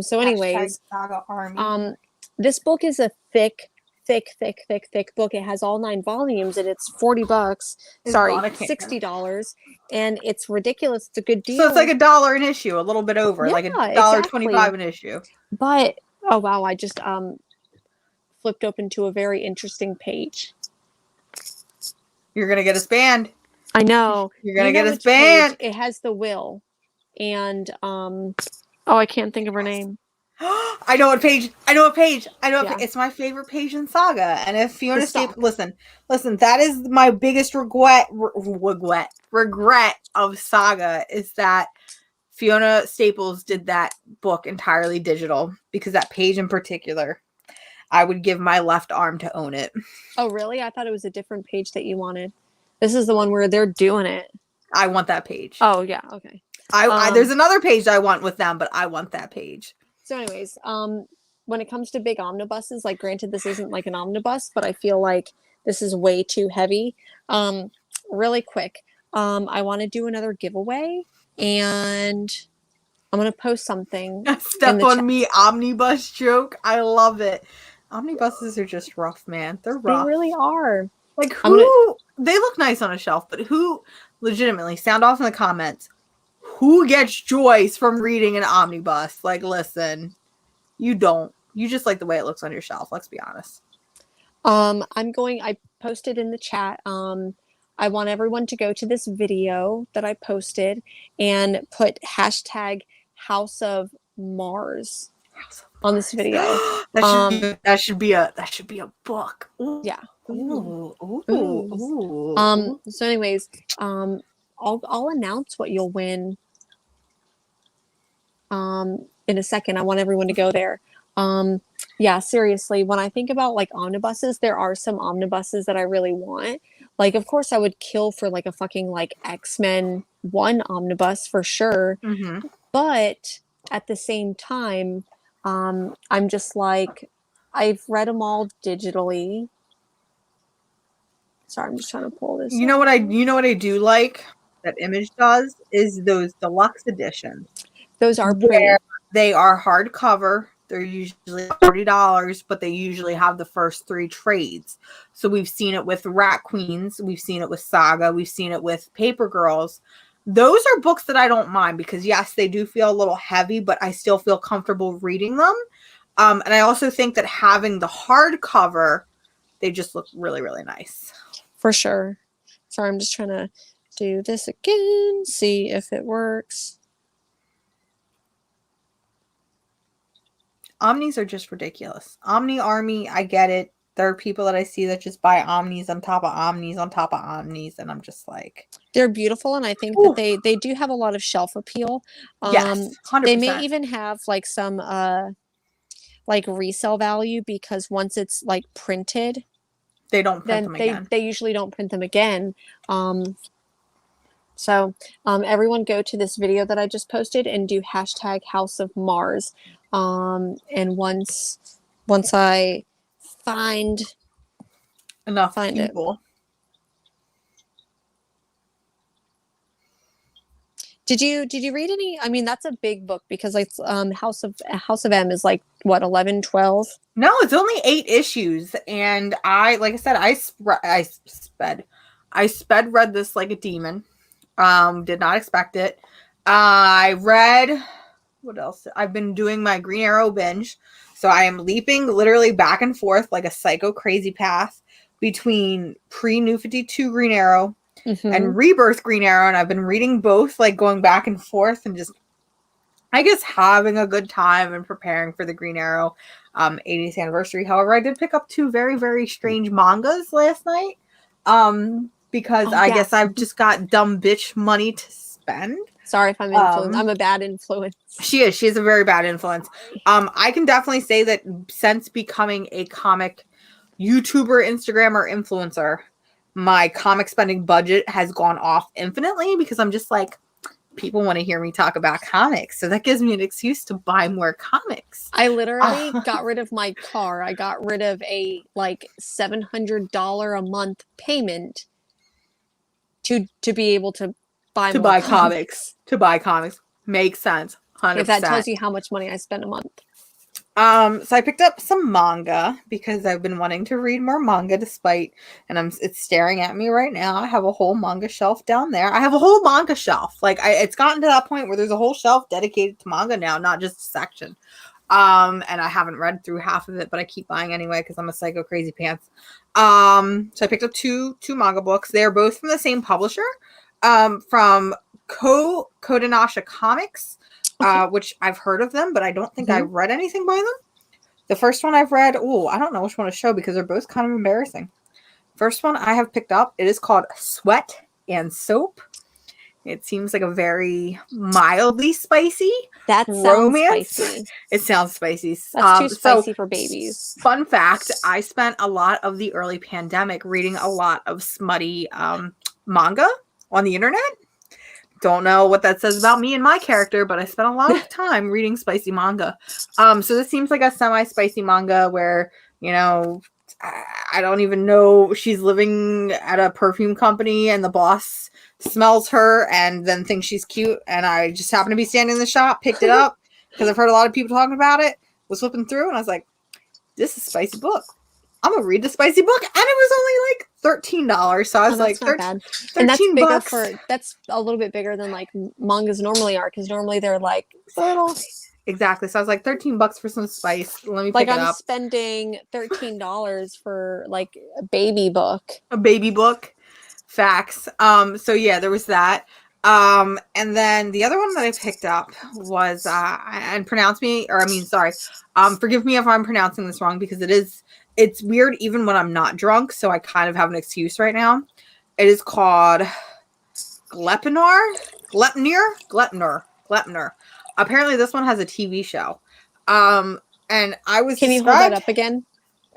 So anyways, Saga Army. This book is a thick book. It has all 9 volumes, and it's $40. Sorry, $60, and it's ridiculous. It's a good deal. So it's like $1 an issue, a little bit over, Yeah, like $1.25 an issue. But oh wow, I just flipped open to a very interesting page. You're gonna get us banned. I know. You're gonna get us banned. It has the will, and oh, I can't think of her name. I know what page. It's my favorite page in Saga. And if Fiona Staples, listen, that is my biggest regret of Saga, is that Fiona Staples did that book entirely digital, because that page in particular, I would give my left arm to own it. Oh, really? I thought it was a different page that you wanted. This is the one where they're doing it. I want that page. Oh, yeah. Okay. There's another page I want with them, but I want that page. So anyways, when it comes to big omnibuses, like, granted, this isn't like an omnibus, but I feel like this is way too heavy. Really quick, I want to do another giveaway, and I'm going to post something. Step on me omnibus joke. I love it. Omnibuses are just rough, man. They're rough. They really are. Like, they look nice on a shelf, but who, legitimately, sound off in the comments, who gets joy from reading an omnibus? Like, listen, you don't. You just like the way it looks on your shelf. Let's be honest. I posted in the chat. I want everyone to go to this video that I posted and put hashtag House of Mars on this video. That should be a book. Ooh. Yeah. Ooh. Ooh. Ooh. Ooh. So anyways, I'll announce what you'll win in a second. I want everyone to go there. Yeah, seriously, when I think about like omnibuses, there are some omnibuses that I really want. Like, of course, I would kill for like a fucking like X-Men 1 omnibus for sure. Mm-hmm. But at the same time, I'm just like, I've read them all digitally. Sorry, I'm just trying to pull this. You know what I do like that Image does is those deluxe editions. Those are where pretty. they are hardcover. They're usually $40, but they usually have the first 3 trades. So we've seen it with Rat Queens, we've seen it with Saga, we've seen it with Paper Girls. Those are books that I don't mind because yes, they do feel a little heavy, but I still feel comfortable reading them. And I also think that having the hardcover, they just look really, really nice. For sure. Sorry, I'm just trying to do this again, see if it works. Omnis are just ridiculous. Omni Army, I get it. There are people that I see that just buy Omnis on top of Omnis on top of Omnis, and I'm just like, they're beautiful, and I think ooh. that they do have a lot of shelf appeal. Yes, 100%. They may even have like some like resale value because once it's like printed, they don't print then them again. they usually don't print them again. So everyone go to this video that I just posted and do hashtag House of Mars. And once I find people. It. Did you read any? I mean, that's a big book because like House of M is like what 11, 12? No, it's only 8 issues, and like I said, I sped read this like a demon. Did not expect it. I read what else? I've been doing my Green Arrow binge, so I am leaping literally back and forth like a psycho crazy path between pre-New 52 Green Arrow and Rebirth Green Arrow, and I've been reading both, like going back and forth and just, I guess, having a good time and preparing for the Green Arrow 80th anniversary. However, I did pick up 2 very, very strange mangas last night because I guess I've just got dumb bitch money to spend. Sorry if I'm influenced. I'm a bad influence. She is. She is a very bad influence. I can definitely say that since becoming a comic YouTuber, Instagrammer, influencer, my comic spending budget has gone off infinitely because I'm just like, people want to hear me talk about comics. So that gives me an excuse to buy more comics. I literally got rid of my car. I got rid of a like $700 a month payment to be able to buy comics. To buy comics. Makes sense. 100%. If that tells you how much money I spend a month. So I picked up some manga because I've been wanting to read more manga it's staring at me right now. I have a whole manga shelf down there. I have a whole manga shelf. Like it's gotten to that point where there's a whole shelf dedicated to manga now, not just a section. And I haven't read through half of it, but I keep buying anyway because I'm a psycho crazy pants. So I picked up two manga books. They're both from the same publisher, from Kodansha Comics. Which I've heard of them, but I don't think I've read anything by them. The first one I've read, I don't know which one to show because they're both kind of embarrassing. First one I have picked up, it is called Sweat and Soap. It seems like a very mildly spicy romance. Spicy. It sounds spicy. That's too spicy for babies. Fun fact, I spent a lot of the early pandemic reading a lot of smutty manga on the internet. Don't know what that says about me and my character, but I spent a lot of time reading spicy manga. So this seems like a semi-spicy manga where, I don't even know, she's living at a perfume company and the boss smells her and then thinks she's cute. And I just happened to be standing in the shop, picked it up because I've heard a lot of people talking about it, was flipping through and I was like, this is a spicy book. I'm gonna read the spicy book, and it was only like $13. So I was like, not bad. 13 and that's bigger bucks. that's a little bit bigger than like mangas normally are, because normally they're like little. Exactly. So I was like, $13 for some spice. Let me Like pick it I'm up. spending $13 for like a baby book. A baby book. Facts. So yeah, there was that. And then the other one that I picked up was and pronounce me, or I mean, sorry. Forgive me if I'm pronouncing this wrong because it's weird even when I'm not drunk, so I kind of have an excuse right now. It is called Glepner. Apparently this one has a TV show. And I was Can you hold that described, up again?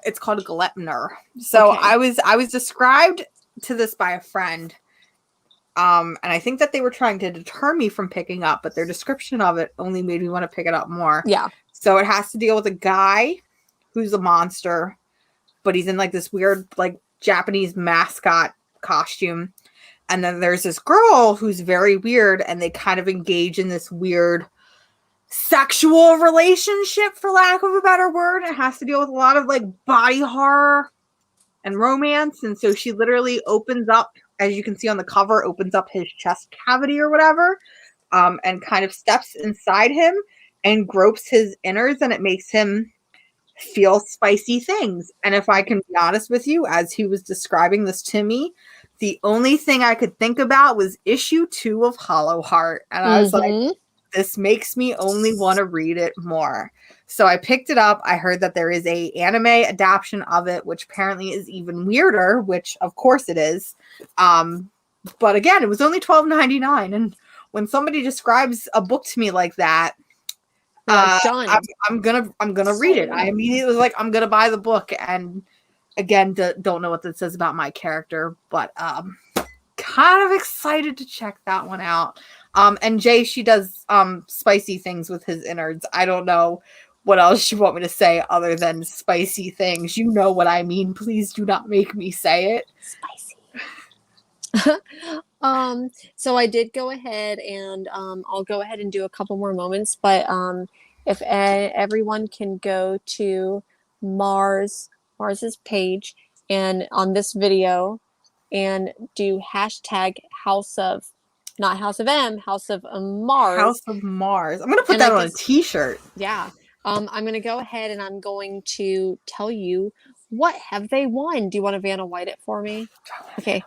it's called Glepner. So Okay. I was described to this by a friend. And I think that they were trying to deter me from picking up, but their description of it only made me want to pick it up more. Yeah. So it has to deal with a guy who's a monster, but he's in like this weird, like Japanese mascot costume. And then there's this girl who's very weird, and they kind of engage in this weird sexual relationship, for lack of a better word. It has to deal with a lot of like body horror and romance. And so she literally opens up, as you can see on the cover, opens up his chest cavity or whatever, and kind of steps inside him and gropes his innards, and it makes him feel spicy things. And if I can be honest with you, as he was describing this to me, the only thing I could think about was issue 2 of Hollow Heart. And I was like, this makes me only want to read it more. So I picked it up. I heard that there is a anime adaptation of it, which apparently is even weirder, which of course it is. But again, it was only $12.99. And when somebody describes a book to me like that, done. I'm gonna read it. I immediately was like, I'm gonna buy the book. And again, don't know what that says about my character, but kind of excited to check that one out. And Jay, she does spicy things with his innards. I don't know what else you want me to say other than spicy things. You know what I mean. Please do not make me say it. Spicy. So I did go ahead and I'll go ahead and do a couple more moments, but if everyone can go to Mars's page and on this video and do hashtag House of, not House of M, House of Mars. House of Mars. I'm gonna put that on a t-shirt. Yeah. I'm gonna go ahead and I'm going to tell you what have they won. Do you want to Vanna White it for me? Okay.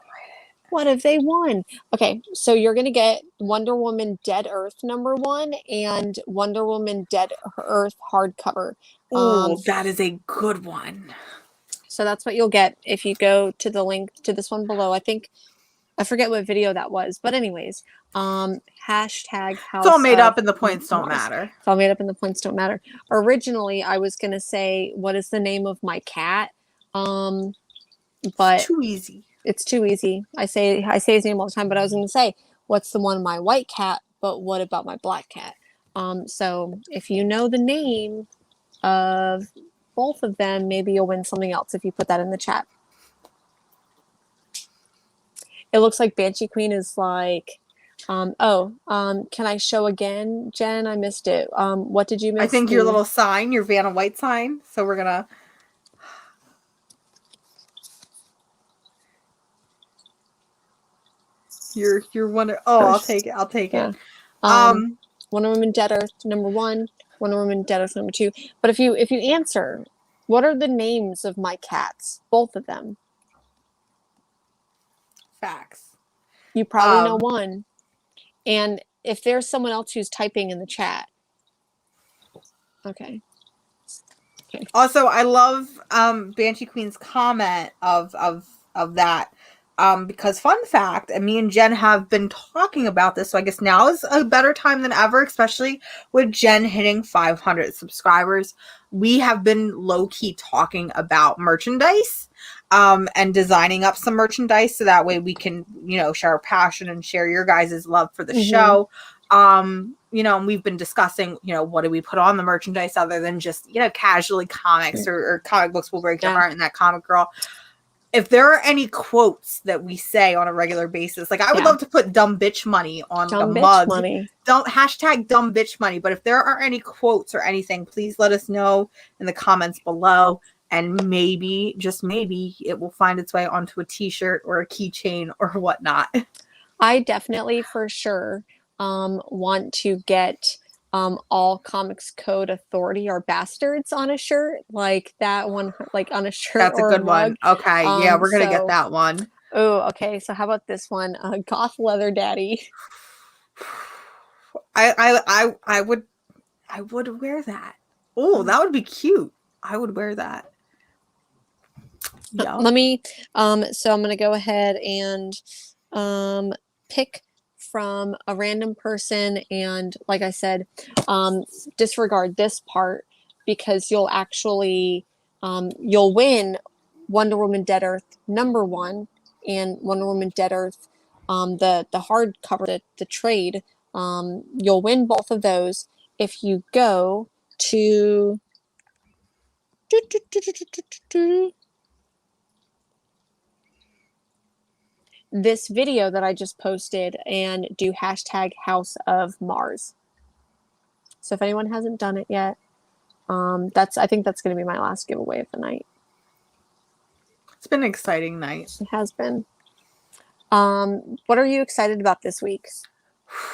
What have they won? Okay, so you're going to get Wonder Woman Dead Earth #1 and Wonder Woman Dead Earth hardcover. Oh, that is a good one. So that's what you'll get if you go to the link to this one below. I forget what video that was, but anyways, hashtag House. It's all made up and the points don't matter. It's all made up and the points don't matter. Originally, I was going to say, what is the name of my cat? But it's too easy. It's too easy. I say his name all the time, but I was going to say, what's the one my white cat? But what about my black cat? So if you know the name of both of them, maybe you'll win something else if you put that in the chat. It looks like Banshee Queen is like, can I show again, Jen? I missed it. What did you miss? I think your little sign, your Vanna White sign. So we're gonna. You're Wonder. Oh, I'll take it. I'll take it. Wonder Woman Dead Earth #1, Wonder Woman Dead Earth #2. But if you answer, what are the names of my cats? Both of them. Facts. You probably know one. And if there's someone else who's typing in the chat. Okay. Also, I love Banshee Queen's comment of that. Because fun fact, and me and Jen have been talking about this, so I guess now is a better time than ever, especially with Jen hitting 500 subscribers. We have been low-key talking about merchandise and designing up some merchandise so that way we can, share our passion and share your guys' love for the show. And we've been discussing, what do we put on the merchandise other than just, casually comics or comic books will break your heart and that comic girl. If there are any quotes that we say on a regular basis, like I would love to put dumb bitch money on the mug. Hashtag dumb bitch money. But if there are any quotes or anything, please let us know in the comments below. And maybe, just maybe, it will find its way onto a t-shirt or a keychain or whatnot. I definitely, for sure, want to get all comics code authority are bastards on a shirt, like that one, like on a shirt That's a or a good one. mug. Okay, yeah, we're gonna get So, that one. oh, okay. So how about this one? Goth leather daddy. I would wear that. Oh, that would be cute. I would wear that. Yeah. Let me, so I'm gonna go ahead and pick from a random person, and like I said, disregard this part because you'll actually you'll win Wonder Woman Dead Earth #1 and Wonder Woman Dead Earth the hardcover, the trade. You'll win both of those if you go to this video that I just posted and do hashtag House of Mars. So if anyone hasn't done it yet, I think that's going to be my last giveaway of the night. It's been an exciting night. It has been. What are you excited about this week?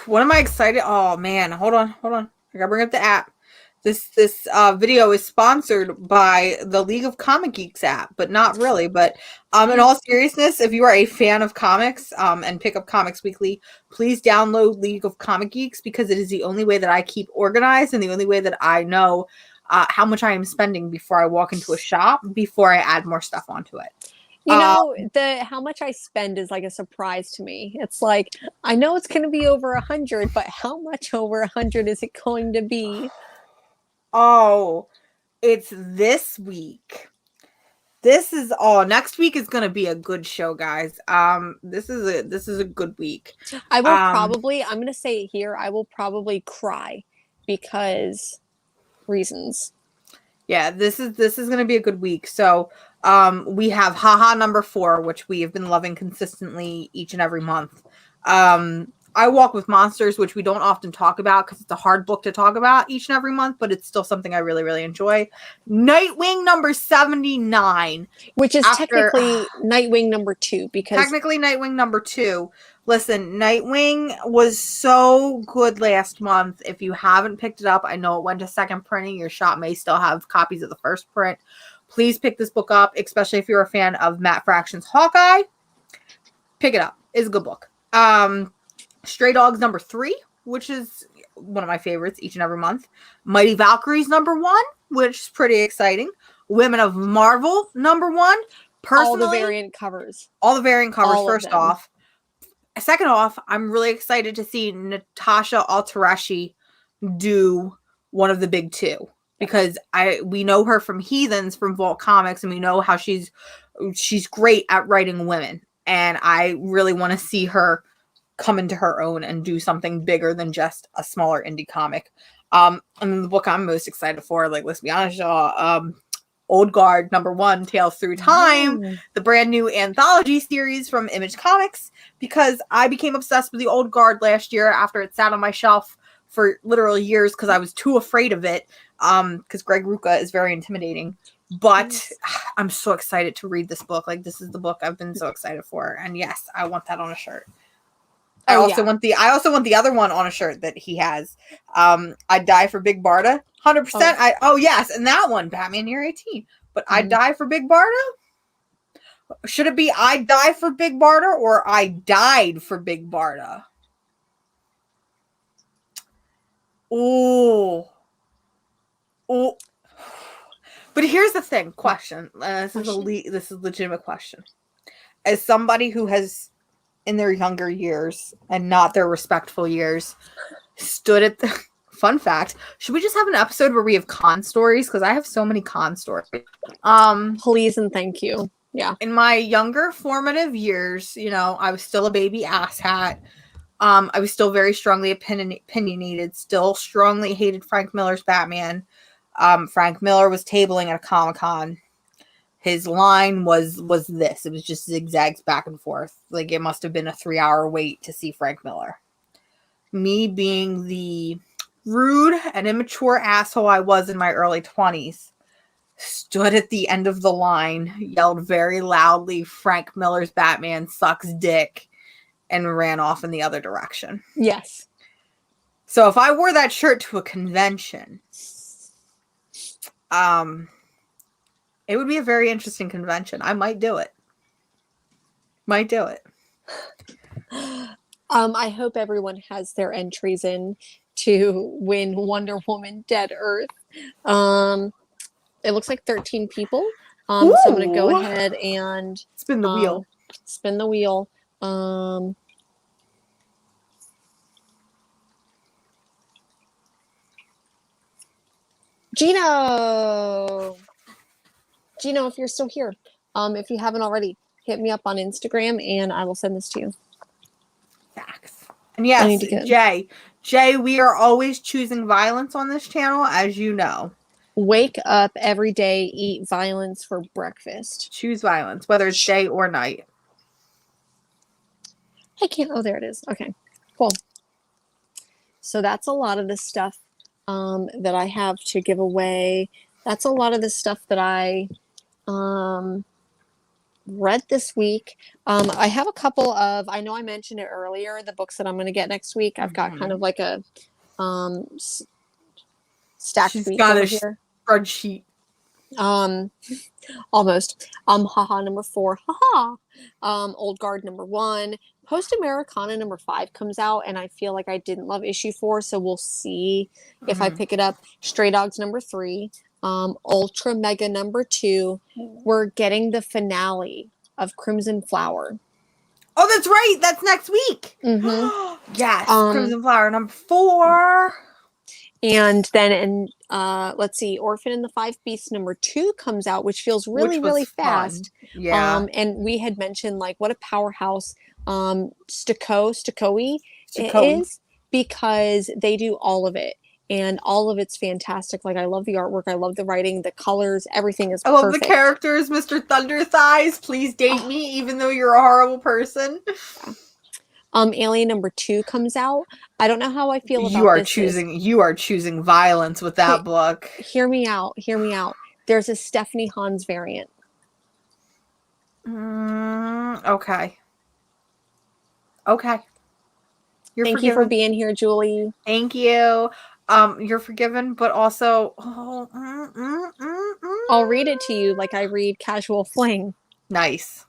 What am I excited? Oh man, hold on. I gotta bring up the app. This video is sponsored by the League of Comic Geeks app, but not really. But in all seriousness, if you are a fan of comics and pick up comics weekly, please download League of Comic Geeks because it is the only way that I keep organized and the only way that I know how much I am spending before I walk into a shop before I add more stuff onto it. You know, how much I spend is like a surprise to me. It's like I know it's going to be over 100, but how much over 100 is it going to be? Oh, it's this week. Next week is going to be a good show, guys. This is a good week. I will probably, I'm going to say it here, I will probably cry because reasons. Yeah, this is going to be a good week. So, we have Haha #4, which we have been loving consistently each and every month. I Walk with Monsters, which we don't often talk about because it's a hard book to talk about each and every month, but it's still something I really, really enjoy. Nightwing #79. Which is technically Nightwing #2 because... Technically Nightwing #2. Listen, Nightwing was so good last month. If you haven't picked it up, I know it went to second printing. Your shop may still have copies of the first print. Please pick this book up, especially if you're a fan of Matt Fraction's Hawkeye. Pick it up. It's a good book. Stray Dogs #3, which is one of my favorites each and every month. Mighty Valkyries #1, which is pretty exciting. Women of Marvel #1. Personally, all the variant covers. First off. Second off, I'm really excited to see Natasha Altareschi do one of the big two because we know her from Heathens from Vault Comics, and we know how she's great at writing women, and I really want to see her come into her own and do something bigger than just a smaller indie comic. And the book I'm most excited for, like, let's be honest, Old Guard #1, Tales Through Time, the brand new anthology series from Image Comics, because I became obsessed with the Old Guard last year after it sat on my shelf for literal years because I was too afraid of it, because Greg Rucka is very intimidating. But I'm so excited to read this book. Like, this is the book I've been so excited for. And yes, I want that on a shirt. I also want the other one on a shirt that he has. I'd die for Big Barda. 100%. Yes, and that one, Batman Year 18. But I'd die for Big Barda? Should it be I'd die for Big Barda or I died for Big Barda? Oh. But here's the thing, question. This is a legitimate question. As somebody who has, in their younger years and not their respectful years, stood at the... Fun fact, should we just have an episode where we have con stories? Because I have so many con stories. Please and thank you. Yeah. In my younger formative years, I was still a baby asshat. I was still very strongly opinionated, still strongly hated Frank Miller's Batman. Frank Miller was tabling at a Comic-Con. His line was this. It was just zigzags back and forth. Like, it must have been a 3-hour wait to see Frank Miller. Me being the rude and immature asshole I was in my early 20s, stood at the end of the line, yelled very loudly, Frank Miller's Batman sucks dick, and ran off in the other direction. Yes. So if I wore that shirt to a convention, it would be a very interesting convention. I might do it. I hope everyone has their entries in to win Wonder Woman Dead Earth. It looks like 13 people. So I'm going to go Ooh. ahead and Spin the wheel. Spin the wheel. Gino, if you're still here, if you haven't already, hit me up on Instagram and I will send this to you. Facts. And yes, Jay, we are always choosing violence on this channel, as you know. Wake up every day, eat violence for breakfast. Choose violence, whether it's day or night. I can't. Oh, there it is. Okay, cool. So that's a lot of the stuff that I have to give away. That's a lot of the stuff that I read this week. I have a couple of, I know I mentioned it earlier, the books that I'm going to get next week. I've got kind of like a stacked week over here. Spreadsheet. Almost. Haha number 4. Haha. Old Guard number 1. Post Americana number 5 comes out, and I feel like I didn't love issue 4, so we'll see if I pick it up. Stray Dogs number 3. Ultra Mega number 2. We're getting the finale of Crimson Flower. Oh, that's right. That's next week. Yes. Crimson Flower number 4. And then in let's see, Orphan and the Five Beasts number 2 comes out, which feels really fast. Yeah. And we had mentioned like what a powerhouse Stokoi is, because they do all of it. And all of it's fantastic. Like, I love the artwork. I love the writing, the colors, everything is perfect. I love the characters. Mr. Thunder Thighs, please date me, even though you're a horrible person. Alien number 2 comes out. I don't know how I feel about You are choosing violence with that book. Hear me out. There's a Stephanie Hans variant. Okay. Thank you for being here, Julie. Thank you. You're forgiven, but also I'll read it to you like I read Casual Fling. Nice.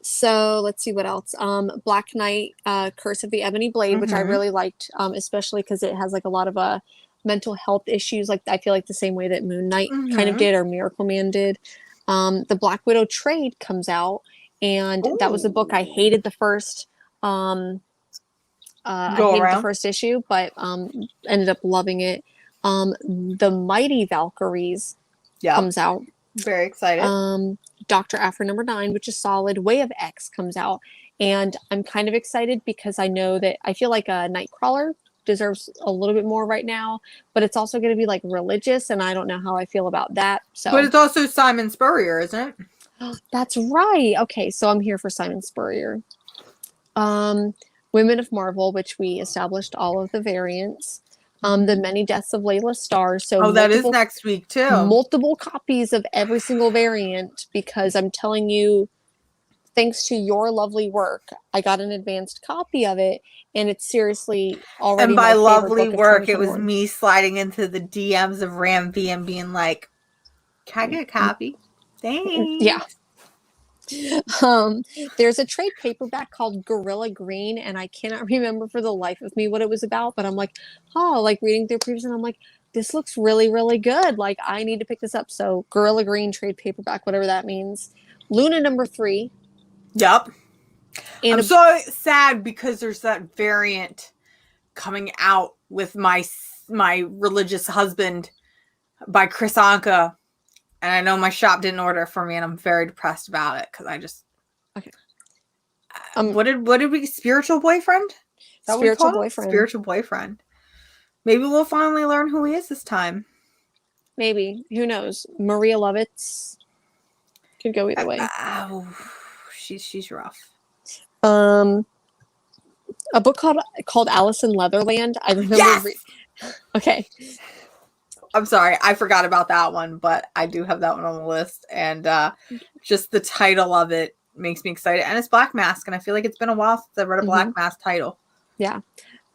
So let's see what else. Black Knight, Curse of the Ebony Blade, which I really liked, especially because it has like a lot of mental health issues. Like, I feel like the same way that Moon Knight kind of did, or Miracle Man did. The Black Widow trade comes out, and that was a book I hated the first. I hated the first issue, but ended up loving it. The Mighty Valkyries comes out. Very excited. Dr. Aphra number 9, which is solid. Way of X comes out, and I'm kind of excited because I know that I feel like Nightcrawler deserves a little bit more right now, but it's also going to be like religious, and I don't know how I feel about that. So, but it's also Simon Spurrier, isn't it? That's right. Okay, so I'm here for Simon Spurrier. Women of Marvel, which we established all of the variants. The Many Deaths of Layla Starr. So that is next week too. Multiple copies of every single variant, because I'm telling you, thanks to your lovely work, I got an advanced copy of it, and it's seriously already. And by lovely work, it was me sliding into the DMs of Ram V and being like, "Can I get a copy?" Thanks. Yeah. There's a trade paperback called Gorilla Green, and I cannot remember for the life of me what it was about, but I'm like, like reading through previews, and I'm like, this looks really good. Like, I need to pick this up. So Gorilla Green trade paperback, whatever that means. Luna number 3. Yep. And I'm so sad because there's that variant coming out with my religious husband by Chris Anka. And I know my shop didn't order it for me, and I'm very depressed about it because I just. Okay. What did we? Spiritual boyfriend? Spiritual boyfriend. Spiritual boyfriend. Maybe we'll finally learn who he is this time. Maybe. Who knows? Maria Lovitz could go either way. She's rough. A book called Alice in Leatherland. I remember. Yes! Okay. I'm sorry, I forgot about that one, but I do have that one on the list, and just the title of it makes me excited. And it's Black Mask, and I feel like it's been a while since I read a Black Mask title. Yeah.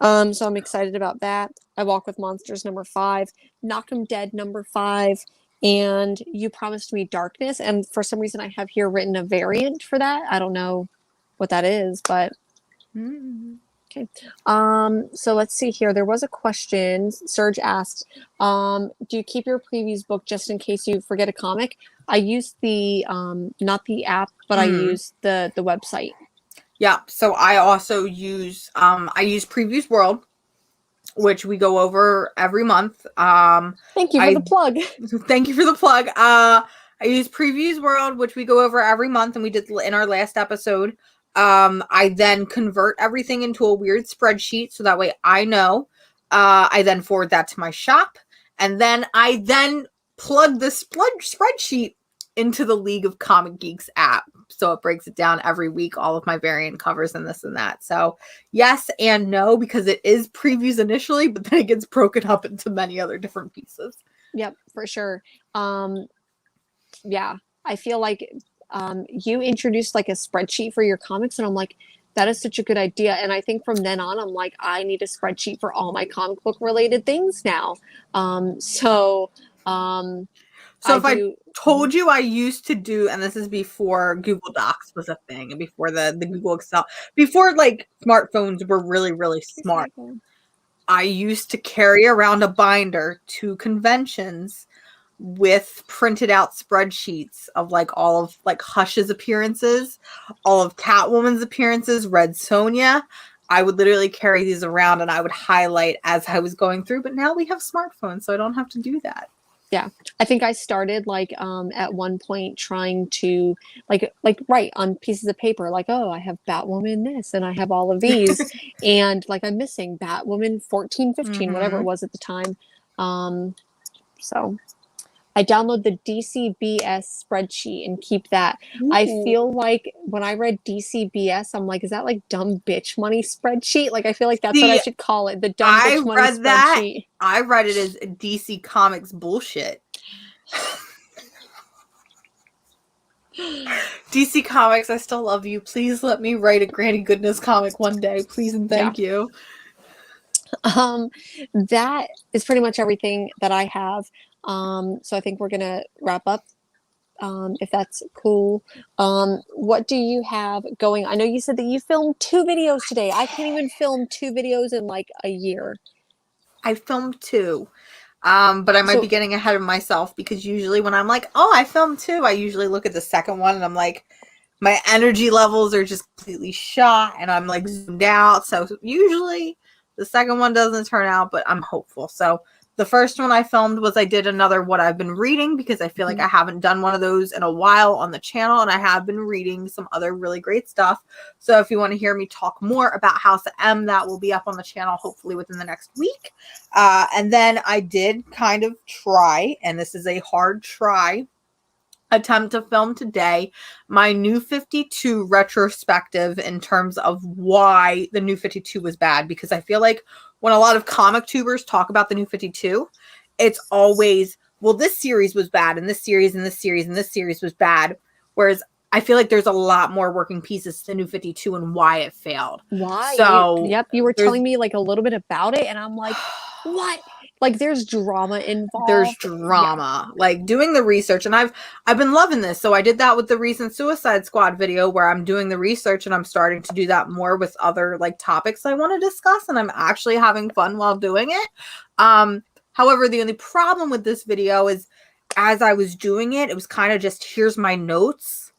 So I'm excited about that. I Walk with Monsters #5, Knock 'em Dead #5, and You Promised Me Darkness. And for some reason, I have here written a variant for that. I don't know what that is, but okay. So let's see here. There was a question. Serge asked, do you keep your previews book just in case you forget a comic? I use the not the app, but I use the website. Yeah, so I also use Previews World, which we go over every month. Thank you for the plug. Thank you for the plug. I use Previews World, which we go over every month, and we did in our last episode. I then convert everything into a weird spreadsheet, so that way I know. I then forward that to my shop, and then I plug the spreadsheet into the League of Comic Geeks app. So it breaks it down every week, all of my variant covers and this and that. So yes and no, because it is previews initially, but then it gets broken up into many other different pieces. Yep, for sure. Yeah, I feel like you introduced like a spreadsheet for your comics, and I'm like, that is such a good idea. And I think from then on, I'm like, I need a spreadsheet for all my comic book related things now. So if I told you I used to do, and this is before Google Docs was a thing, and before the Google Excel, before like smartphones were really, really smart, I used to carry around a binder to conventions with printed out spreadsheets of like all of like Hush's appearances, all of Catwoman's appearances, Red Sonja. I would literally carry these around and I would highlight as I was going through, but now we have smartphones, so I don't have to do that. Yeah, I think I started like at one point trying to like write on pieces of paper like, oh, I have Batwoman this and I have all of these and like I'm missing Batwoman 14, 15, whatever it was at the time. So I download the DCBS spreadsheet and keep that. Ooh. I feel like when I read DCBS, I'm like, is that like dumb bitch money spreadsheet? Like, I feel like that's what I should call it. The dumb bitch money spreadsheet. I read it as DC Comics bullshit. DC Comics, I still love you. Please let me write a Granny Goodness comic one day. Please and thank you. That is pretty much everything that I have. So I think we're gonna wrap up, if that's cool. What do you have going? I know you said that you filmed 2 videos today. I can't even film 2 videos in like a year. I filmed 2. But I might be getting ahead of myself because usually when I'm like, oh, I filmed 2, I usually look at the second one and I'm like, my energy levels are just completely shot and I'm like zoomed out. So usually the second one doesn't turn out, but I'm hopeful. So the first one I filmed was I did another What I've Been Reading because I feel like I haven't done one of those in a while on the channel, and I have been reading some other really great stuff. So if you want to hear me talk more about House of M, that will be up on the channel hopefully within the next week. And then I did kind of try, and this is a hard try, attempt to film today my New 52 retrospective in terms of why the New 52 was bad, because I feel like when a lot of comic tubers talk about the New 52, it's always, well, this series was bad and this series and this series and this series was bad, whereas I feel like there's a lot more working pieces to the New 52 and why it failed. Why? So yep, you were telling me like a little bit about it and I'm like, what? Like there's drama involved. There's drama. Yeah. Like doing the research, and I've been loving this. So I did that with the recent Suicide Squad video where I'm doing the research and I'm starting to do that more with other like topics I want to discuss, and I'm actually having fun while doing it. However, the only problem with this video is as I was doing it, it was kind of just here's my notes,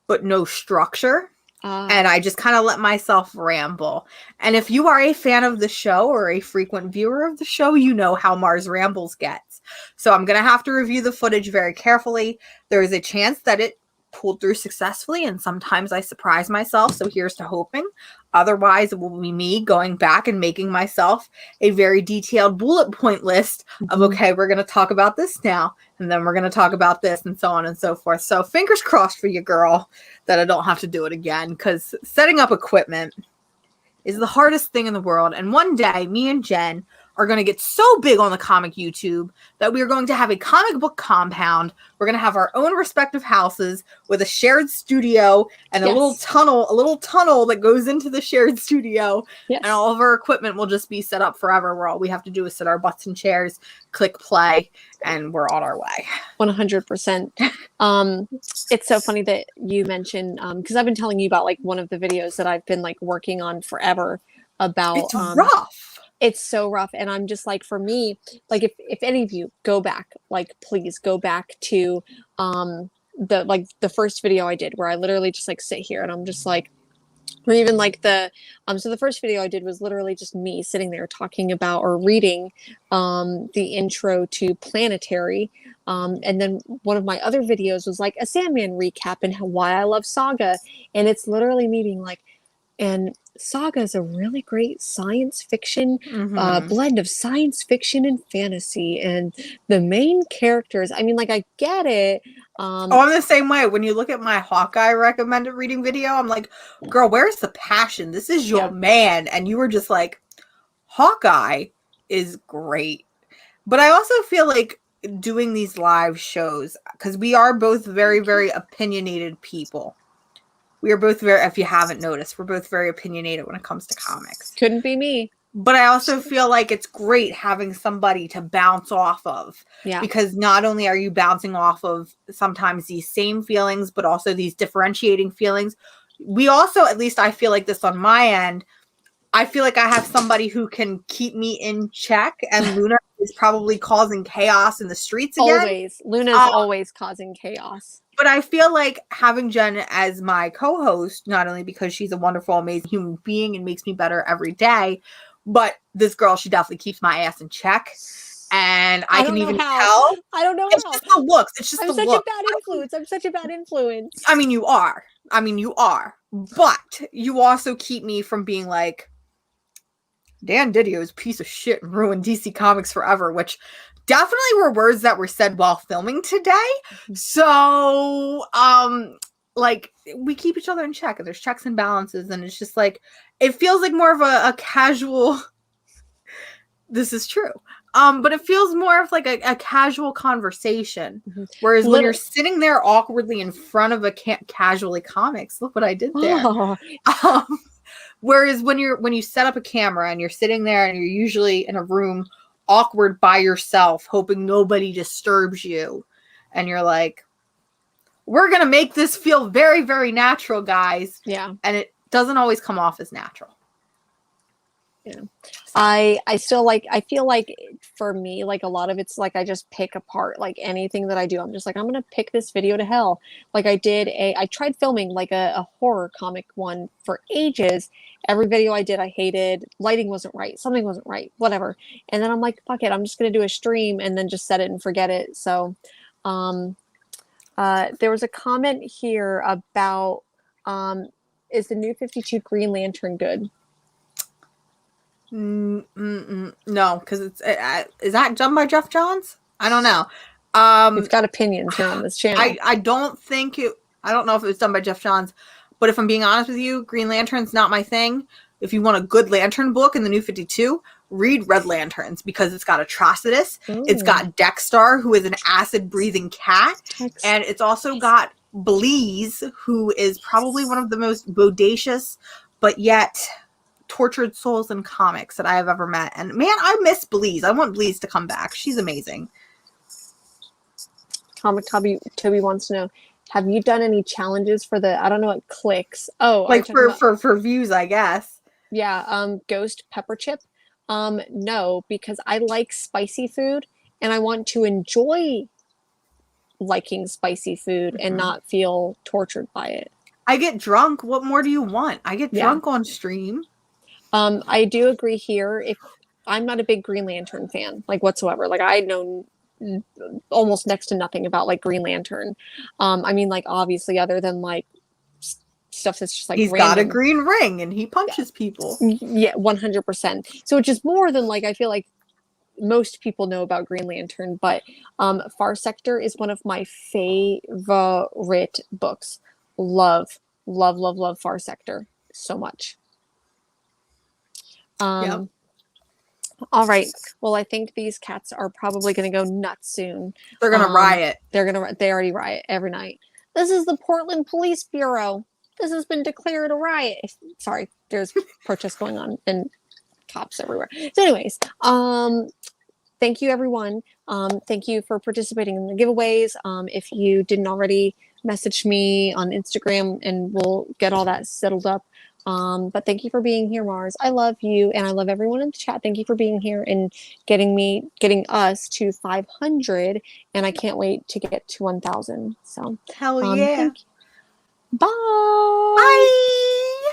but no structure. And I just kind of let myself ramble. And if you are a fan of the show or a frequent viewer of the show, you know how Mars rambles gets. So I'm going to have to review the footage very carefully. There is a chance that it pulled through successfully, and sometimes I surprise myself. So here's to hoping. Otherwise, it will be me going back and making myself a very detailed bullet point list of, okay, we're going to talk about this now, and then we're going to talk about this, and so on and so forth. So fingers crossed for you, girl, that I don't have to do it again, because setting up equipment is the hardest thing in the world. And one day, me and Jen are going to get so big on the comic YouTube that we are going to have a comic book compound. We're going to have our own respective houses with a shared studio and a little tunnel that goes into the shared studio. Yes. And all of our equipment will just be set up forever, where all we have to do is sit our butts in chairs, click play, and we're on our way. 100%. It's so funny that you mentioned, because I've been telling you about like one of the videos that I've been like working on forever about. It's rough. It's so rough. And I'm just like, for me, like if any of you go back, like please go back to the first video I did, where I literally just like sit here and I'm just like, or even like so the first video I did was literally just me sitting there talking about or reading the intro to Planetary. And then one of my other videos was like a Sandman recap and why I love Saga. And it's literally me being like, and Saga is a really great science fiction blend of science fiction and fantasy. And the main characters, I mean, like, I get it. I'm the same way. When you look at my Hawkeye recommended reading video, I'm like, girl, where's the passion? This is your man. And you were just like, Hawkeye is great. But I also feel like doing these live shows, because we are both very, very opinionated people. We are both very, if you haven't noticed, we're both very opinionated when it comes to comics. Couldn't be me. But I also feel like it's great having somebody to bounce off of. Yeah. Because not only are you bouncing off of sometimes these same feelings, but also these differentiating feelings. We also, at least I feel like this on my end, I feel like I have somebody who can keep me in check. And Luna is probably causing chaos in the streets again. Always. Luna's always causing chaos. But I feel like having Jen as my co-host, not only because she's a wonderful, amazing human being and makes me better every day, but this girl, she definitely keps my ass in check. And I can even tell. I don't know it's how. Just the looks. It's just I'm the such look. a bad influence. I'm such a bad influence. I mean, you are. But you also keep me from being like, Dan Didio's a piece of shit and ruined DC Comics forever, which definitely were words that were said while filming today. So, like, we keep each other in check, and there's checks and balances, and it's just like, it feels like more of a casual, this is true. But it feels more of like a casual conversation. Whereas when you're sitting there awkwardly in front of a casually comics, look what I did there. Oh. Whereas when you set up a camera and you're sitting there and you're usually in a room awkward by yourself, hoping nobody disturbs you, and you're like, we're going to make this feel very, very natural, guys. Yeah. And it doesn't always come off as natural. Yeah. I still like, I feel like for me, like a lot of it's like I just pick apart like anything that I do. I'm just like, I'm gonna pick this video to hell. Like I tried filming like a horror comic one for ages. Every video I did I hated. Lighting wasn't right, something wasn't right, whatever. And then I'm like, fuck it, I'm just gonna do a stream and then just set it and forget it. So there was a comment here about is the New 52 Green Lantern good? No, because it's is that done by Jeff Johns? I don't know. We've got opinions here on this channel. I don't think it. I don't know if it was done by Jeff Johns, but if I'm being honest with you, Green Lantern's not my thing. If you want a good Lantern book in the New 52, read Red Lanterns, because it's got Atrocitus. Ooh. It's got Dexter, who is an acid-breathing cat, and it's also got Bleeze, who is probably one of the most bodacious, but yet tortured souls in comics that I have ever met. And man, I miss Bleeze. I want Bleeze to come back. She's amazing. Comic Toby wants to know, have you done any challenges for the, I don't know what clicks. Oh, like for views, I guess. Yeah. Ghost pepper chip. No, because I like spicy food and I want to enjoy liking spicy food and not feel tortured by it. I get drunk. What more do you want? I get drunk on stream. I do agree here. If I'm not a big Green Lantern fan, like whatsoever, like I know almost next to nothing about like Green Lantern. I mean, like obviously, other than like stuff that's just like he's random. Got a green ring and he punches people. Yeah, 100%. So it's just more than like I feel like most people know about Green Lantern, but Far Sector is one of my favorite books. Love Far Sector so much. All right. Well, I think these cats are probably going to go nuts soon. They're gonna riot. They already riot every night. This is the Portland Police Bureau. This has been declared a riot. Sorry, there's protests going on and cops everywhere. So, anyways, thank you everyone. Thank you for participating in the giveaways. If you didn't already, message me on Instagram and we'll get all that settled up. But thank you for being here, Mars. I love you and I love everyone in the chat. Thank you for being here and getting us to 500. And I can't wait to get to 1,000. So hell yeah. thank you. Bye. Bye.